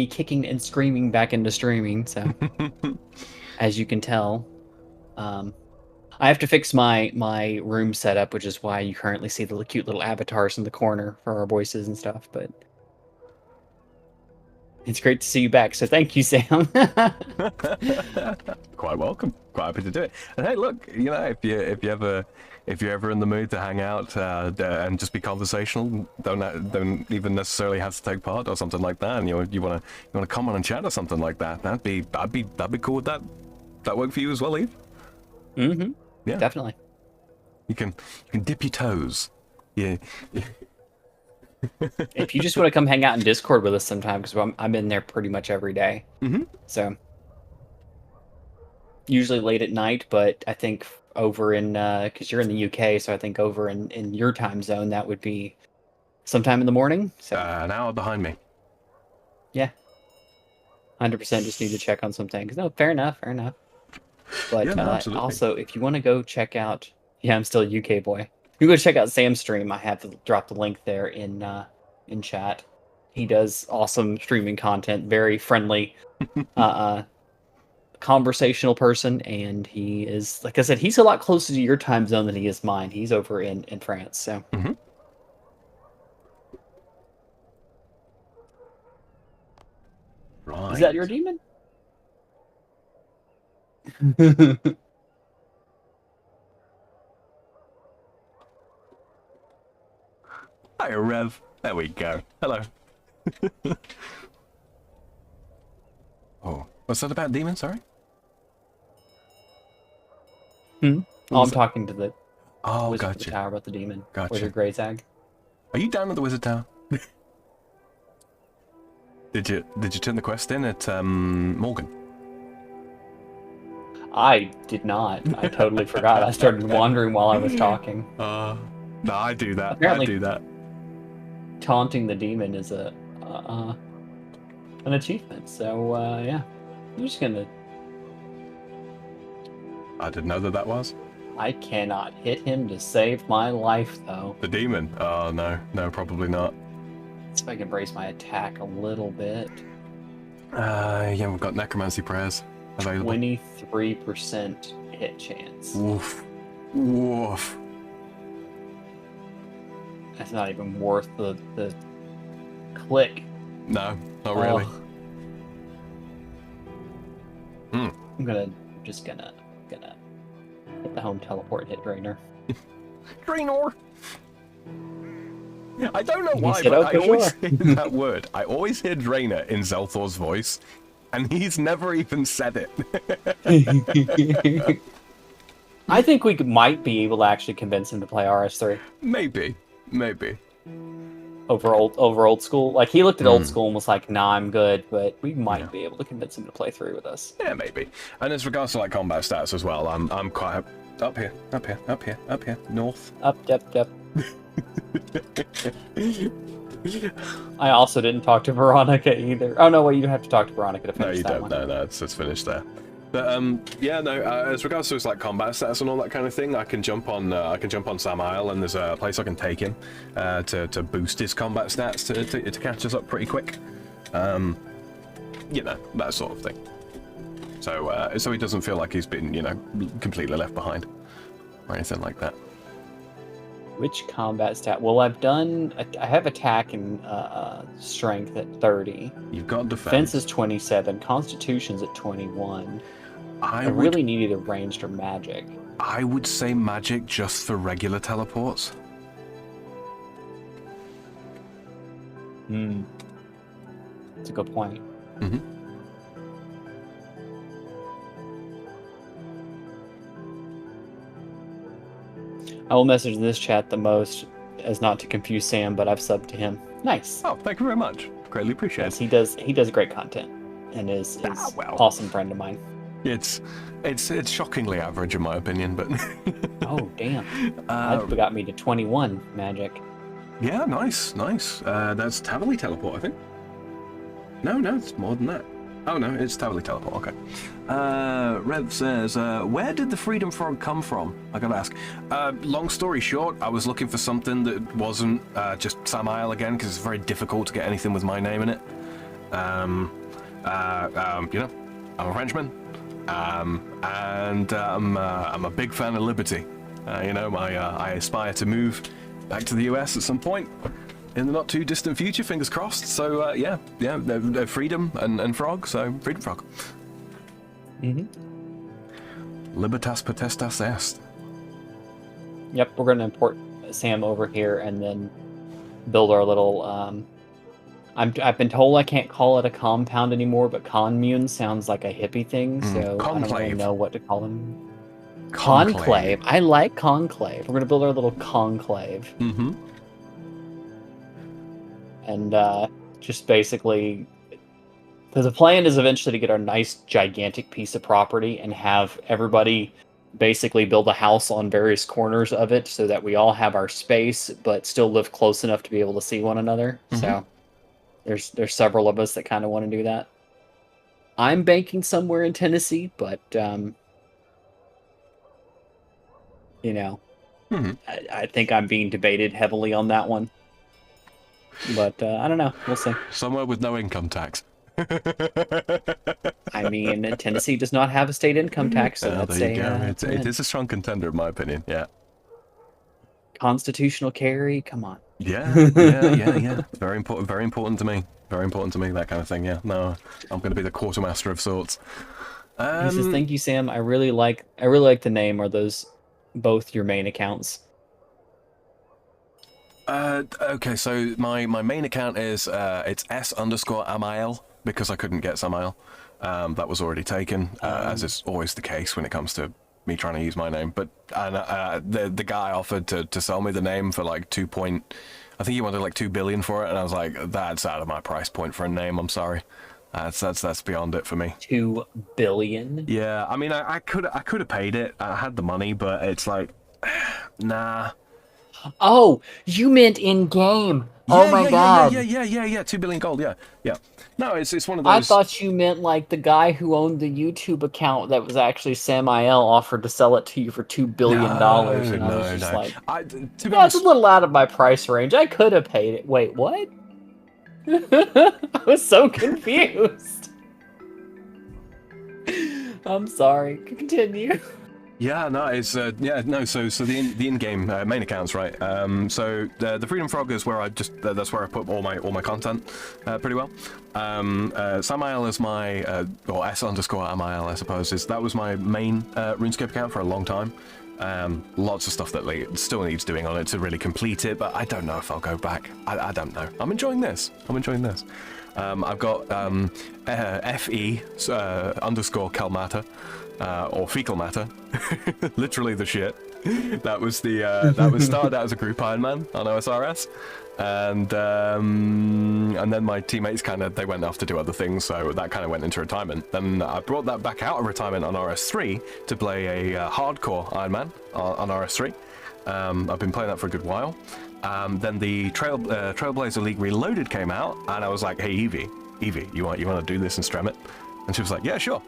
kicking and screaming back into streaming. So, as you can tell, I have to fix my room setup, which is why you currently see the cute little avatars in the corner for our voices and stuff. But it's great to see you back. So thank you, Sam.
Quite welcome. Quite happy to do it. And hey, look, if you ever if you're ever in the mood to hang out and just be conversational, don't even necessarily have to take part or something like that, and you wanna come on and chat or something like that, that'd be cool. Would that work for you as well, Eve?
Mm-hmm.
Yeah,
definitely.
You can dip your toes. Yeah.
If you just want to come hang out in Discord with us sometime, because I'm in there pretty much every day.
Mm-hmm.
So usually late at night, but I think over in because you're in the UK, so I think over in your time zone that would be sometime in the morning. So
An hour behind me.
yeah, 100% just need to check on some things. No, fair enough. But
Yeah, no, absolutely.
Also, if you want to go check out, yeah, I'm still a UK boy. You go check out Sam's stream. I have to drop the link there in chat. He does awesome streaming content, very friendly, conversational person, and he is, like I said, he's a lot closer to your time zone than he is mine. He's over in France, so.
Mm-hmm. Right.
Is that your demon?
Hi, Rev. There we go. Hello. Oh, what's that about demon? Sorry.
Oh, I'm talking to the wizard of the tower about the demon.
Gotcha.
Wizard Greyzag.
Are you down at the wizard tower? Did you turn the quest in at Morgan?
I did not. I totally forgot. I started wandering while I was talking.
No, I do that.
Apparently,
I do that.
Taunting the demon is an achievement. So yeah, I'm just gonna.
I didn't know that was.
I cannot hit him to save my life, though.
The demon? Oh no, probably not.
Let's see if I can raise my attack a little bit.
Yeah, we've got necromancy prayers available.
23% hit chance.
Woof. Woof.
That's not even worth the click.
No, not really.
I'm just gonna hit the home teleport and hit Draenor.
Draenor! I don't know why,
said,
but
okay,
I always
sure.
hear that word. I always hear Draenor in Zelthor's voice, and he's never even said it.
I think we might be able to actually convince him to play RS3.
Maybe.
Over old school. Like, he looked at old school and was like, nah, I'm good, but we might be able to convince him to play 3 with us.
Yeah, maybe. And as regards to like combat stats as well, I'm quite up here, north.
Up. I also didn't talk to Veronica either. Oh no, wait, you have to talk to Veronica to finish that one.
No, it's finished there. But yeah, no. As regards to like combat stats and all that kind of thing, I can jump on Sam Isle, and there's a place I can take him to boost his combat stats to catch us up pretty quick. You know, that sort of thing. So he doesn't feel like he's been, you know, completely left behind or anything like that.
Which combat stat? Well, I have attack and strength at 30.
You've got defense.
Defense is 27. Constitution's at 21. I really need either ranged or magic.
I would say magic just for regular teleports.
That's a good point.
Mm-hmm.
I will message in this chat the most, as not to confuse Sam, but I've subbed to him. Nice.
Oh, thank you very much. Greatly appreciate it.
Yes, he does great content, and is awesome friend of mine.
It's shockingly average in my opinion, but
oh damn, that got me to 21 magic.
Yeah, nice. That's Tavali teleport, I think. No, it's more than that. Oh no, it's Tavali teleport. Okay. Rev says, where did the Freedom Frog come from? I gotta ask. Long story short, I was looking for something that wasn't just Sam Isle again, because it's very difficult to get anything with my name in it. You know, I'm a Frenchman. And I'm a big fan of liberty. You know, I aspire to move back to the US at some point in the not too distant future, fingers crossed. So yeah, freedom and frog. So freedom frog.
Mm-hmm.
Libertas potestas est.
Yep, we're gonna import Sam over here and then build our little. I've been told I can't call it a compound anymore, but commune sounds like a hippie thing, so I don't really know what to call them. Conclave. I like conclave. We're gonna build our little conclave.
Mm-hmm.
And just basically, because the plan is eventually to get our nice gigantic piece of property and have everybody basically build a house on various corners of it so that we all have our space but still live close enough to be able to see one another. So there's several of us that kind of want to do that. I'm banking somewhere in Tennessee, but you know, I think I'm being debated heavily on that one. But I don't know. We'll see.
Somewhere with no income tax.
I mean, Tennessee does not have a state income tax, so that's
there you go. It is a strong contender, in my opinion. Yeah.
Constitutional carry. Come on.
Yeah. Very important. Very important to me. Very important to me. That kind of thing. Yeah. No, I'm going to be the quartermaster of sorts.
He says, "Thank you, Sam. I really like the name. Are those both your main accounts?"
Okay, so my main account is it's S_Amil because I couldn't get Samael. That was already taken, as is always the case when it comes to me trying to use my name. But the guy offered to sell me the name for like I think he wanted like 2 billion for it, and I was like, that's out of my price point for a name. I'm sorry, that's beyond it for me.
2 billion?
Yeah, I mean, I could have paid it. I had the money, but it's like, nah.
Oh, you meant in game.
Yeah,
oh my god.
Yeah. 2 billion gold. Yeah. No, it's one of those.
I thought you meant like the guy who owned the YouTube account that was actually Samael offered to sell it to you for $2 billion. And I was just like, that's a little out of my price range. I could have paid it. Wait, what? I was so confused. I'm sorry. Continue.
Yeah, no, it's So the in-game main accounts, right? So the Freedom Frog is where that's where I put all my content pretty well. Samael is my or S_Amil, I suppose. That was my main RuneScape account for a long time. Lots of stuff that still needs doing on it to really complete it, but I don't know if I'll go back. I don't know. I'm enjoying this. I've got FE_Calmatter. Or fecal matter, literally the shit. That was started out as a group Iron Man on OSRS, and then my teammates they went off to do other things, so that kind of went into retirement. Then I brought that back out of retirement on RS3 to play a hardcore Iron Man on RS3. I've been playing that for a good while. Then the Trailblazer League Reloaded came out, and I was like, hey Evie, you want to do this and stream it? And she was like, yeah, sure.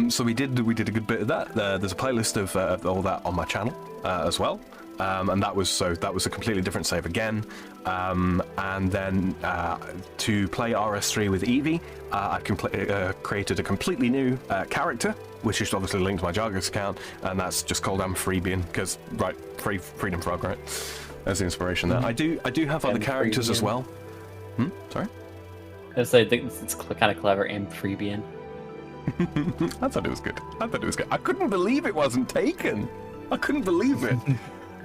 So we did a good bit of that. There's a playlist of all that on my channel as well, and that was a completely different save again. And then to play RS3 with Evie, I created a completely new character, which is obviously linked to my Jargus account, and that's just called Amphibian because Freedom Frog, right? That's the inspiration there. I do have other characters as well. Sorry.
I think it's kind of clever, Amphibian.
I thought it was good. I couldn't believe it wasn't taken. I couldn't believe it.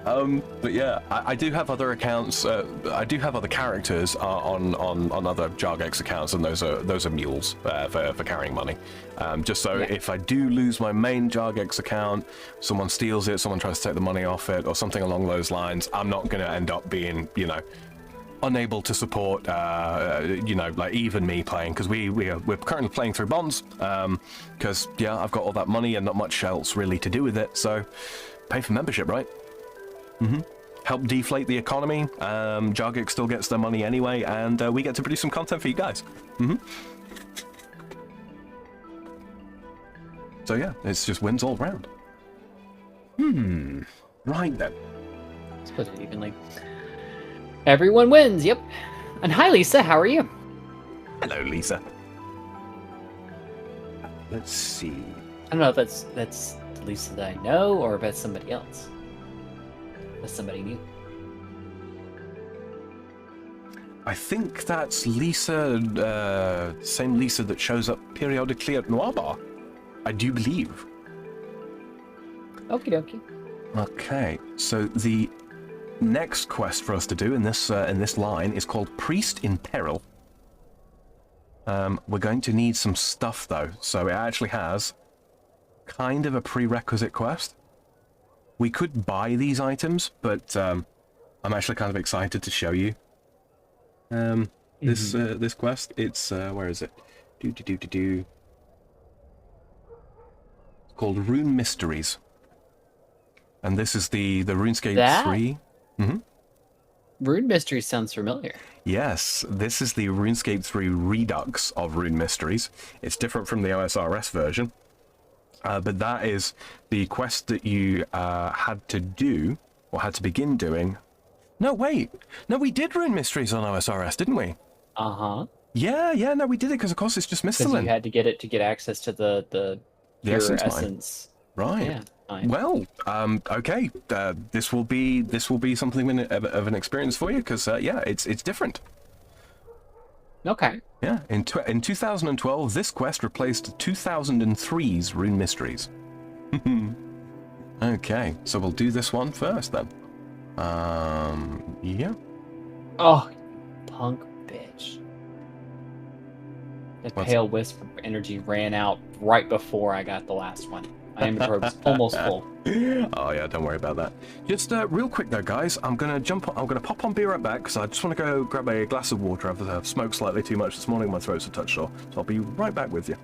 But yeah, I do have other accounts. I do have other characters on other Jargex accounts, and those are mules for carrying money. Just so if I do lose my main Jargex account, someone steals it, someone tries to take the money off it, or something along those lines, I'm not going to end up being, unable to support, like even me playing, because we're currently playing through bonds, because I've got all that money and not much else really to do with it, so pay for membership, right? Help deflate the economy. Jargex still gets their money anyway, and we get to produce some content for you guys. So yeah, it's just wins all round. Right then.
Split it evenly. Everyone wins, yep. And hi, Lisa, how are you?
Hello, Lisa. Let's see.
I don't know if that's the Lisa that I know, or if that's somebody else. That's somebody new.
I think that's Lisa, same Lisa that shows up periodically at Noir Bar. I do believe.
Okie dokie.
Okay, so the next quest for us to do in this line is called Priest in Peril. We're going to need some stuff though, so it actually has kind of a prerequisite quest. We could buy these items, but I'm actually kind of excited to show you this quest. It's where is it? It's called Rune Mysteries, and this is the RuneScape 3.
Rune Mystery sounds familiar.
Yes, this is the RuneScape 3 Redux of Rune Mysteries. It's different from the OSRS version. But that is the quest that you had to do, or had to begin doing. No, wait. No, we did Rune Mysteries on OSRS, didn't we?
Uh-huh.
Yeah, no, we did it, because of course it's just Misthalin.
Because you had to get it to get access to the pure essence.
Right.
Yeah. Fine.
Well, okay. This will be something of an experience for you, because yeah, it's different.
Okay.
Yeah, in 2012, this quest replaced 2003's Rune Mysteries. Okay, so we'll do this one first then. Yeah.
Oh, punk bitch. The pale wisp of energy ran out right before I got the last one. My inventory was almost full.
Oh yeah, don't worry about that. Just real quick though, guys, I'm gonna pop on, be right back, because I just want to go grab a glass of water. I've smoked slightly too much this morning, my throat's a touch sore, so I'll be right back with you.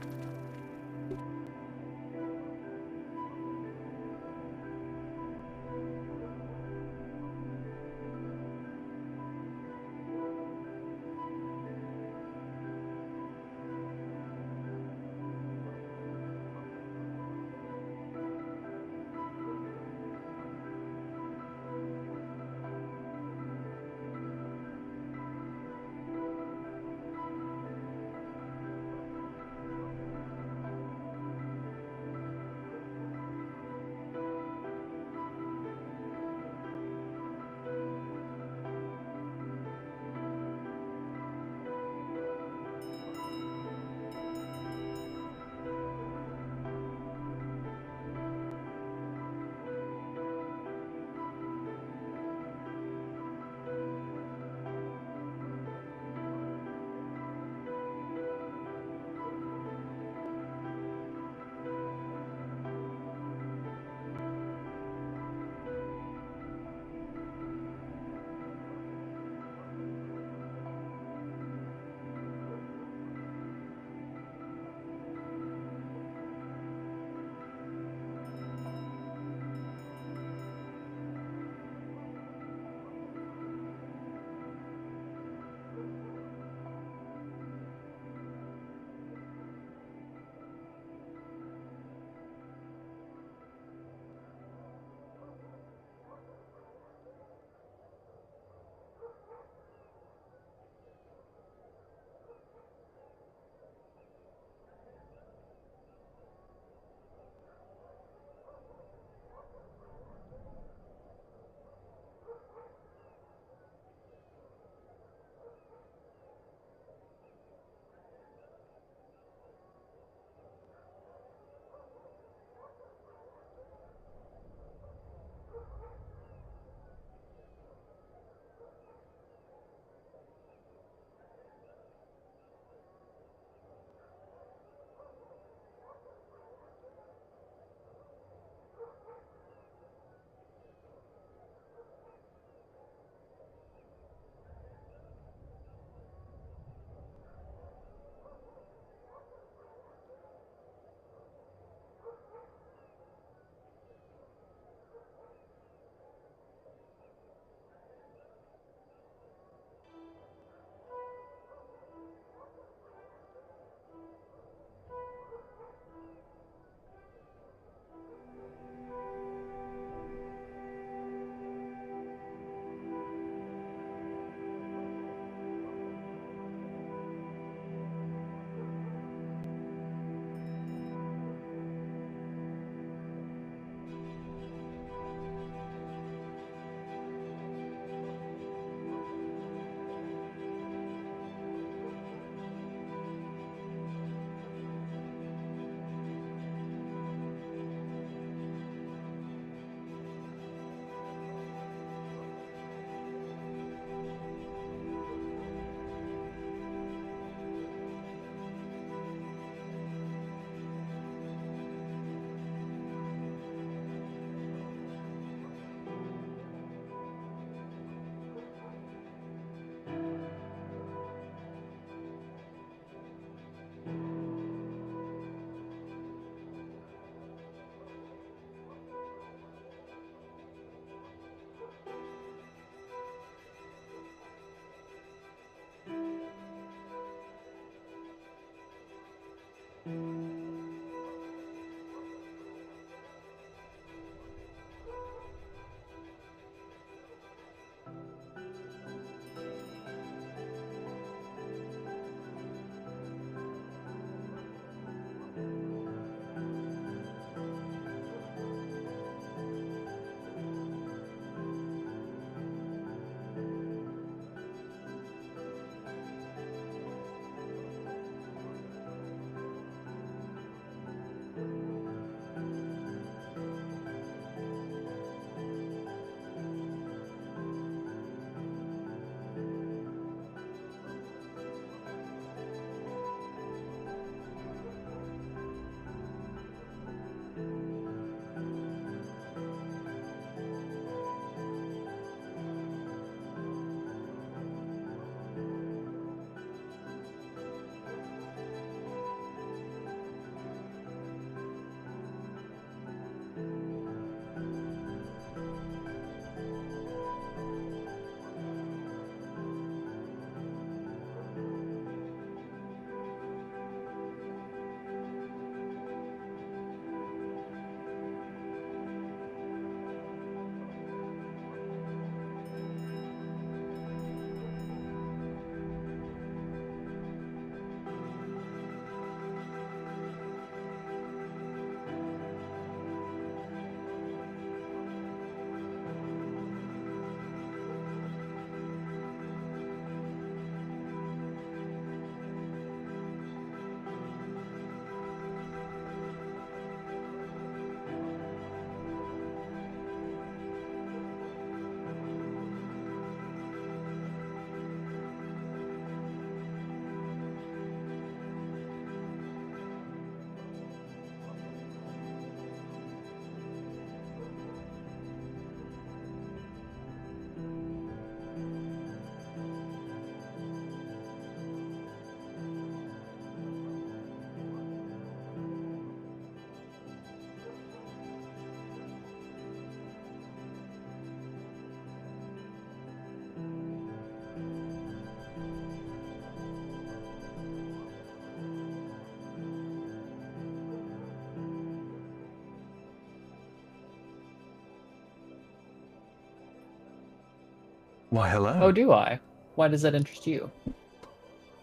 Why, hello.
Oh, do I? Why does that interest you?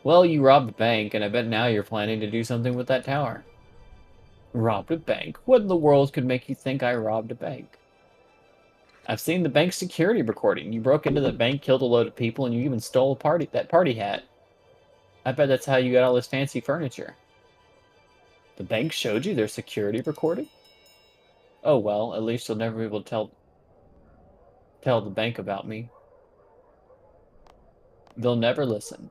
Well, you robbed a bank, and I bet now you're planning to do something with that tower. Robbed a bank? What in the world could make you think I robbed a bank? I've seen the bank security recording. You broke into the bank, killed a load of people, and you even stole that party hat. I bet that's how you got all this fancy furniture. The bank showed you their security recording? Oh well, at least you'll never be able to tell the bank about me. They'll never listen.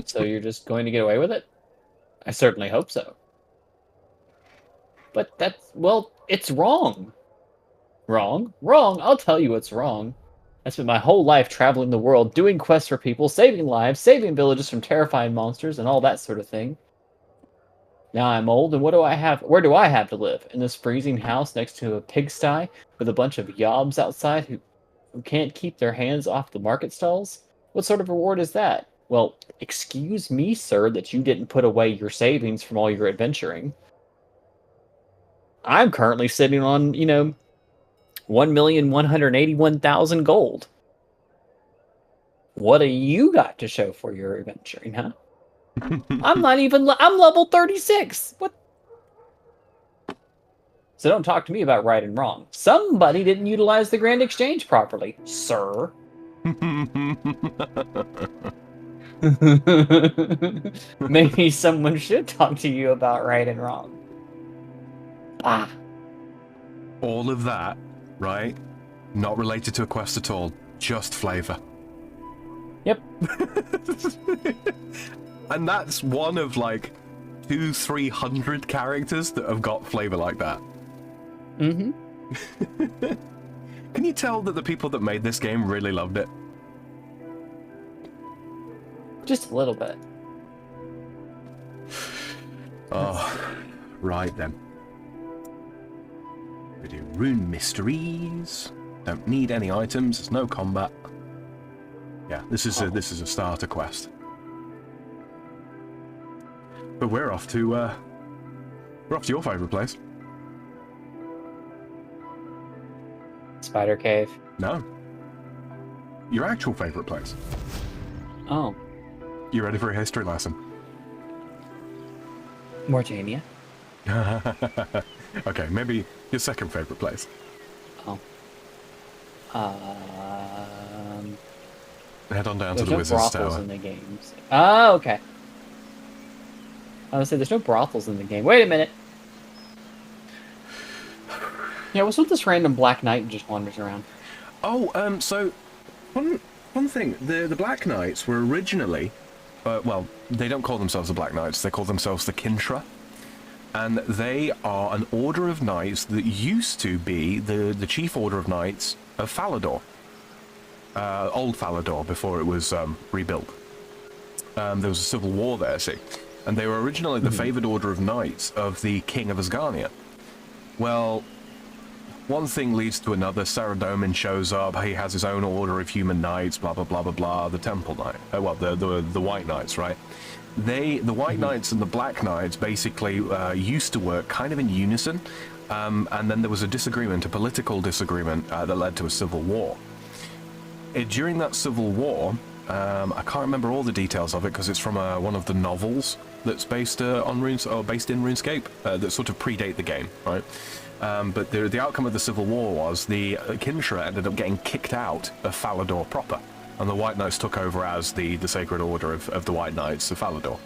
So you're just going to get away with it? I certainly hope so. But well, it's wrong. Wrong? Wrong! I'll tell you what's wrong. I spent my whole life traveling the world, doing quests for people, saving lives, saving villages from terrifying monsters, and all that sort of thing. Now I'm old, and what do I have? Where do I have to live? In this freezing house next to a pigsty with a bunch of yobs outside who can't keep their hands off the market stalls? What sort of reward is that? Well, excuse me, sir, that you didn't put away your savings from all your adventuring. I'm currently sitting on, 1,181,000 gold. What do you got to show for your adventuring, huh? I'm level 36. What? So don't talk to me about right and wrong. Somebody didn't utilize the Grand Exchange properly, sir. Maybe someone should talk to you about right and wrong. Ah.
All of that, right? Not related to a quest at all. Just flavor.
Yep.
And that's one of like 200-300 characters that have got flavor like that.
Mm-hmm.
Can you tell that the people that made this game really loved it?
Just a little bit.
Oh, right then. We do rune mysteries. Don't need any items. There's no combat. Yeah, this is a starter quest. But we're off to your favorite place.
Spider Cave.
No. Your actual favorite place.
Oh.
You ready for a history lesson?
Mortania.
Okay, maybe your second favorite place.
Oh.
Head on down to the
no
Wizard's
brothels
Tower.
in the games. Oh, okay. I was saying there's no brothels in the game. Wait a minute. Yeah, what's with this random Black Knight who just wanders around?
Oh, so one thing, the Black Knights were originally, well, they don't call themselves the Black Knights, they call themselves the Kintra. And they are an order of knights that used to be the chief order of knights of Falador. Old Falador, before it was rebuilt. There was a civil war there, see? And they were originally the favoured order of knights of the King of Asgarnia. Well, one thing leads to another. Saradomin shows up, he has his own order of human knights, blah, blah, blah, blah, blah, the Temple Knight. Well, the White Knights, right? The White Knights and the Black Knights basically used to work kind of in unison, and then there was a disagreement, a political disagreement that led to a civil war. During that civil war, I can't remember all the details of it because it's from one of the novels that's based based in RuneScape that sort of predate the game, right? But the outcome of the civil war was the Kintra ended up getting kicked out of Falador proper, and the White Knights took over as the Sacred Order of the White Knights of Falador.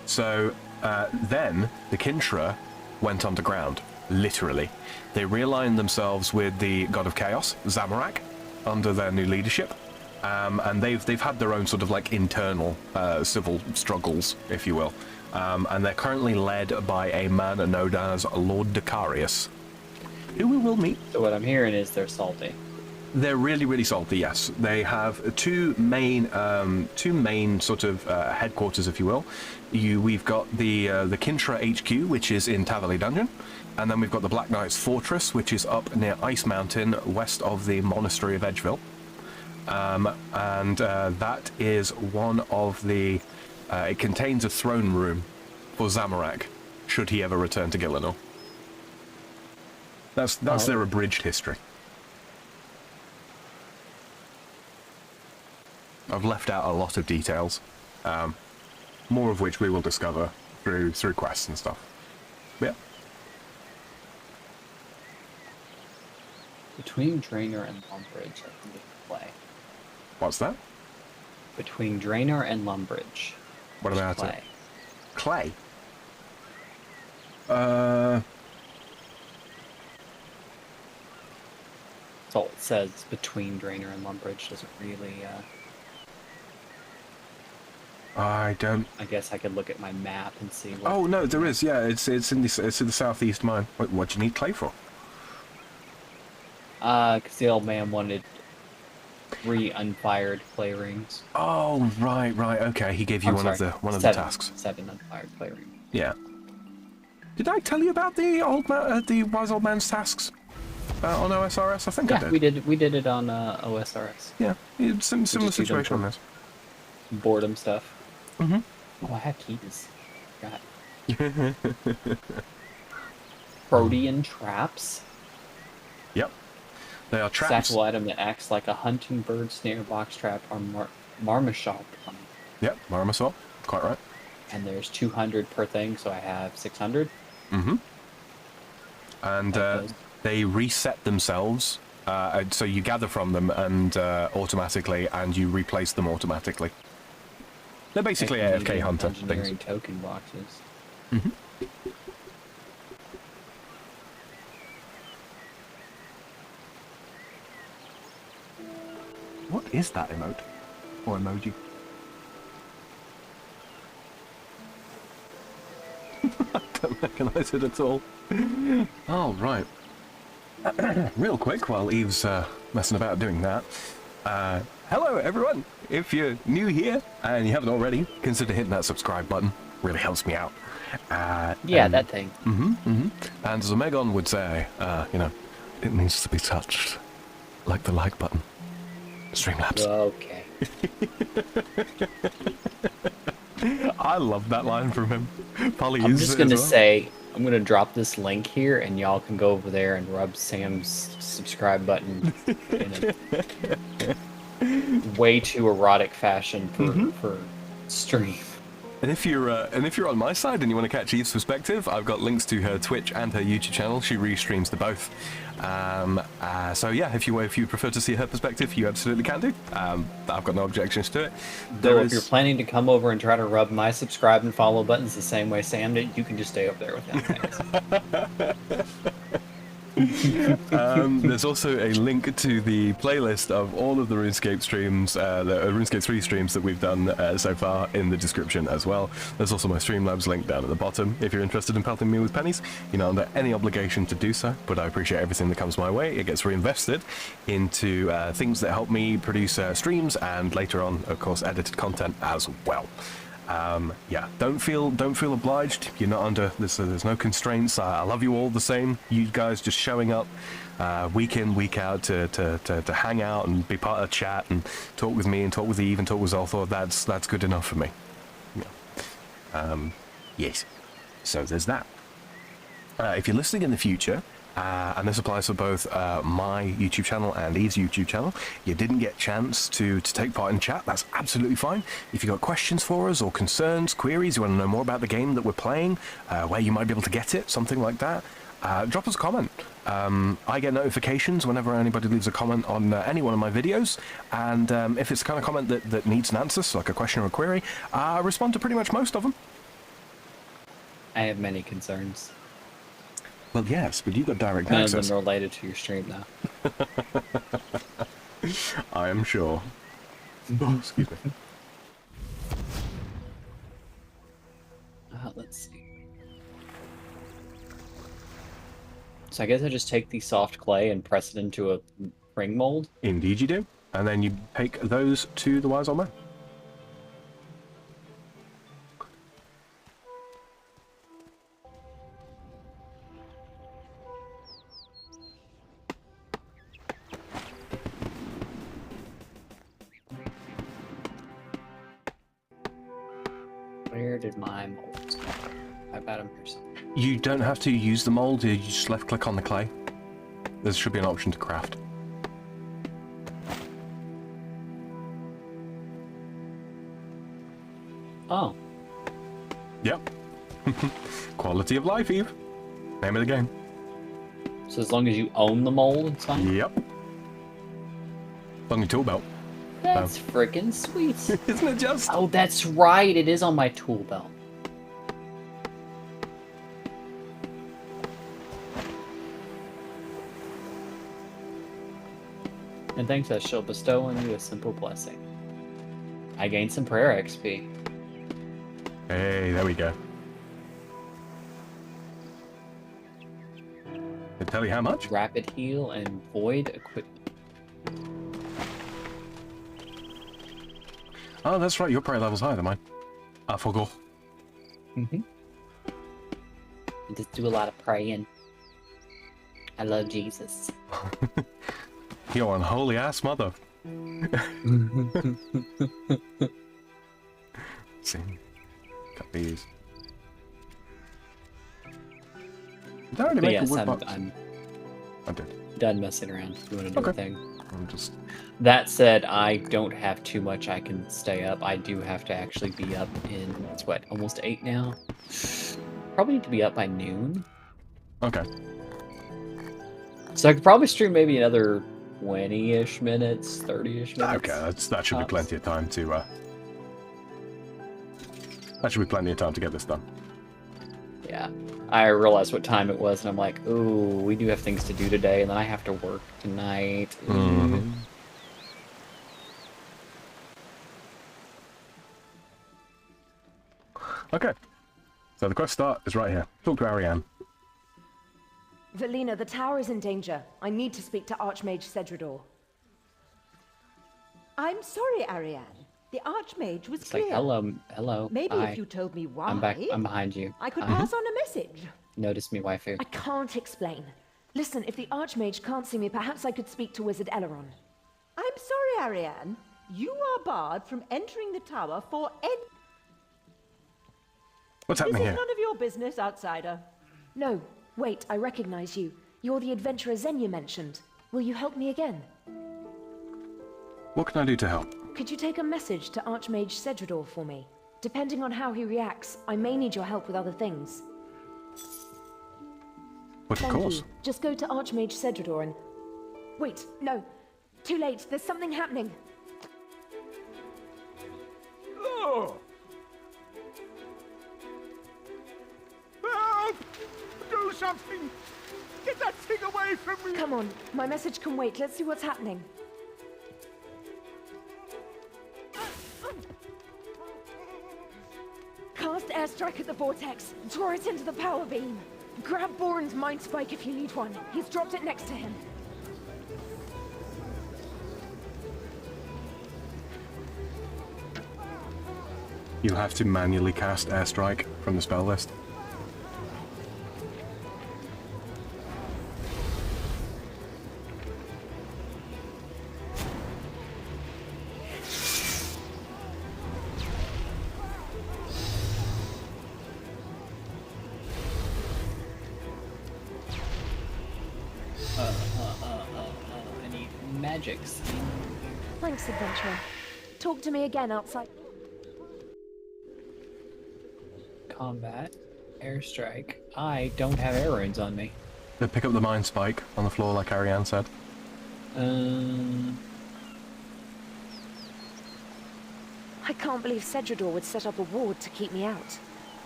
So then the Kintra went underground, literally. They realigned themselves with the God of Chaos, Zamorak, under their new leadership. And they've had their own sort of like internal civil struggles, if you will. And they're currently led by a man known as Lord Decarius, who we will meet.
So what I'm hearing is they're salty.
They're really, really salty, yes. They have two main sort of headquarters, if you will. We've got the Kintra HQ, which is in Tavali Dungeon, and then we've got the Black Knight's Fortress, which is up near Ice Mountain, west of the Monastery of Edgeville. That is one of the... it contains a throne room for Zamorak, should he ever return to Gielinor. That's their abridged history. I've left out a lot of details, more of which we will discover through quests and stuff. Yeah.
Between Drainer and Lumbridge, I think it's clay.
What's that?
Between Drainer and Lumbridge.
What about
clay?
Clay?
That's all it says. Between Drainer and Lumbridge doesn't really.
I don't.
I guess I could look at my map and see. What
oh no, there is. Yeah, it's in the southeast mine. What do you need clay for?
Because the old man wanted 3 unfired clay rings.
Oh right, okay. He gave you one of the tasks.
7 unfired clay rings.
Yeah. Did I tell you about the the wise old man's tasks on OSRS? I think I did.
we did it on OSRS.
Yeah, similar situation on this.
Boredom stuff.
Mm-hmm.
Oh, I have keys. Got Protean traps.
Yep. They are traps.
Satchel item that acts like a hunting bird, snare, box trap, or marmoset.
Yep, marmoset. Quite right.
And there's 200 per thing, so I have 600.
Mm-hmm. And they reset themselves, so you gather from them and automatically, and you replace them automatically. They're basically AFK hunter things.
Token boxes.
Mm-hmm. What is that emote or emoji? I don't recognise it at all. Oh, right. Real quick, while Eve's messing about doing that. Hello, everyone! If you're new here and you haven't already, consider hitting that subscribe button. Really helps me out.
That thing.
Mm-hmm, mm-hmm. And as Omegon would say, you know, it needs to be touched like the like button. StreamLabs.
Okay.
I love that line from him. Polly
I'm just gonna say, I'm gonna drop this link here, and y'all can go over there and rub Sam's subscribe button in a way too erotic fashion for stream.
And if you're on my side and you want to catch Eve's perspective, I've got links to her Twitch and her YouTube channel. She restreams to both. So yeah, if you prefer to see her perspective, you absolutely can do. I've got no objections to it.
Though if you're planning to come over and try to rub my subscribe and follow buttons the same way Sam did, you can just stay up there with him. Thanks.
There's also a link to the playlist of all of the RuneScape streams, the RuneScape 3 streams that we've done so far in the description as well. There's also my StreamLabs link down at the bottom. If you're interested in pelting me with pennies, you're not under any obligation to do so, but I appreciate everything that comes my way. It gets reinvested into things that help me produce streams and later on, of course, edited content as well. Yeah, don't feel obliged. You're not under there's no constraints. I love you all the same. You guys just showing up week in, week out to hang out and be part of chat and talk with me and talk with Eve and talk with Zolthor. That's good enough for me. Yeah. Yes. So there's that. If you're listening in the future, and this applies for both my YouTube channel and Eve's YouTube channel, you didn't get a chance to take part in chat, that's absolutely fine. If you've got questions for us or concerns, queries, you want to know more about the game that we're playing, where you might be able to get it, something like that, drop us a comment. I get notifications whenever anybody leaves a comment on any one of my videos, and if it's the kind of comment that needs an answer, so like a question or a query, I respond to pretty much most of them.
I have many concerns.
Well, yes, but you've got direct
None
access.
of them related to your stream, though.
I am sure. Oh, excuse me.
Let's see. So I guess I just take the soft clay and press it into a ring mold?
Indeed you do. And then you take those to the Wise Old Man.
Where did my molds go? I bet I'm here somewhere.
You don't have to use the mold, you just left click on the clay. there should be an option to craft.
Oh.
Yep. Quality of life, Eve. Name of the game.
So as long as you own the mold, it's fine?
Yep. On your tool belt.
That's freaking sweet.
Isn't it just?
Oh, that's right. It is on my tool belt. And thanks, I shall bestow on you a simple blessing. I gained some prayer XP.
Hey, there we go. Did it tell you how much?
Rapid heal and void equip.
Oh, that's right. Your prayer level's higher than mine. I forgot.
I just do a lot of praying. I love Jesus.
You're unholy ass mother. See, got these. Did I already make a wood box? I did.
Done messing around. You want to do a thing?
I'm just.
That said, I don't have too much I can stay up. I do have to actually be up in, it's what, almost 8 now? Probably need to be up by noon.
Okay.
So I could probably stream maybe another 20-ish minutes, 30-ish minutes.
Okay, that should be plenty of time to, that should be plenty of time to get this done.
Yeah. I realized what time it was, and I'm like, ooh, we do have things to do today, and then I have to work tonight.
Mm-hmm. Okay. So the quest start is right here. Talk to Ariane.
Velina, the tower is in danger. I need to speak to Archmage Cedrador.
I'm sorry, Ariane. The Archmage was
It's
clear.
like, hello.
Maybe
Hi.
if you told me why,
I'm back. I'm behind you.
I could pass on a message.
Notice me, waifu.
I can't explain. Listen, if the Archmage can't see me, perhaps I could speak to Wizard Eleron.
I'm sorry, Ariane. You are barred from entering the tower for any...
What's
This
happening
is
here?
none of your business, outsider.
No, wait, I recognize you. You're the adventurer Xenia mentioned. Will you help me again?
What can I do to help?
Could you take a message to Archmage Cedrador for me? Depending on how he reacts, I may need your help with other things.
But of
Thank
course.
you. Just go to Archmage Cedrador and... Wait, no. Too late. There's something happening.
Oh! Help! Do something! Get that thing away from me!
Come on. My message can wait. Let's see what's happening. Cast airstrike at the vortex. Draw it into the power beam. Grab Boren's mind spike if you need one. He's dropped it next to him.
You'll have to manually cast airstrike from the spell list.
I need magics.
Thanks, adventurer. Talk to me again outside.
Combat. Airstrike. I don't have air runes on me.
Then pick up the mind spike on the floor like Ariane said.
I can't believe Cedrador would set up a ward to keep me out.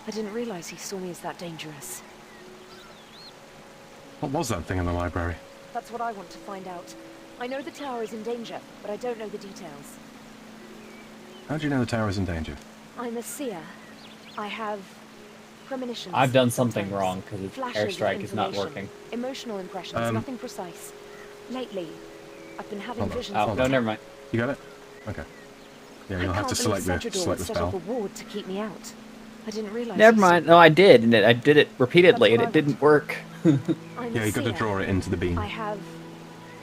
I didn't realize he saw me as that dangerous.
What was that thing in the library?
That's what I want to find out. I know the tower is in danger, but I don't know the details.
How do you know the tower is in danger?
I'm a seer. I have premonitions.
I've done something
sometimes.
wrong because
Flashes of
airstrike is not
information.
working.
Emotional impressions, nothing precise. Lately, I've been having
Hold on.
visions.
Oh,
of
no, never mind.
You got it? Okay. Yeah,
I
you'll have
can't
to select
believe
the
Cedrador
select
would
the
set up
spell.
a ward to keep me out. I didn't realize.
Never mind. No, I did, and I did it repeatedly, and
That's
it
what I
didn't work.
I'm
Yeah,
a
you got to
seer.
draw it into the beam.
I have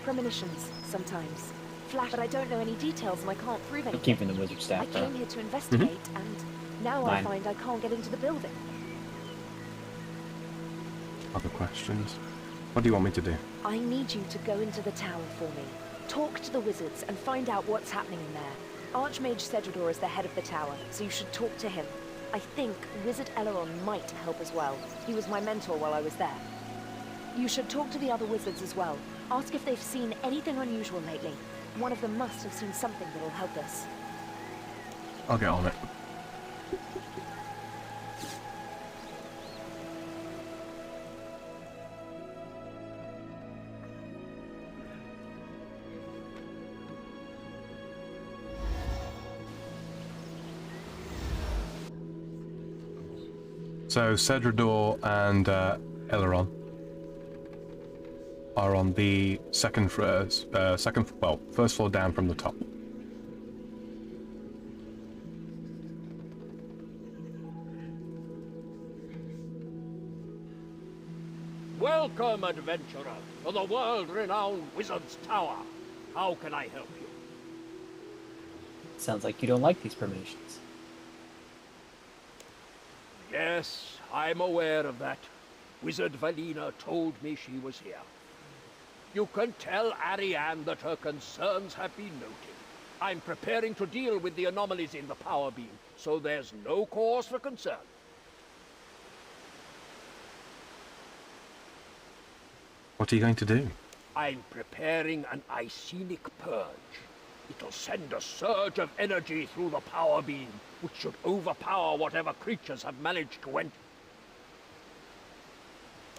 premonitions sometimes. Flash, but I don't know any details and I can't prove
I'm
anything.
keeping the wizard
I
staff, though.
came here to investigate and now I
Mine.
find I can't get into the building.
Other questions? What do you want me to do?
I need you to go into the tower for me. Talk to the wizards and find out what's happening in there. Archmage Cedrador is the head of the tower, so you should talk to him. I think Wizard Eleron might help as well. He was my mentor while I was there. You should talk to the other wizards as well. Ask if they've seen anything unusual lately. One of them must have seen something that'll help us.
I'll get on it. So Cedrador and Eleron are on the first floor down from the top.
Welcome, adventurer, to the world-renowned Wizard's Tower. How can I help you?
Sounds like you don't like these premonitions.
Yes, I'm aware of that. Wizard Valina told me she was here. You can tell Ariane that her concerns have been noted. I'm preparing to deal with the anomalies in the power beam, so there's no cause for concern.
What are you going to do?
I'm preparing an Icenic purge. It'll send a surge of energy through the power beam, which should overpower whatever creatures have managed to enter.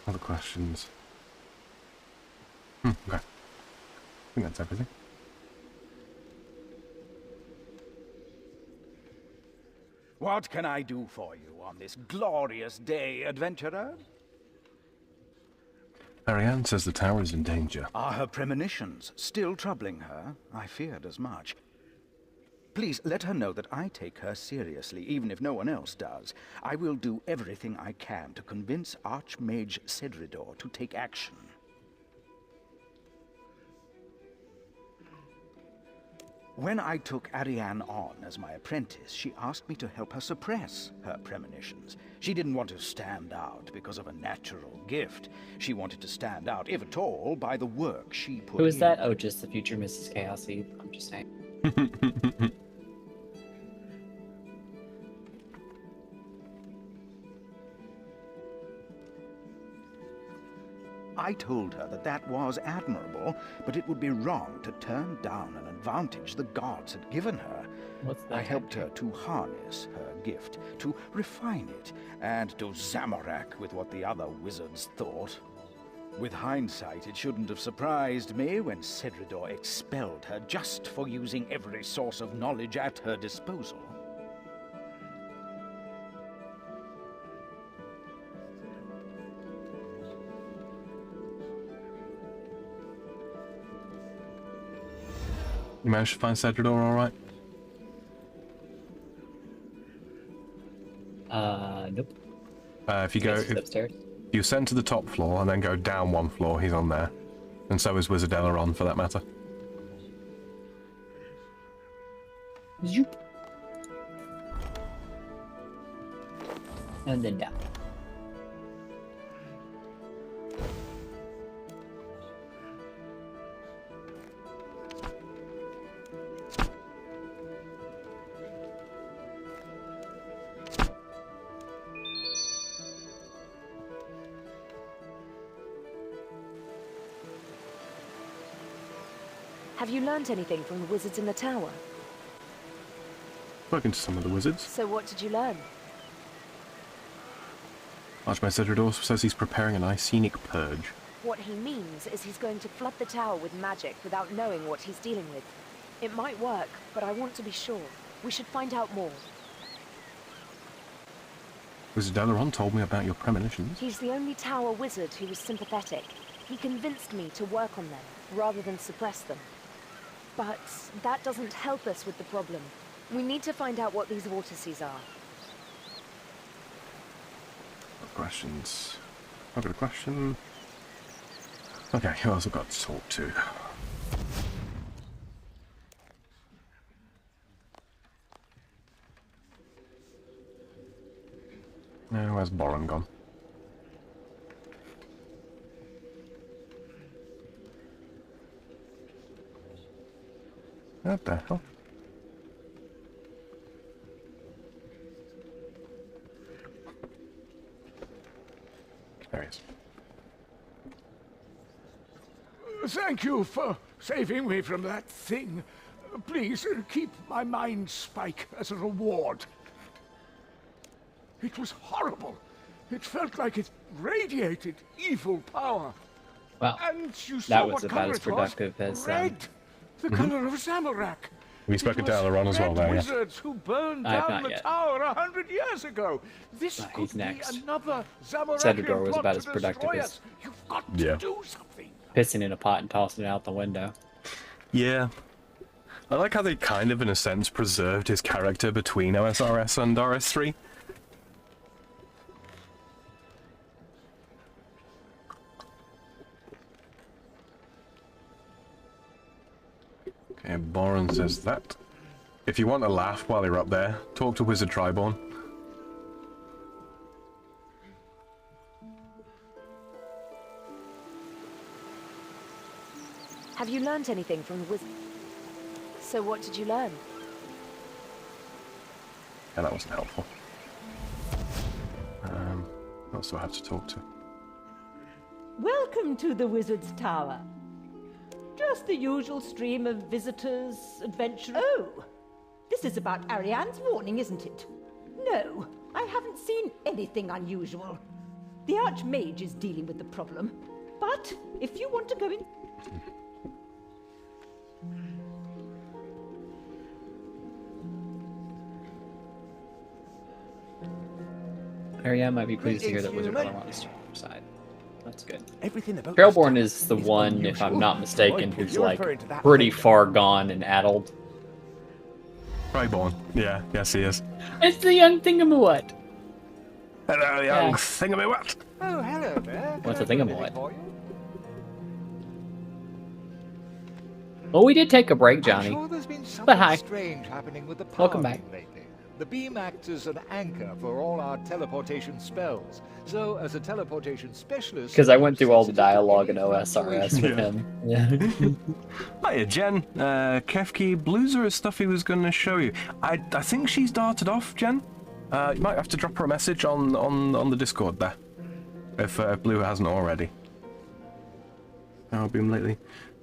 Other questions? Okay. I think that's everything.
What can I do for you on this glorious day, adventurer?
Ariane says the tower is in danger.
Are her premonitions still troubling her? I feared as much. Please let her know that I take her seriously, even if no one else does. I will do everything I can to convince Archmage Cedrador to take action. When I took Ariane on as my apprentice, she asked me to help her suppress her premonitions. She didn't want to stand out because of a natural gift. She wanted to stand out, if at all, by the work she put in.
Who is that? Oh, just the future Mrs. Chaos Eve. I'm just saying.
I told her that that was admirable, but it would be wrong to turn down an advantage the gods had given her.
What's that?
I helped her to harness her gift, to refine it, and to Zamorak with what the other wizards thought. With hindsight, it shouldn't have surprised me when Cedrador expelled her just for using every source of knowledge at her disposal.
You managed to find Cedrador alright?
Nope.
If you go...
Upstairs.
You ascend to the top floor and then go down one floor, he's on there. And so is Wizard Eleron, for that matter.
Zoop. And then down.
Have you learnt anything from the wizards in the tower?
Spoken to some of the wizards.
So what did you learn?
Archmage Cedrador says he's preparing an Icenic purge.
What he means is he's going to flood the tower with magic without knowing what he's dealing with. It might work, but I want to be sure. We should find out more.
Wizard Eleron told me about your premonitions.
He's the only tower wizard who was sympathetic. He convinced me to work on them, rather than suppress them. But that doesn't help us with the problem. We need to find out what these vortices are.
Questions. I've got a question. Okay, who else I've got to talk to? Where's Boron gone? What the hell? There he is.
Thank you for saving me from that thing. Please keep my mind spike as a reward. It was horrible. It felt like it radiated evil power.
Well,
And you saw
that was
what
about
color
as
it was?
productive as
Red, the color of Zamorak.
We spoke it to Aileron as well,
red
there, yeah.
wizards who burned
I have
down
not
the
yet.
tower 100 years ago. This
He's
could be
next.
another Zamorakian
Cedridor was
plot
about
to
as productive
destroy
as-
us. You've got
Yeah.
to do something.
Pissing in a pot and tossing it out the window.
Yeah. I like how they kind of, in a sense, preserved his character between OSRS and RS3. Okay, Boren says that. If you want to laugh while you're up there, talk to Wizard Triborn.
Have you learnt anything from the wizard? So what did you learn?
Yeah, that wasn't helpful. What else do I have to talk to?
Welcome to the Wizard's Tower. Just the usual stream of visitors, adventurers. Oh, this is about Ariane's warning, isn't it? No, I haven't seen anything unusual. The Archmage is dealing with the problem. But if you want to go in...
Ariane might be pleased to hear that Wizard Elrond is on her side. That's good.
Everything about
Trailborn
this
is the
is
one, if I'm not
unusual.
mistaken,
If
who's
you're
like
referring to that
pretty
later.
far gone and addled.
Triborn. Yeah, yes he is.
It's the young thingamawhat.
Hello, young
Yeah.
thingamawhat.
Oh, hello there.
What's
Can
a
I do
thingamawhat?
anything for you?
Well, we did take a break,
I'm
Johnny.
sure there's been something
But hi.
strange happening with the
Welcome
party
back.
lately. The beam acts as an anchor for all our teleportation spells. So, as a teleportation specialist,
Because I went through all the
sensitive to
dialogue in
any
OSRS with him. Yeah.
Hiya, Jen. Kefki, Blues are stuff he was going to show you. I think she's darted off, Jen. You might have to drop her a message on the Discord there, if Blue hasn't already. Oh, been lately.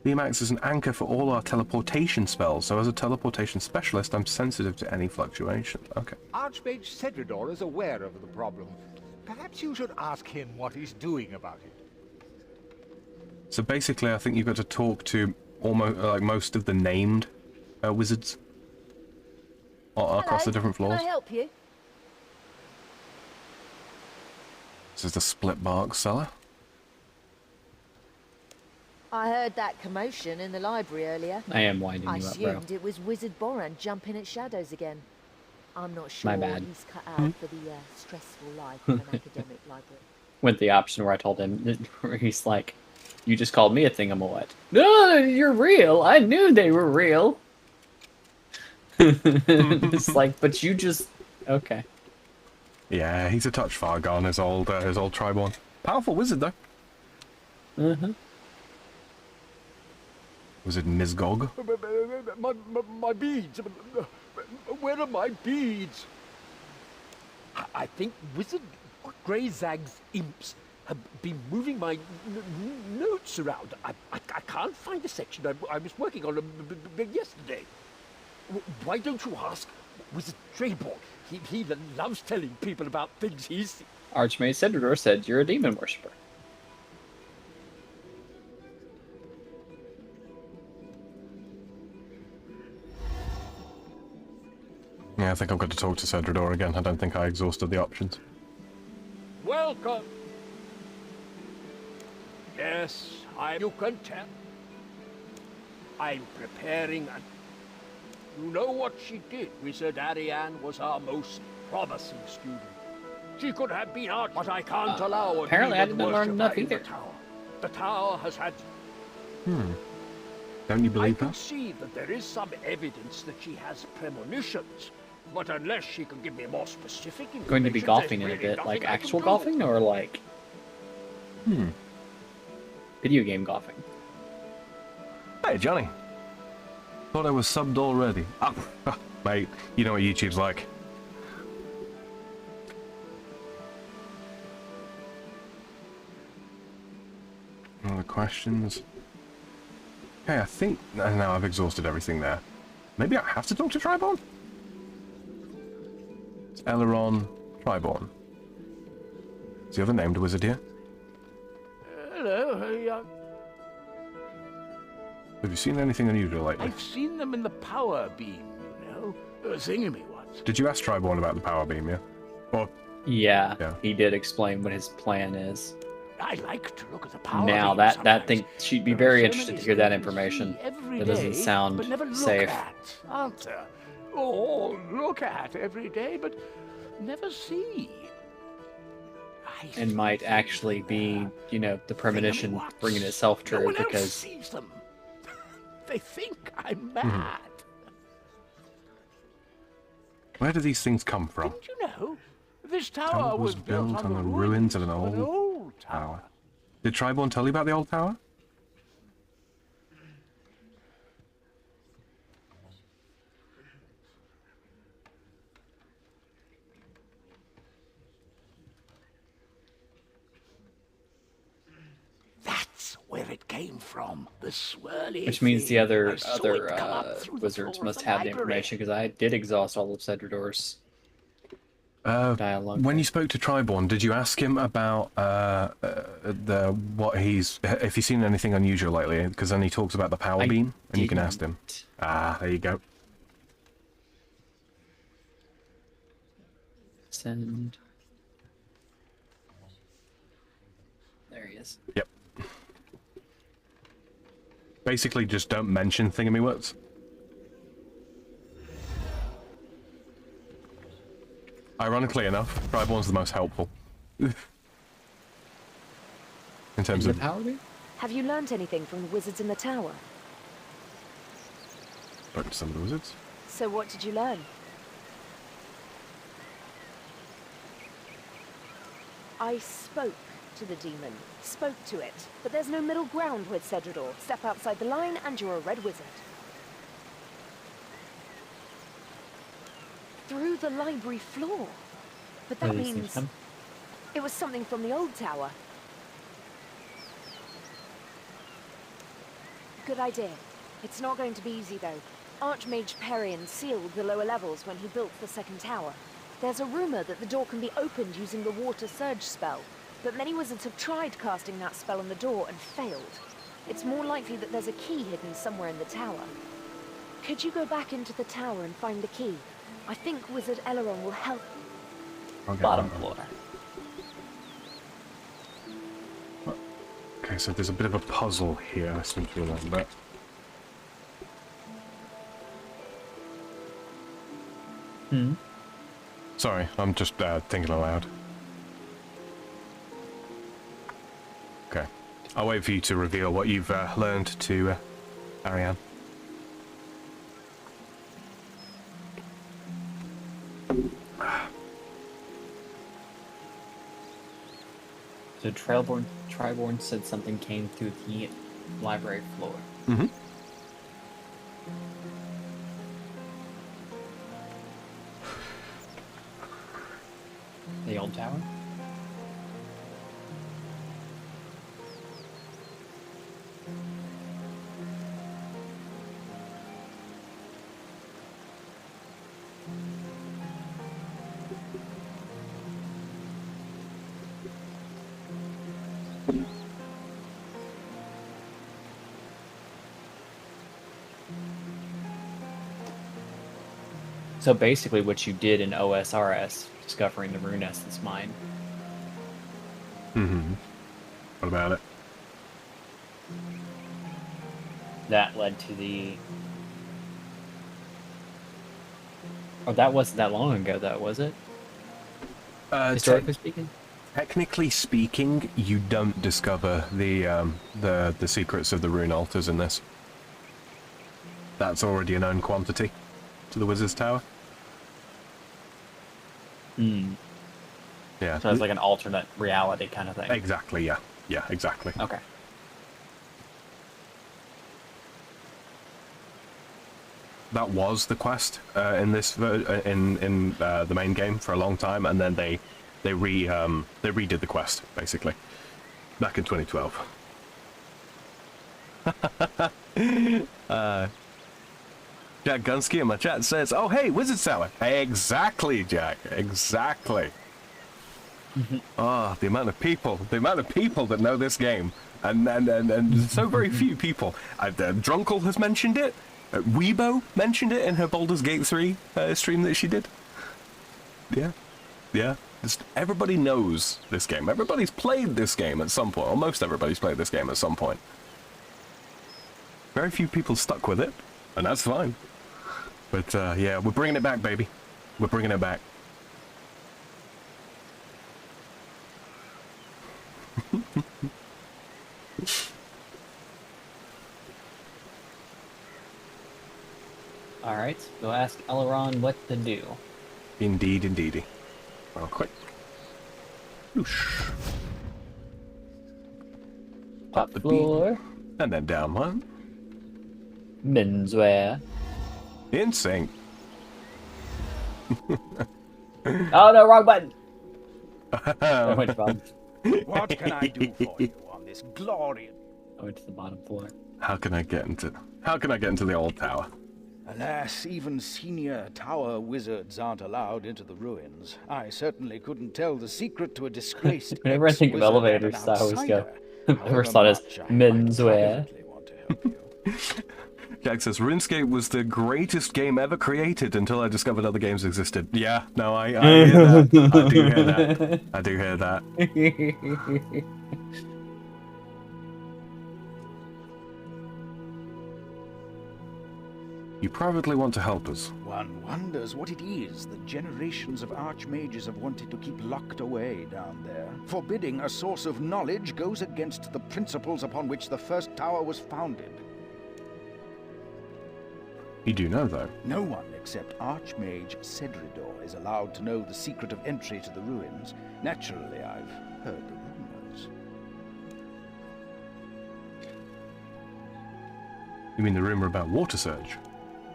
Beam acts as an anchor for all our teleportation spells, so as a teleportation specialist, I'm sensitive to any fluctuation. Okay.
Archmage Cedridor is aware of the problem. Perhaps you should ask him what he's doing about it.
So basically, I think you've got to talk to almost like most of the named wizards across the different floors.
Can I help you?
This is the split bark cellar.
I heard that commotion in the library earlier.
I am winding
I
you up, bro.
assumed it was Wizard Boran jumping at shadows again. I'm not sure
My bad.
he's cut out for the stressful life of an academic library.
Went the option where I told him, where he's like, you just called me a thingamawhat. No, you're real. I knew they were real. It's like, but you just... Okay.
Yeah, he's a touch far gone, his old Triborn. Powerful wizard, though.
Uh-huh.
Wizard Nizgog.
My beads. Where are my beads? I think Wizard Greyzag's imps have been moving my notes around. I can't find the section I was working on yesterday. Why don't you ask Wizard Trayborn? He loves telling people about things he's seen.
Archmage Cedridor said you're a demon worshipper.
Yeah, I think I've got to talk to Cedridor again. I don't think I exhausted the options.
Welcome. Yes, you can tell. I'm preparing a... You know what she did? Wizard Ariane was our most promising student. She could have been out, but I can't allow a
apparently I
demon
didn't learn enough
worshipper in
either.
The tower. The tower has had...
Don't you
I
believe
can
that?
see that there is some evidence that she has premonitions, but unless she can give me more specific information,
Going to be
there's
golfing in a
really
bit,
nothing
like
I can
actual
do.
golfing or like video game golfing?
Hey, Johnny. Thought I was subbed already. Ah, mate, you know what YouTube's like. Other questions? Okay, I think now I've exhausted everything there. Maybe I have to talk to Triborn? It's Eleron Triborn. Is the other named wizard here?
Hello,
Have you seen anything unusual lately?
I've seen them in the power beam, you know, thingamywhat's.
Did you ask Triborn about the power beam, yeah? Or
Yeah,
Yeah.
he did explain what his plan is.
I like to look at the power
Now
beam
that
sometimes.
thing, she'd be
There are
very
so
interested
many
to hear that
things
information.
see every
That doesn't
day,
sound
but never look
safe.
At, aren't there? Oh, look at every day, but never see.
And might actually be, you know, the premonition bringing itself
No
true
one else
because
sees them. They think I'm mad.
where do these things come from?
Didn't you know? This
Tower
tower
was built on the ruins of an old
tower.
Did Triborn tell you about the old tower?
That's where it came from. The swirly.
which means the
thing.
other
I saw it come up through the
wizards
floor of
must
the
have the
library.
information because I did exhaust all of Cedrador's dialogue.
When you spoke to Triborn, did you ask him about if he's seen anything unusual lately? Because then he talks about the power
I
beam, and you can ask him.
didn't.
Ah, there you go.
Send. There he is.
Yep. Basically, just don't mention thingamywords. Ironically enough, Triborn's the most helpful. In terms
The
of...
power beam?
Have you learnt anything from the wizards in the tower?
Spoke to some of the wizards.
So what did you learn? I spoke to the demon, spoke to it, but there's no middle ground with Cedrador. Step outside the line and you're a red wizard. Through the library floor. But that
Where do these things
means
come?
it was something from the old tower. Good idea. It's not going to be easy though. Archmage Perian sealed the lower levels when he built the second tower. There's a rumor that the door can be opened using the water surge spell, but many wizards have tried casting that spell on the door and failed. It's more likely that there's a key hidden somewhere in the tower. Could you go back into the tower and find the key? I think Wizard Eleron will help.
Okay,
Bottom floor.
Okay, so there's a bit of a puzzle here, I seem to remember.
Hmm.
Sorry, I'm just thinking aloud. Okay. I'll wait for you to reveal what you've learned to Ariane.
So Triborn said something came through the library floor.
Mm-hmm.
The old tower? So basically what you did in OSRS, discovering the Rune Essence mine.
Mm-hmm. What about it?
That led to the... Oh, that wasn't that long ago, though, was it? Historically speaking?
Technically speaking, you don't discover the secrets of the rune altars in this. That's already a known quantity to the Wizard's Tower.
Hmm.
Yeah.
So it's like an alternate reality kind of thing.
Exactly, yeah. Yeah, exactly.
Okay.
that was the quest in this in the main game for a long time, and then they redid the quest basically back in 2012. Jack Gunsky in my chat says, "Oh hey, Wizard Tower." Exactly, Jack. Exactly. The amount of people that know this game, and so very few people. Drunkle has mentioned it. Weibo mentioned it in her Baldur's Gate 3 stream that she did. Yeah. Just everybody knows this game. Everybody's played this game at some point. Almost everybody's played this game at some point. Very few people stuck with it, and that's fine. But yeah, we're bringing it back, baby. We're bringing it back.
Alright, go ask Elrond what to do.
Indeed, indeedy. Real quick. Whoosh.
Top floor.
Beat, and then down one.
Menswear.
In sync.
Oh no, wrong button! I went to
What can I do for you on this glorious...
I went to the bottom floor.
How can I get into the old tower?
Alas, even senior tower wizards aren't allowed into the ruins. I certainly couldn't tell the secret to a disgraced
Whenever I think of elevators, I always go. The first thought is menswear.
Jack says, RuneScape was the greatest game ever created until I discovered other games existed. Yeah, no, I hear that. I do hear that. I do hear that. You privately want to help us.
One wonders what it is that generations of archmages have wanted to keep locked away down there. Forbidding a source of knowledge goes against the principles upon which the first tower was founded.
You do know, though.
No one except Archmage Cedridor is allowed to know the secret of entry to the ruins. Naturally, I've heard the rumors.
You mean the rumor about water surge?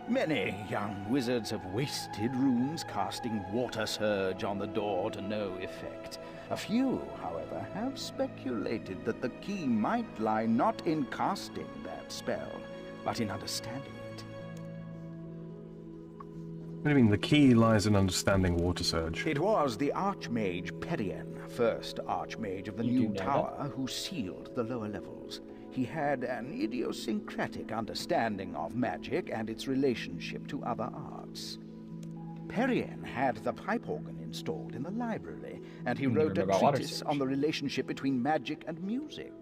Many young wizards have wasted runes casting water surge on the door to no effect. A few, however, have speculated that the key might lie not in casting that spell, but in understanding it.
What do you mean the key lies in understanding water surge?
It was the Archmage Perian, first Archmage of the new tower, who sealed the lower levels. He had an idiosyncratic understanding of magic and its relationship to other arts. Perian had the pipe organ installed in the library, and he wrote a treatise on the relationship between magic and music.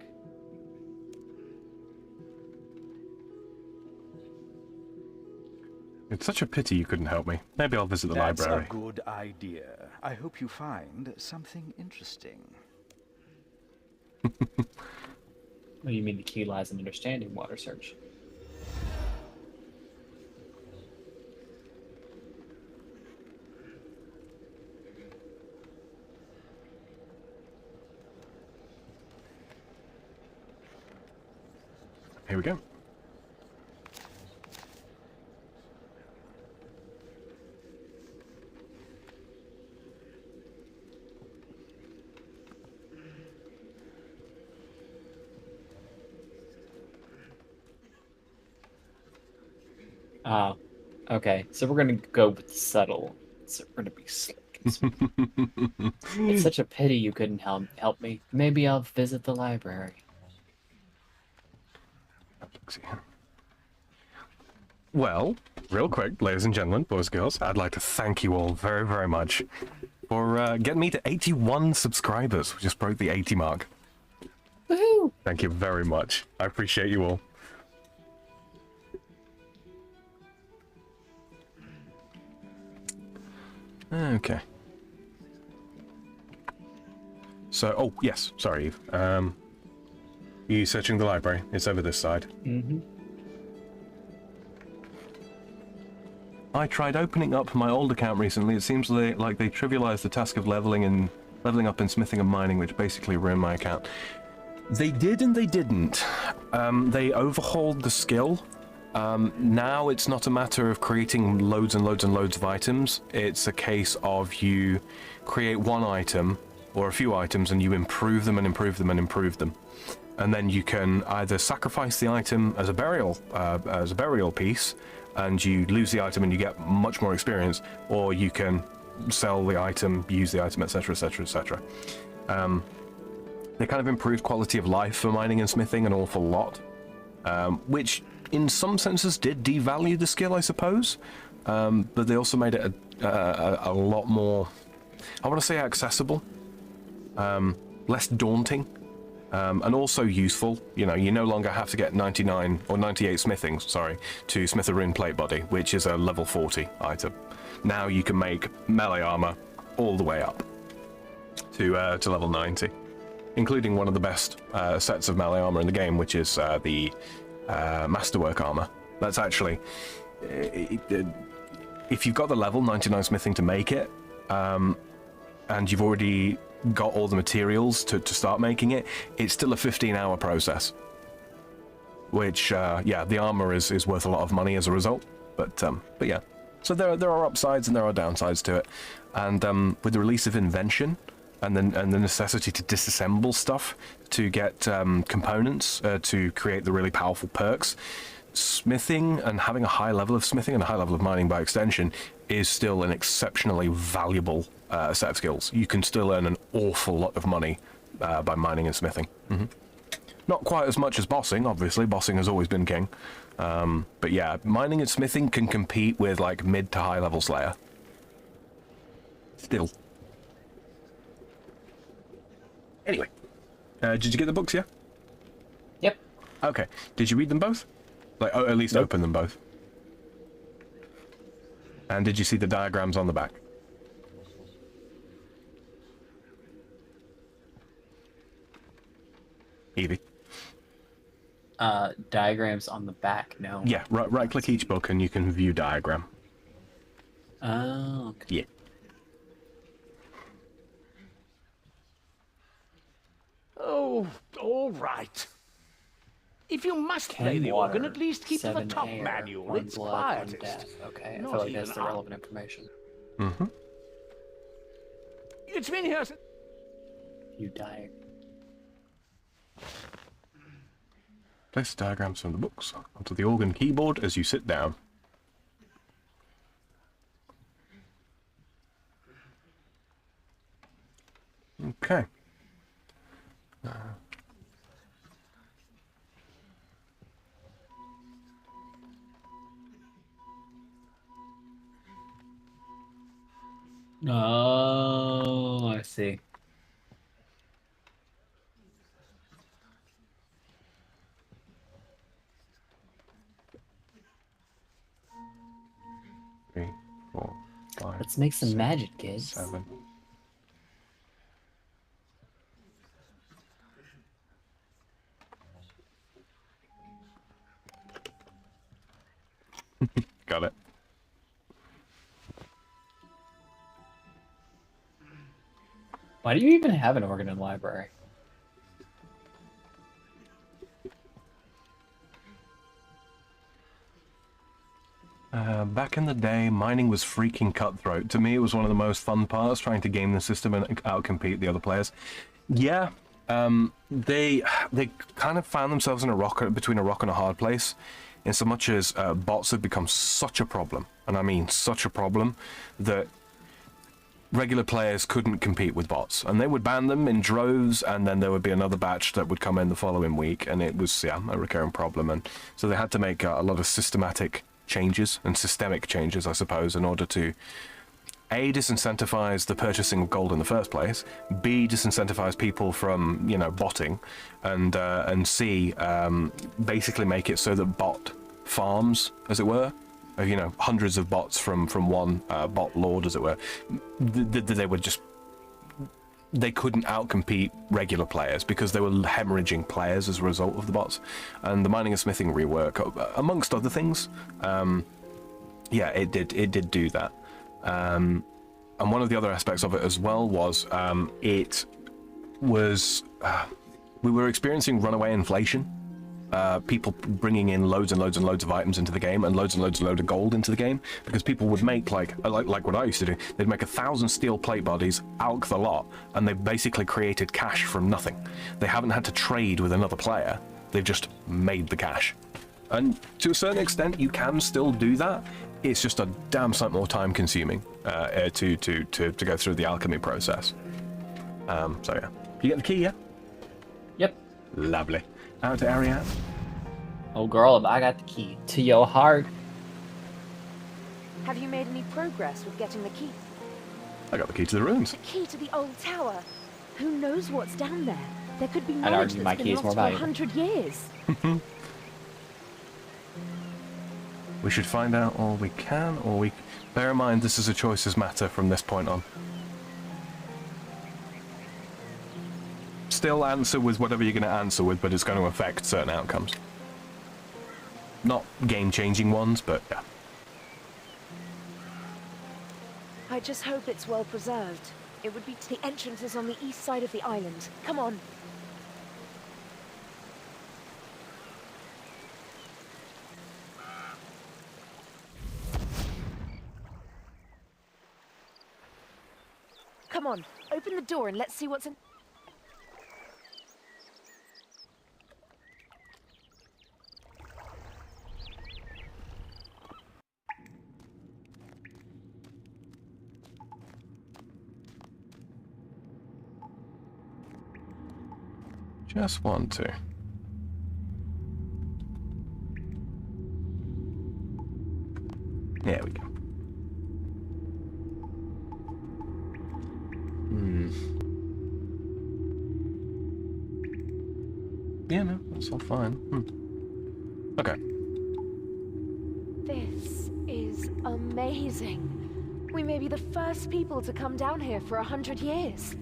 It's such a pity you couldn't help me. Maybe I'll visit the library.
That's a good idea. I hope you find something interesting.
What do you mean the key lies in understanding water surge?
Here we go.
Oh, okay. So we're gonna go with subtle. So we're gonna be slick. It's such a pity you couldn't help me. Maybe I'll visit the library.
Well, real quick, ladies and gentlemen, boys and girls, I'd like to thank you all very, very much for getting me to 81 subscribers. We just broke the 80 mark.
Woohoo!
Thank you very much. I appreciate you all. Okay. So, oh, yes, sorry, Eve. You searching the library? It's over this side.
Mm-hmm.
I tried opening up my old account recently. It seems like they trivialized the task of leveling up in smithing and mining, which basically ruined my account. They did and they didn't. They overhauled the skill Now it's not a matter of creating loads and loads and loads of items. It's a case of you create one item or a few items and you improve them and improve them and improve them. And then you can either sacrifice the item as a burial piece, and you lose the item and you get much more experience, or you can sell the item, use the item, etc, etc, etc. They kind of improved quality of life for mining and smithing an awful lot, which in some senses did devalue the skill, I suppose, but they also made it a lot more, I want to say, accessible, less daunting, and also useful. You know, you no longer have to get 99 or 98 smithing, sorry, to smith a rune plate body, which is a level 40 item. Now you can make melee armor all the way up to level 90, including one of the best sets of melee armor in the game, which is the masterwork armor. That's actually, if you've got the level 99 smithing to make it, and you've already got all the materials to start making it, it's still a 15-hour process, which yeah, the armor is worth a lot of money as a result, but yeah, so there are upsides and there are downsides to it. And with the release of invention and the necessity to disassemble stuff to get components to create the really powerful perks, smithing and having a high level of smithing and a high level of mining by extension is still an exceptionally valuable set of skills. You can still earn an awful lot of money by mining and smithing. Not quite as much as bossing, obviously. Bossing has always been king. But yeah, mining and smithing can compete with like mid to high level Slayer. Still. Anyway, did you get the books, yeah?
Yep.
Okay. Did you read them both? Like, at least
Nope.
open them both. And did you see the diagrams on the back? Evie?
Diagrams on the back, no.
Yeah, right-click each book and you can view diagram.
Oh, okay.
Yeah.
Oh, all right. If you must play the
water,
organ, at least keep to the
7
top
air,
manual.
1
It's
blood, 1
quietest.
death. Okay, I
Not
feel like that's
even
the
up.
relevant information.
Mm-hmm.
It's been here since...
You die.
Place the diagrams from the books onto the organ keyboard as you sit down. Okay.
Oh, I see.
Three, 4, 5.
Let's make some
6,
magic, kids.
7. Got it.
Why do you even have an organ in the library?
Back in the day, mining was freaking cutthroat. To me, it was one of the most fun parts, trying to game the system and outcompete the other players. Yeah, they kind of found themselves in between a rock and a hard place, in so much as bots have become such a problem, and I mean such a problem, that regular players couldn't compete with bots, and they would ban them in droves, and then there would be another batch that would come in the following week, and it was, yeah, a recurring problem. And so they had to make a lot of systematic changes and systemic changes, I suppose, in order to A, disincentivize the purchasing of gold in the first place, B, disincentivize people from, you know, botting, and C, basically make it so that bot farms, as it were, you know, hundreds of bots from one bot lord, as it were, they would just, they couldn't outcompete regular players because they were hemorrhaging players as a result of the bots. And the mining and smithing rework, amongst other things, yeah, it did do that. And one of the other aspects of it as well was we were experiencing runaway inflation people bringing in loads and loads and loads of items into the game and loads of gold into the game, because people would make like what I used to do. They'd make 1,000 steel plate bodies, alch the lot, and they basically created cash from nothing. They haven't had to trade with another player. They've just made the cash. And to a certain extent, you can still do that. It's just a damn sight more time consuming to go through the alchemy process. So yeah, you get the key, yeah?
Yep.
Lovely. Out to Ariane.
Oh girl, I got the key to your heart.
Have you made any progress with getting the key?
I got the key to the ruins.
The key to the old tower. Who knows what's down there? There could be
I'd
knowledge
argue my
that's
key
been
is more
lost for
valuable.
100 years.
We should find out all we can, or we... Bear in mind, this is a choices matter from this point on. Still answer with whatever you're going to answer with, but it's going to affect certain outcomes. Not game-changing ones, but yeah.
I just hope it's well preserved. It would be... The entrance is on the east side of the island. Come on. Come on, open the door and let's see what's in...
Just want to. There we go. Yeah, no, that's all fine. Okay.
This is amazing. We may be the first people to come down here for 100 years.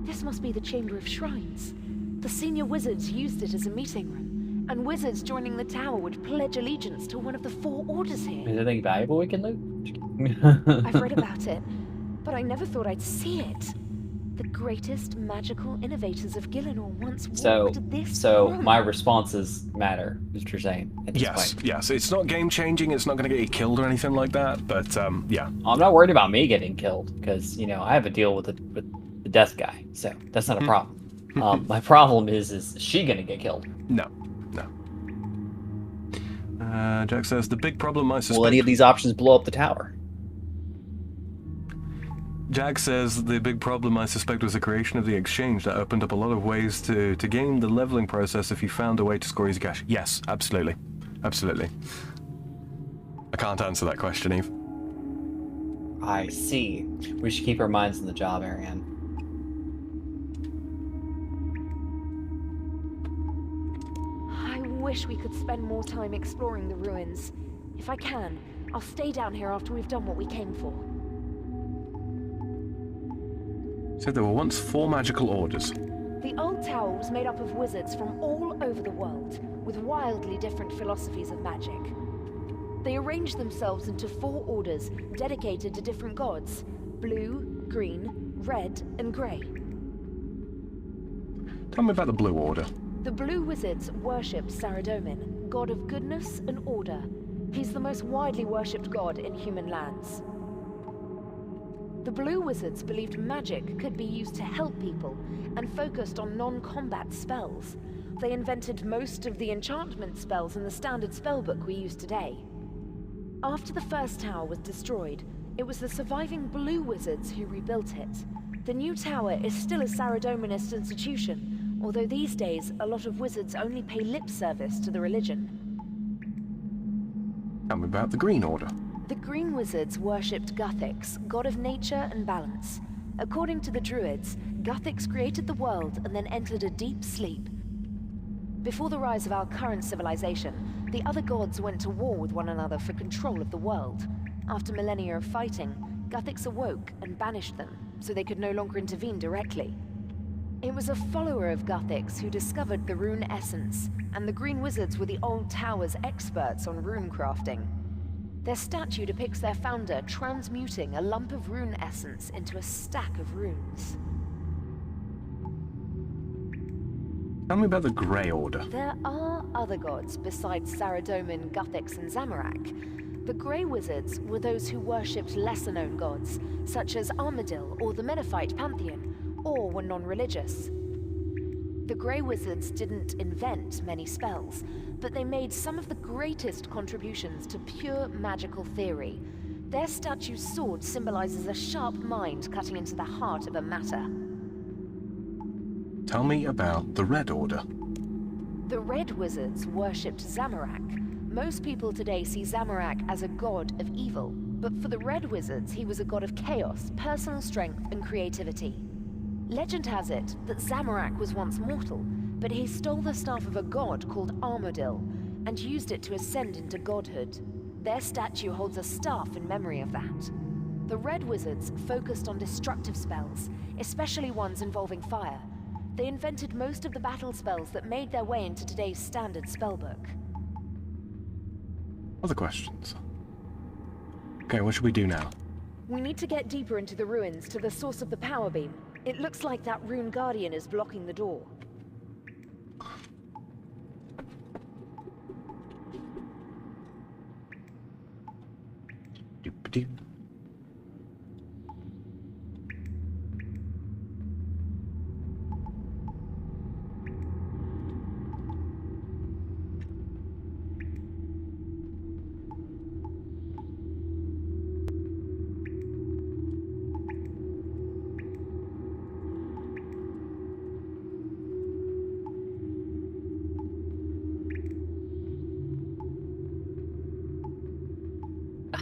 This must be the Chamber of Shrines. The senior wizards used it as a meeting room, and wizards joining the tower would pledge allegiance to one of the 4 orders here.
Is there anything valuable we can loot?
I've read about it, but I never thought I'd see it. The greatest magical innovators of Gielinor once walked this room.
My responses matter, is what you're saying at this
Yes,
point.
yes. It's not game-changing, it's not going to get you killed or anything like that, but, yeah.
I'm not worried about me getting killed, because, you know, I have a deal with the death guy, so that's not a problem. My problem is she gonna get killed?
No, no. Jack says, the big problem I suspect...
Will any of these options blow up the tower?
Jack says, the big problem I suspect was the creation of the exchange that opened up a lot of ways to gain the leveling process if you found a way to score easy cash. Yes, absolutely. Absolutely. I can't answer that question, Eve.
I see. We should keep our minds on the job, Ariane.
I wish we could spend more time exploring the ruins. If I can, I'll stay down here after we've done what we came for.
Said there were once 4 magical orders.
The old tower was made up of wizards from all over the world, with wildly different philosophies of magic. They arranged themselves into 4 orders dedicated to different gods: blue, green, red, and grey.
Tell me about the Blue Order.
The blue wizards worshipped Saradomin, god of goodness and order. He's the most widely worshipped god in human lands. The blue wizards believed magic could be used to help people and focused on non-combat spells. They invented most of the enchantment spells in the standard spellbook we use today. After the first tower was destroyed, it was the surviving blue wizards who rebuilt it. The new tower is still a Saradominist institution, although these days a lot of wizards only pay lip service to the religion.
Tell me about the Green Order.
The Green Wizards worshipped Guthix, god of nature and balance. According to the Druids, Guthix created the world and then entered a deep sleep. Before the rise of our current civilization, the other gods went to war with one another for control of the world. After millennia of fighting, Guthix awoke and banished them, so they could no longer intervene directly. It was a follower of Guthix who discovered the rune essence, and the Green Wizards were the old tower's experts on rune crafting. Their statue depicts their founder transmuting a lump of rune essence into a stack of runes.
Tell me about the Grey Order.
There are other gods besides Saradomin, Guthix, and Zamorak. The Grey Wizards were those who worshipped lesser-known gods, such as Armadil or the Menephite pantheon, or were non-religious. The Grey Wizards didn't invent many spells, but they made some of the greatest contributions to pure magical theory. Their statue's sword symbolizes a sharp mind cutting into the heart of a matter.
Tell me about the Red Order.
The Red Wizards worshipped Zamorak. Most people today see Zamorak as a god of evil, but for the Red Wizards, he was a god of chaos, personal strength, and creativity. Legend has it that Zamorak was once mortal, but he stole the staff of a god called Armadil and used it to ascend into godhood. Their statue holds a staff in memory of that. The Red Wizards focused on destructive spells, especially ones involving fire. They invented most of the battle spells that made their way into today's standard spellbook.
Other questions? Okay, what should we do now?
We need to get deeper into the ruins to the source of the power beam. It looks like that rune guardian is blocking the door.
Doop-a-doo.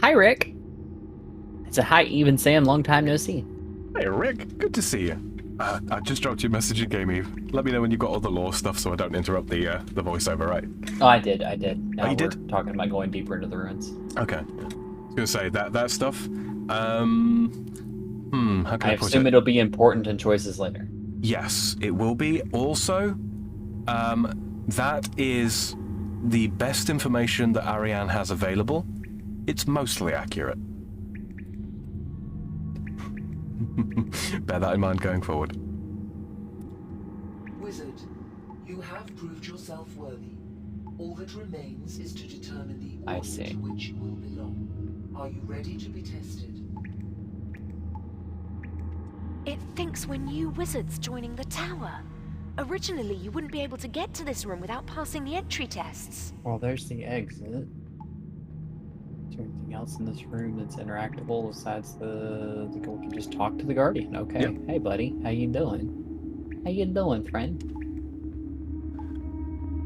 Hi, Rick. It's a hi, even Sam. Long time no see.
Hey, Rick. Good to see you. I just dropped you a message in Game Eve. Let me know when you got all the lore stuff so I don't interrupt the voiceover, right?
Oh, I did. Now
you
we're
did?
talking about going deeper into the ruins.
Okay. I was gonna say that stuff. How can I put
assume
it?
it'll be important in choices later.
Yes, it will be. Also, that is the best information that Ariane has available. It's mostly accurate. Bear that in mind going forward.
Wizard, you have proved yourself worthy. All that remains is to determine the
I
order
see.
to which you will belong. Are you ready to be tested?
It thinks we're new wizards joining the tower. Originally, you wouldn't be able to get to this room without passing the entry tests.
Well, there's the exit. Is there anything else in this room that's interactable besides we can just talk to the Guardian? Okay.
Yep.
Hey, buddy. How you doing? How you doing, friend?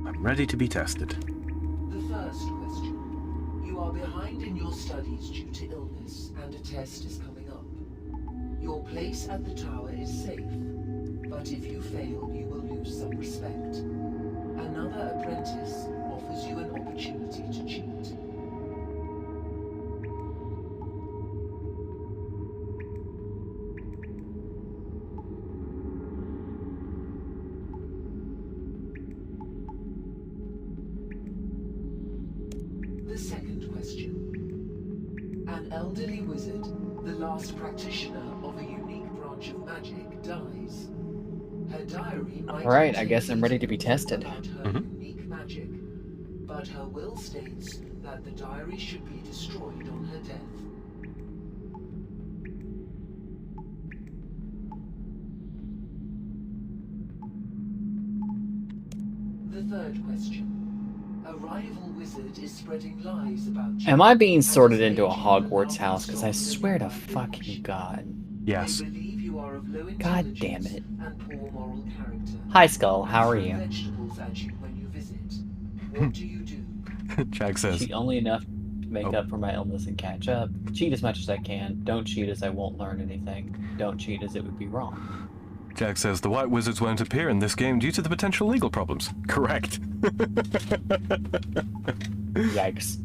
I'm ready to be tested.
The first question. You are behind in your studies due to illness, and a test is coming up. Your place at the tower is safe, but if you fail, you will lose some respect. Another apprentice offers you an opportunity to cheat. The second question. An elderly wizard, the last practitioner of a unique branch of magic, dies. Her diary might
Alright, I
contain
guess I'm ready to be
details
tested.
about her unique magic, but her will states that the diary should be destroyed on her death. The third question. A rival wizard is spreading lies about you.
Am I being
and
sorted
is
into a
making
Hogwarts
the
house? Because I
stop
swear to
your
fucking God.
Yes.
They believe you are of low
God
intelligence
damn it.
and poor moral character.
Hi, Skull. How are
Throw
you?
vegetables at you when you visit. What do you do?
Jag says.
Cheat only enough to make up for my illness and catch up. Cheat as much as I can. Don't cheat as I won't learn anything. Don't cheat as it would be wrong.
Jag says the White Wizards won't appear in this game due to the potential legal problems. Correct.
Yikes.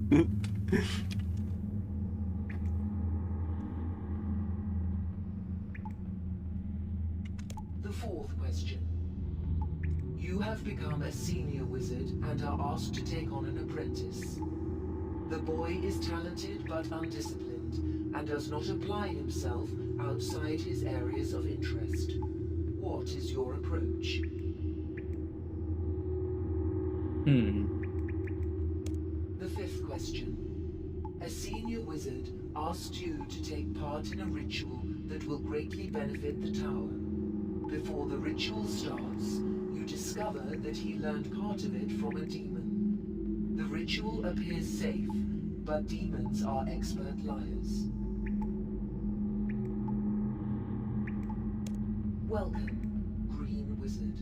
The fourth question. You have become a senior wizard and are asked to take on an apprentice. The boy is talented but undisciplined and does not apply himself outside his areas of interest. What is your approach? The fifth question. A senior wizard asked you to take part in a ritual that will greatly benefit the tower. Before the ritual starts, you discover that he learned part of it from a demon. The ritual appears safe, but demons are expert liars. Welcome, Green Wizard.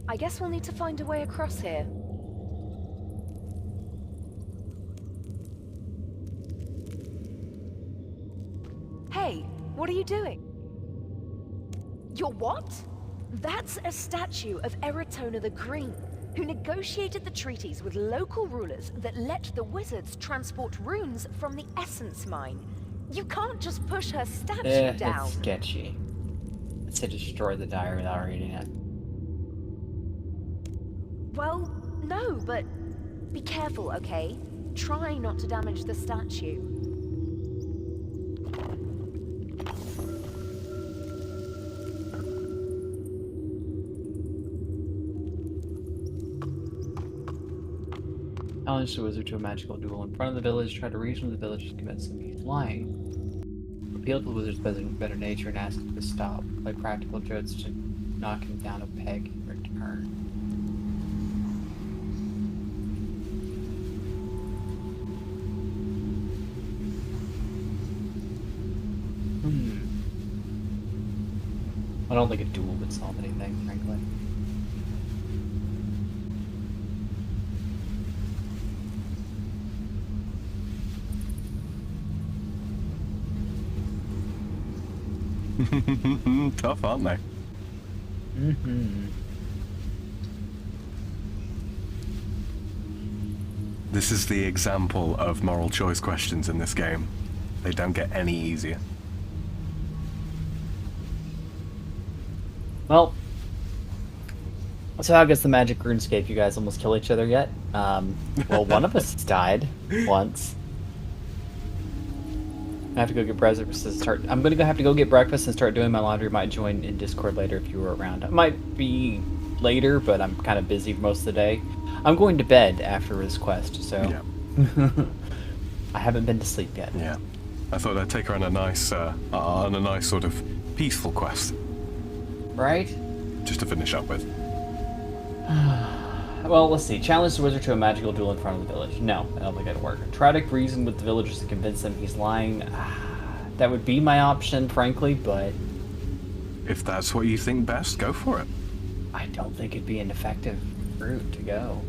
I guess we'll need to find a way across here. Hey, what are you doing? You're what? That's a statue of Eratona the Green, who negotiated the treaties with local rulers that let the wizards transport runes from the Essence Mine. You can't just push her statue down.
It's sketchy. It's to destroy the diary without reading it.
Well, no, but be careful, okay? Try not to damage the statue.
Challenge the wizard to a magical duel in front of the village. Try to reason with the villagers to convince them he's lying. Appeal to the wizard's better nature and ask him to stop. Play practical jokes to knock him down a peg in return. I don't think a duel would solve anything, frankly.
Tough, aren't they? This is the example of moral choice questions in this game. They don't get any easier.
Well, so how gets the magic RuneScape? You guys almost kill each other yet? Well, one of us died once. I have to go get breakfast and start. I'm gonna have to go get breakfast and start doing my laundry. Might join in Discord later if you were around. I might be later, but I'm kind of busy most of the day. I'm going to bed after this quest, so yeah. I haven't been to sleep yet.
Yeah, I thought I'd take her on a nice sort of peaceful quest.
Right?
Just to finish up with.
Well, let's see. Challenge the wizard to a magical duel in front of the village. No, I don't think that'd work. Try to reason with the villagers to convince them he's lying. That would be my option, frankly, but...
If that's what you think best, go for it.
I don't think it'd be an effective route to go.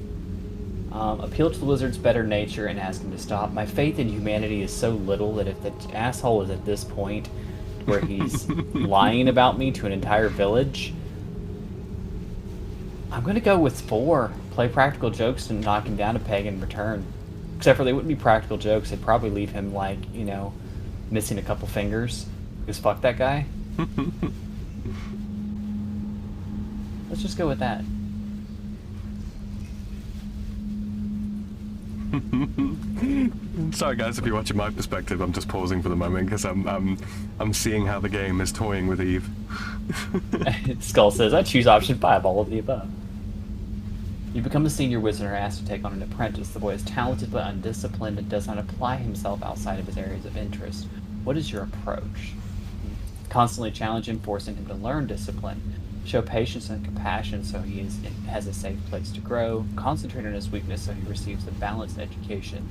Appeal to the wizard's better nature and ask him to stop. My faith in humanity is so little that if the asshole is at this point where he's lying about me to an entire village... I'm gonna go with 4. Play practical jokes and knock him down a peg in return. Except for they wouldn't be practical jokes. They'd probably leave him, like, you know, missing a couple fingers. Because fuck that guy. Let's just go with that.
Sorry guys, if you're watching my perspective, I'm just pausing for the moment because I'm seeing how the game is toying with Eve.
Skull says, I choose option 5, all of the above. You become a senior wizard and are asked to take on an apprentice. The boy is talented but undisciplined and does not apply himself outside of his areas of interest. What is your approach? Constantly challenge him, forcing him to learn discipline. Show patience and compassion so he has a safe place to grow. Concentrate on his weakness so he receives a balanced education.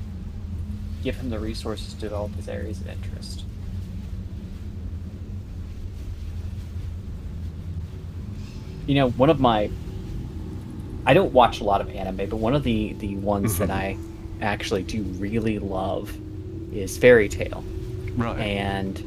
Give him the resources to develop his areas of interest. You know, one of my... I don't watch a lot of anime, but one of the ones that I actually do really love is Fairy Tail.
Right.
And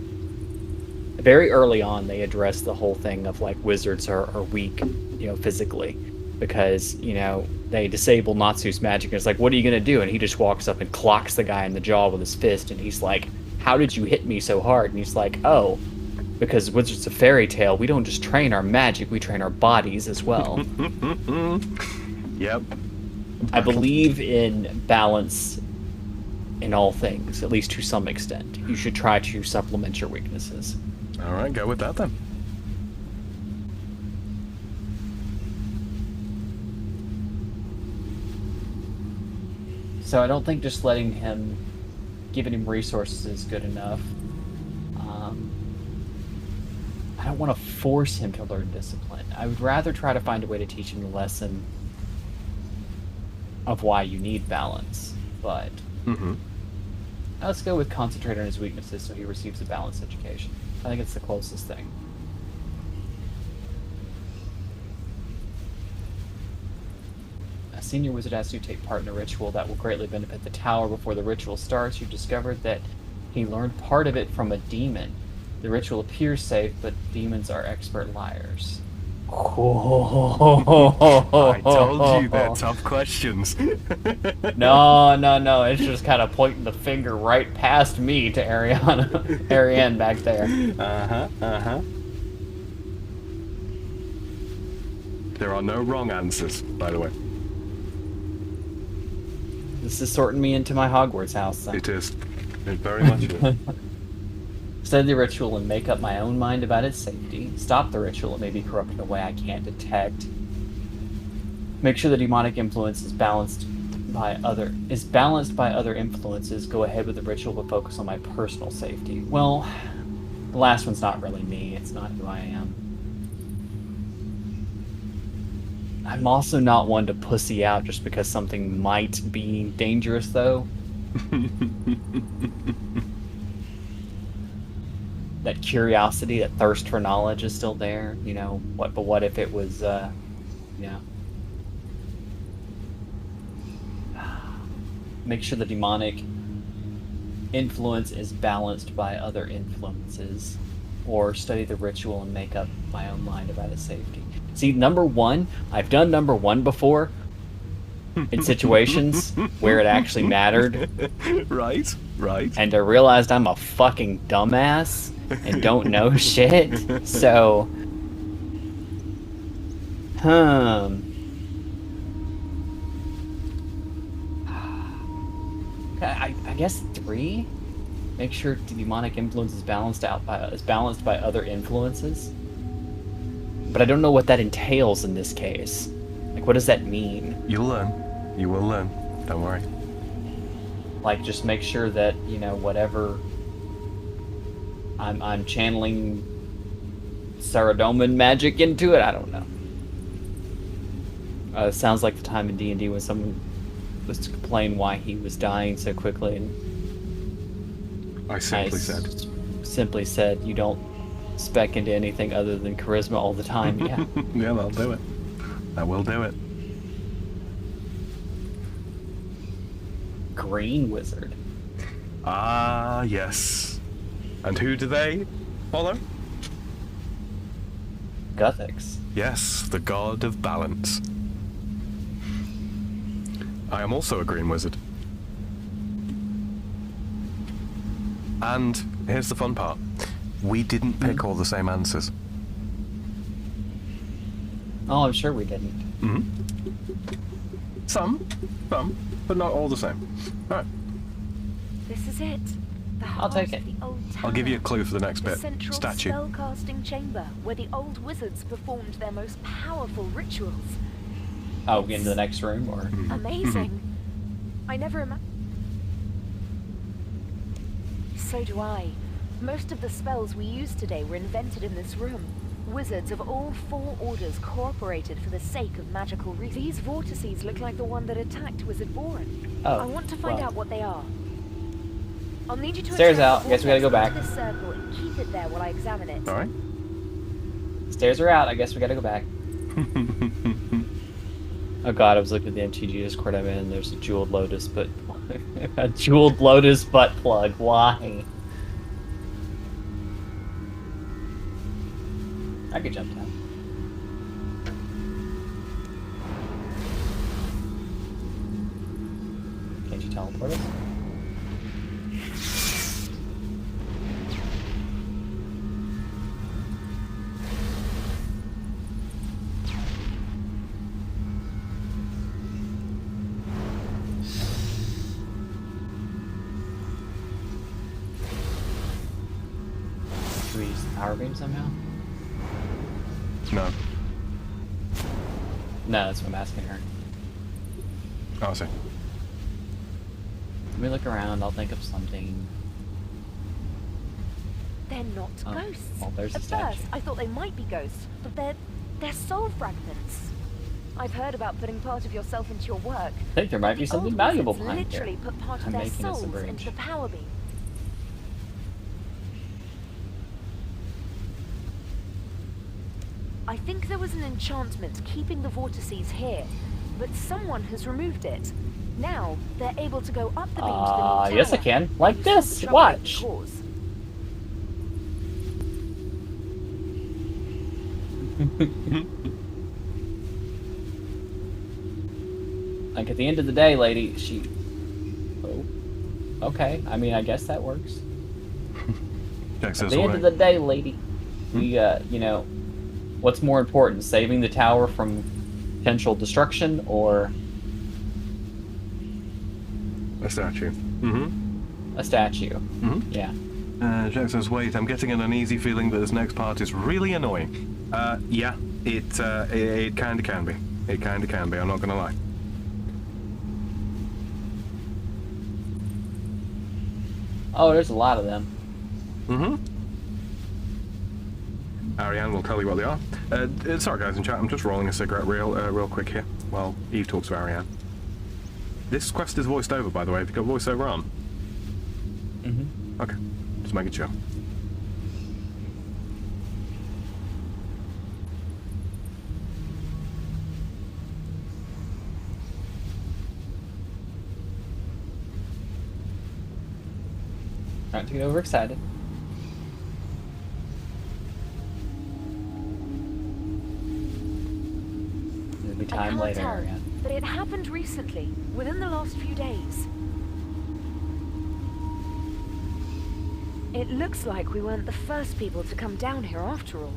very early on, they address the whole thing of, like, wizards are weak, you know, physically. because, you know, they disable Natsu's magic. And it's like, what are you gonna do? And he just walks up and clocks the guy in the jaw with his fist, and he's like, how did you hit me so hard? And he's like, oh, because Wizards of Fairy Tale, we don't just train our magic, we train our bodies as well.
Yep.
I believe in balance in all things, at least to some extent. You should try to supplement your weaknesses.
All right, go with that then.
So I don't think just letting him, giving him resources is good enough. I don't want to force him to learn discipline. I would rather try to find a way to teach him the lesson of why you need balance. But let's go with concentrate on his weaknesses so he receives a balanced education. I think it's the closest thing. A senior wizard asks you to take part in a ritual that will greatly benefit the tower. Before the ritual starts, you discovered that he learned part of it from a demon. The ritual appears safe, but demons are expert liars.
I told you they're tough questions.
No. It's just kind of pointing the finger right past me to Ariane back there.
There are no wrong answers, by the way.
This is sorting me into my Hogwarts house. So.
It is. It very much is.
Study the ritual and make up my own mind about its safety. Stop the ritual, it may be corrupted in a way I can't detect. Make sure the demonic influence is balanced by other influences. Go ahead with the ritual, but focus on my personal safety. Well, the last one's not really me. It's not who I am. I'm also not one to pussy out just because something might be dangerous, though. That curiosity, that thirst for knowledge is still there, you know. What if it was, Make sure the demonic influence is balanced by other influences, or study the ritual and make up my own mind about its safety. See, number one, I've done number one before in situations where it actually mattered.
Right.
And I realized I'm a fucking dumbass and don't know shit. So, I guess 3. Make sure the demonic influence is balanced by other influences. But I don't know what that entails in this case. Like, what does that mean?
You'll learn. You will learn. Don't worry.
Like, just make sure that, you know, whatever I'm channeling Saradomin magic into it. I don't know. It sounds like the time in D&D when someone was to complain why he was dying so quickly, and
I simply
said, you don't spec into anything other than charisma all the time. Yeah.
Yeah, that'll do it. That will do it.
Green wizard.
Ah, yes. And who do they follow?
Guthix.
Yes, the god of balance. I am also a green wizard. And here's the fun part. We didn't pick all the same answers.
Oh, I'm sure we didn't.
Some, but not all the same. Alright.
This is it. The
I'll take it.
heart of the old
I'll give you a
tower.
clue for the next
The
bit.
central
Statue.
spell-casting chamber where the old wizards performed their most powerful rituals.
Oh, into the next room, or?
Amazing. I never imagined. So do I. Most of the spells we use today were invented in this room. Wizards of all 4 orders cooperated for the sake of magical reasons. These vortices look like the one that attacked Wizard Boren.
Oh,
I want to find out what they are. I'll need you to
Stairs
attract
out.
the
Guess we gotta go
vortex
back.
into this circle and keep it there while I examine it.
Alright.
Stairs are out. I guess we gotta go back. Oh god, I was looking at the MTG Discord I'm in, and there's a jeweled lotus, but a jeweled lotus butt plug. Why? I could jump down. teleport us? Should we use the power beam somehow?
No.
No, that's what I'm asking her.
Oh, I see.
Let me look around, I'll think of something.
They're not ghosts.
Well, there's a
At
statue.
first, I thought they might be ghosts, but they're soul fragments. I've heard about putting part of yourself into your work.
I think there might be
The
something
old
valuable
wizards
behind here.
literally put part of
I'm
their
making us a
souls
bridge.
into the power beam. I think there was an enchantment keeping the vortices here, but someone has removed it. Now, they're able to go up the beam to the new tower.
Yes I can. Like
Use
this.
the trouble it
Watch.
can cause.
Like, at the end of the day, lady, she... Oh. Okay, I mean, I guess that works.
Jack
At
says
the end
away.
of the day, lady, we, you know, what's more important, saving the tower from potential destruction, or
A statue. Mm-hmm.
a statue?
Mm-hmm.
Yeah.
Jack says, wait, I'm getting an uneasy feeling that this next part is really annoying. Yeah, it kinda can be. It kinda can be, I'm not gonna lie.
Oh, there's a lot of them.
Mm-hmm. Ariane will tell you what they are. Sorry guys in chat, I'm just rolling a cigarette real quick here while Eve talks to Ariane. This quest is voiced over, by the way. Have you got voiceover on?
Mm-hmm.
Okay, just making sure.
Not to get overexcited. It'll be
I
time
cannot
later,
tell,
Ariane.
but it happened recently, within the last few days. It looks like we weren't the first people to come down here after all.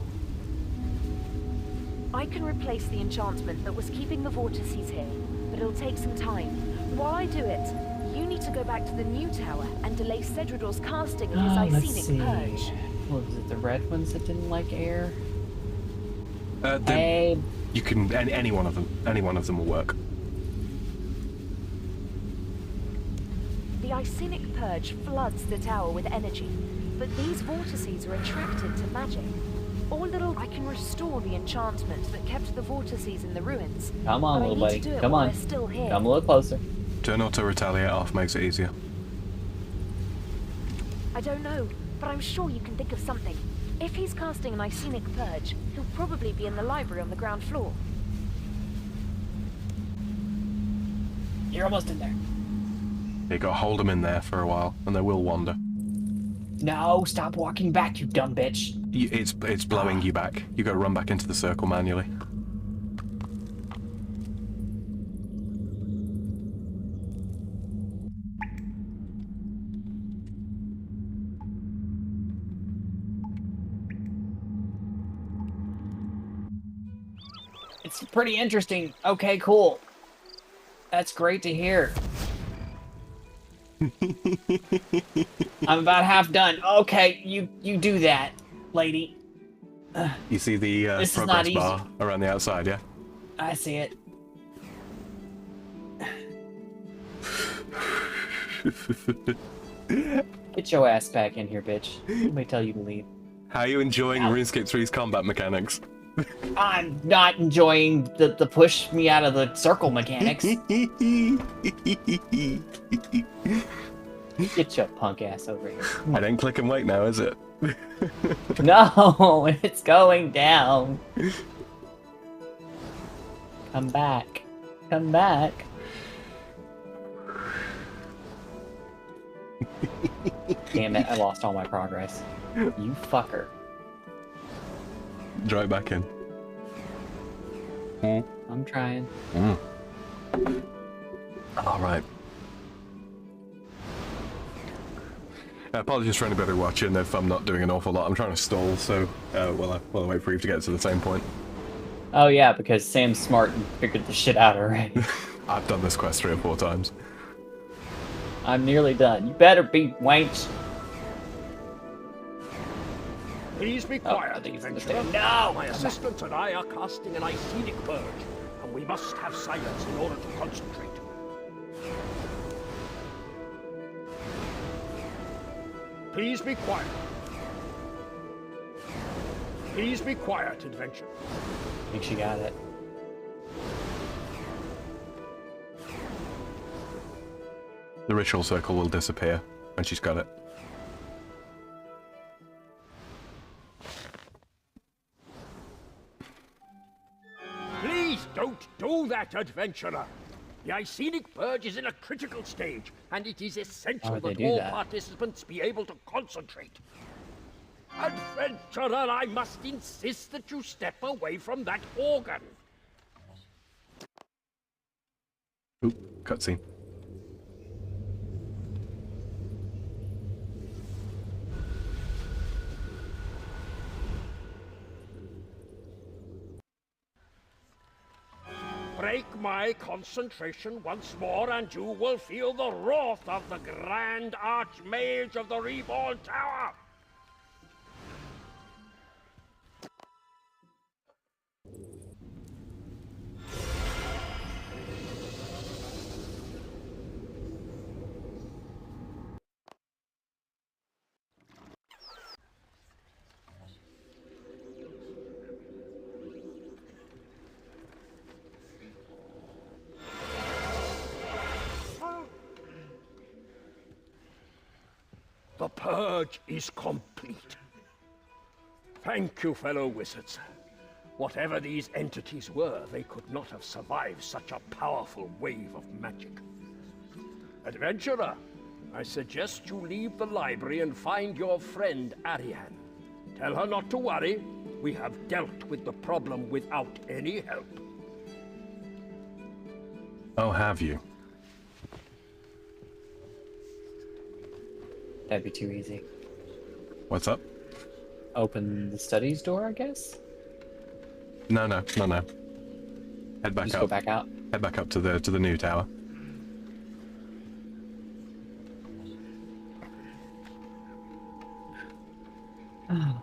I can replace the enchantment that was keeping the vortices here, but it'll take some time. While I do it, you need to go back to the new tower and delay Cedridor's casting of his
Let's
Icenic
see.
Purge.
What was it, the red ones that didn't like air?
The,
Hey,
you can any one of them. Any one of them will work.
The Icenic Purge floods the tower with energy, but these vortices are attracted to magic. Or little, I can restore the enchantment that kept the vortices in the ruins.
come on,
but I
little
need
buddy.
to do it
Come
while
on.
they're still here.
Come a little closer.
Turn auto retaliate off makes it easier.
I don't know, but I'm sure you can think of something. If he's casting an Icenic Purge, he'll probably be in the library on the ground floor.
You're almost in there.
You gotta hold them in there for a while, and they will wander.
No, stop walking back, you dumb bitch.
It's blowing you back. You gotta run back into the circle manually.
It's pretty interesting. Okay, cool. That's great to hear. I'm about half done. Okay, you do that, lady.
You see the
This is not
progress
easy.
bar around the outside, yeah?
I see it. Get your ass back in here, bitch. Let me tell you to leave.
How are you enjoying
Ow.
RuneScape 3's combat mechanics?
I'm not enjoying the push me out of the circle mechanics. Get your punk ass over here.
I didn't click and wait now, is it?
No, it's going down. Come back. Come back. Damn it, I lost all my progress. You fucker.
Draw it back in.
I'm trying.
Alright. Apologies for anybody watching if I'm not doing an awful lot. I'm trying to stall, so while I wait for you to get to the same point.
Oh yeah, because Sam's smart and figured the shit out already.
I've done this quest 3 or 4 times.
I'm nearly done. You better be wench.
Please be quiet, adventurer.
No!
My assistant and I are casting an Icenic purge, and we must have silence in order to concentrate. Please be quiet. Please be quiet, adventurer.
I think she got it.
The ritual circle will disappear when she's got it.
Please don't do that, adventurer. The Icenic purge is in a critical stage, and it is essential that all participants be able to concentrate. Adventurer, I must insist that you step away from that organ.
Oop, cutscene.
Break my concentration once more, and you will feel the wrath of the Grand Archmage of the Reborn Tower! The purge is complete. Thank you, fellow wizards. Whatever these entities were, they could not have survived such a powerful wave of magic. Adventurer, I suggest you leave the library and find your friend Ariane. Tell her not to worry. We have dealt with the problem without any help.
Oh, have you?
That'd be too easy.
What's up?
Open the studies door, I guess?
No. Head back
Just
up.
go back out?
Head back up to the new tower.
Oh.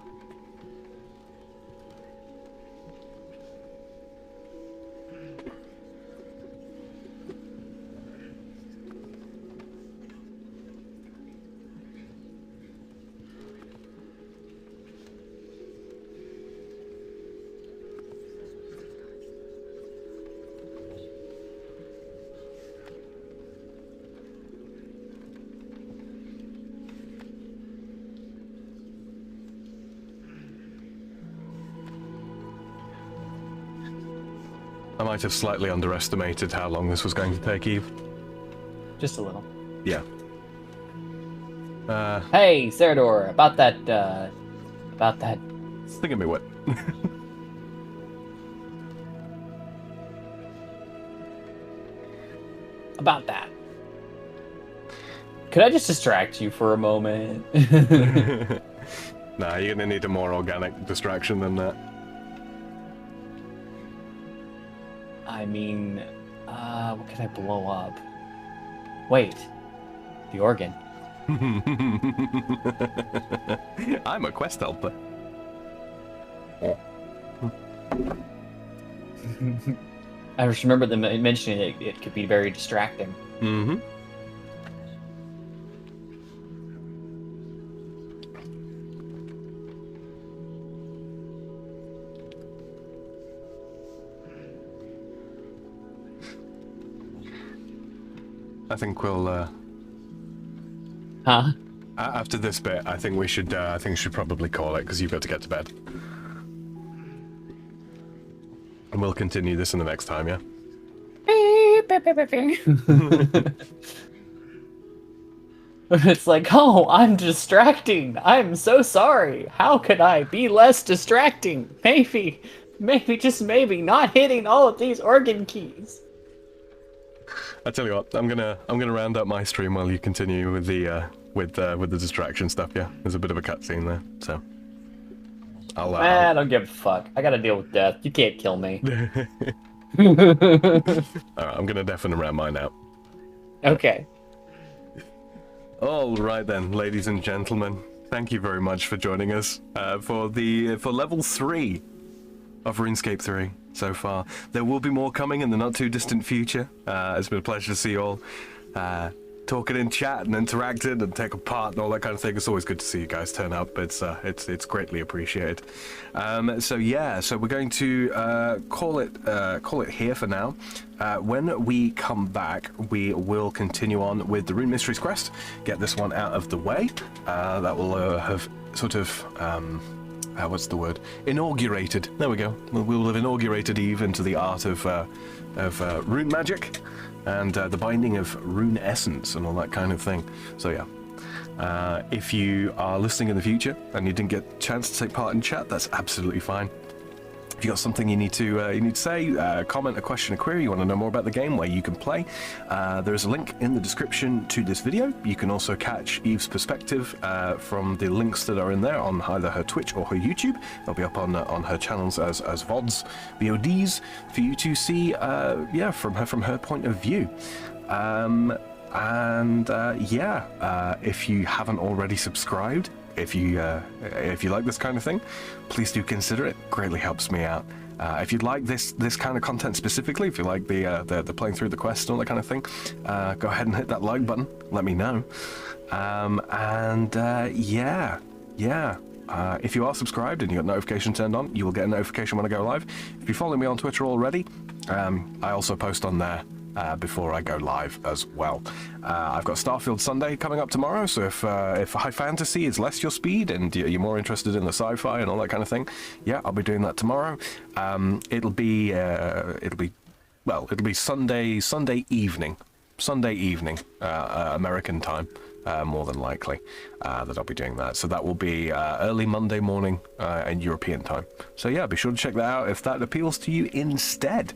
I might have slightly underestimated how long this was going to take, Eve.
Just a little.
Yeah.
Hey, Cerador, about that.
Stick at me what?
About that. Could I just distract you for a moment?
Nah, you're gonna need a more organic distraction than that.
I mean, what can I blow up? Wait, the organ.
I'm a quest helper.
I just remember them mentioning it could be very distracting.
Mm-hmm. I think we'll,
Huh?
After this bit, I think we should probably call it, because you've got to get to bed. And we'll continue this in the next time, yeah?
It's like, oh, I'm distracting. I'm so sorry. How could I be less distracting? Maybe, just maybe, not hitting all of these organ keys.
I tell you what, I'm gonna round up my stream while you continue with the with the distraction stuff. Yeah, there's a bit of a cutscene there, so I'll.
I don't give a fuck. I gotta deal with death. You can't kill me.
All right, I'm gonna deafen around mine out.
Okay.
All right then, ladies and gentlemen, thank you very much for joining us for level 3 of RuneScape 3 so far. There will be more coming in the not too distant future. It's been a pleasure to see you all talking in chat and interacting and take a part and all that kind of thing. It's always good to see you guys turn up. It's greatly appreciated. So we're going to call it here for now. When we come back, we will continue on with the Rune Mysteries quest. Get this one out of the way. That will have sort of what's the word? Inaugurated. There we go. We will have inaugurated Eve into the art of rune magic and the binding of rune essence and all that kind of thing. So yeah, if you are listening in the future and you didn't get a chance to take part in chat, that's absolutely fine. If you got something you need to say, comment, a question, a query, you want to know more about the game, where you can play, there is a link in the description to this video. You can also catch Eve's perspective from the links that are in there on either her Twitch or her YouTube. They'll be up on her channels as VODs, VODs for you to see, from her point of view. If you haven't already subscribed, if you like this kind of thing, please do consider it. Greatly helps me out. If you'd like this kind of content specifically, if you like the playing through the quest and all that kind of thing, go ahead and hit that like button. Let me know. If you are subscribed and you got notification turned on, you will get a notification when I go live. If you follow me on Twitter already, I also post on there before I go live as well. I've got Starfield Sunday coming up tomorrow, so if high fantasy is less your speed and you're more interested in the sci-fi and all that kind of thing, yeah, I'll be doing that tomorrow. It'll be Sunday evening, American time. More than likely that I'll be doing that. So that will be early Monday morning in European time. So yeah, be sure to check that out if that appeals to you instead.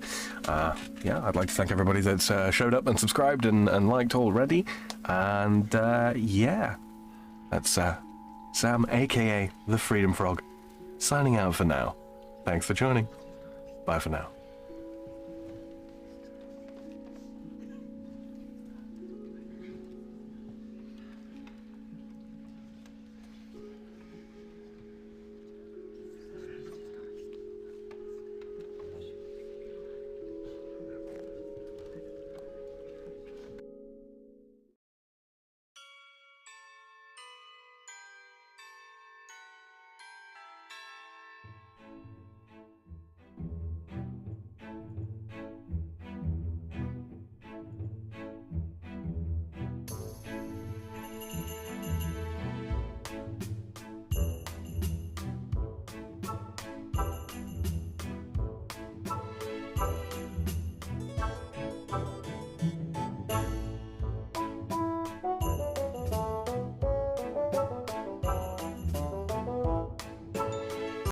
I'd like to thank everybody that's showed up and subscribed and liked already. And that's Sam, aka the Freedom Frog, signing out for now. Thanks for joining. Bye for now.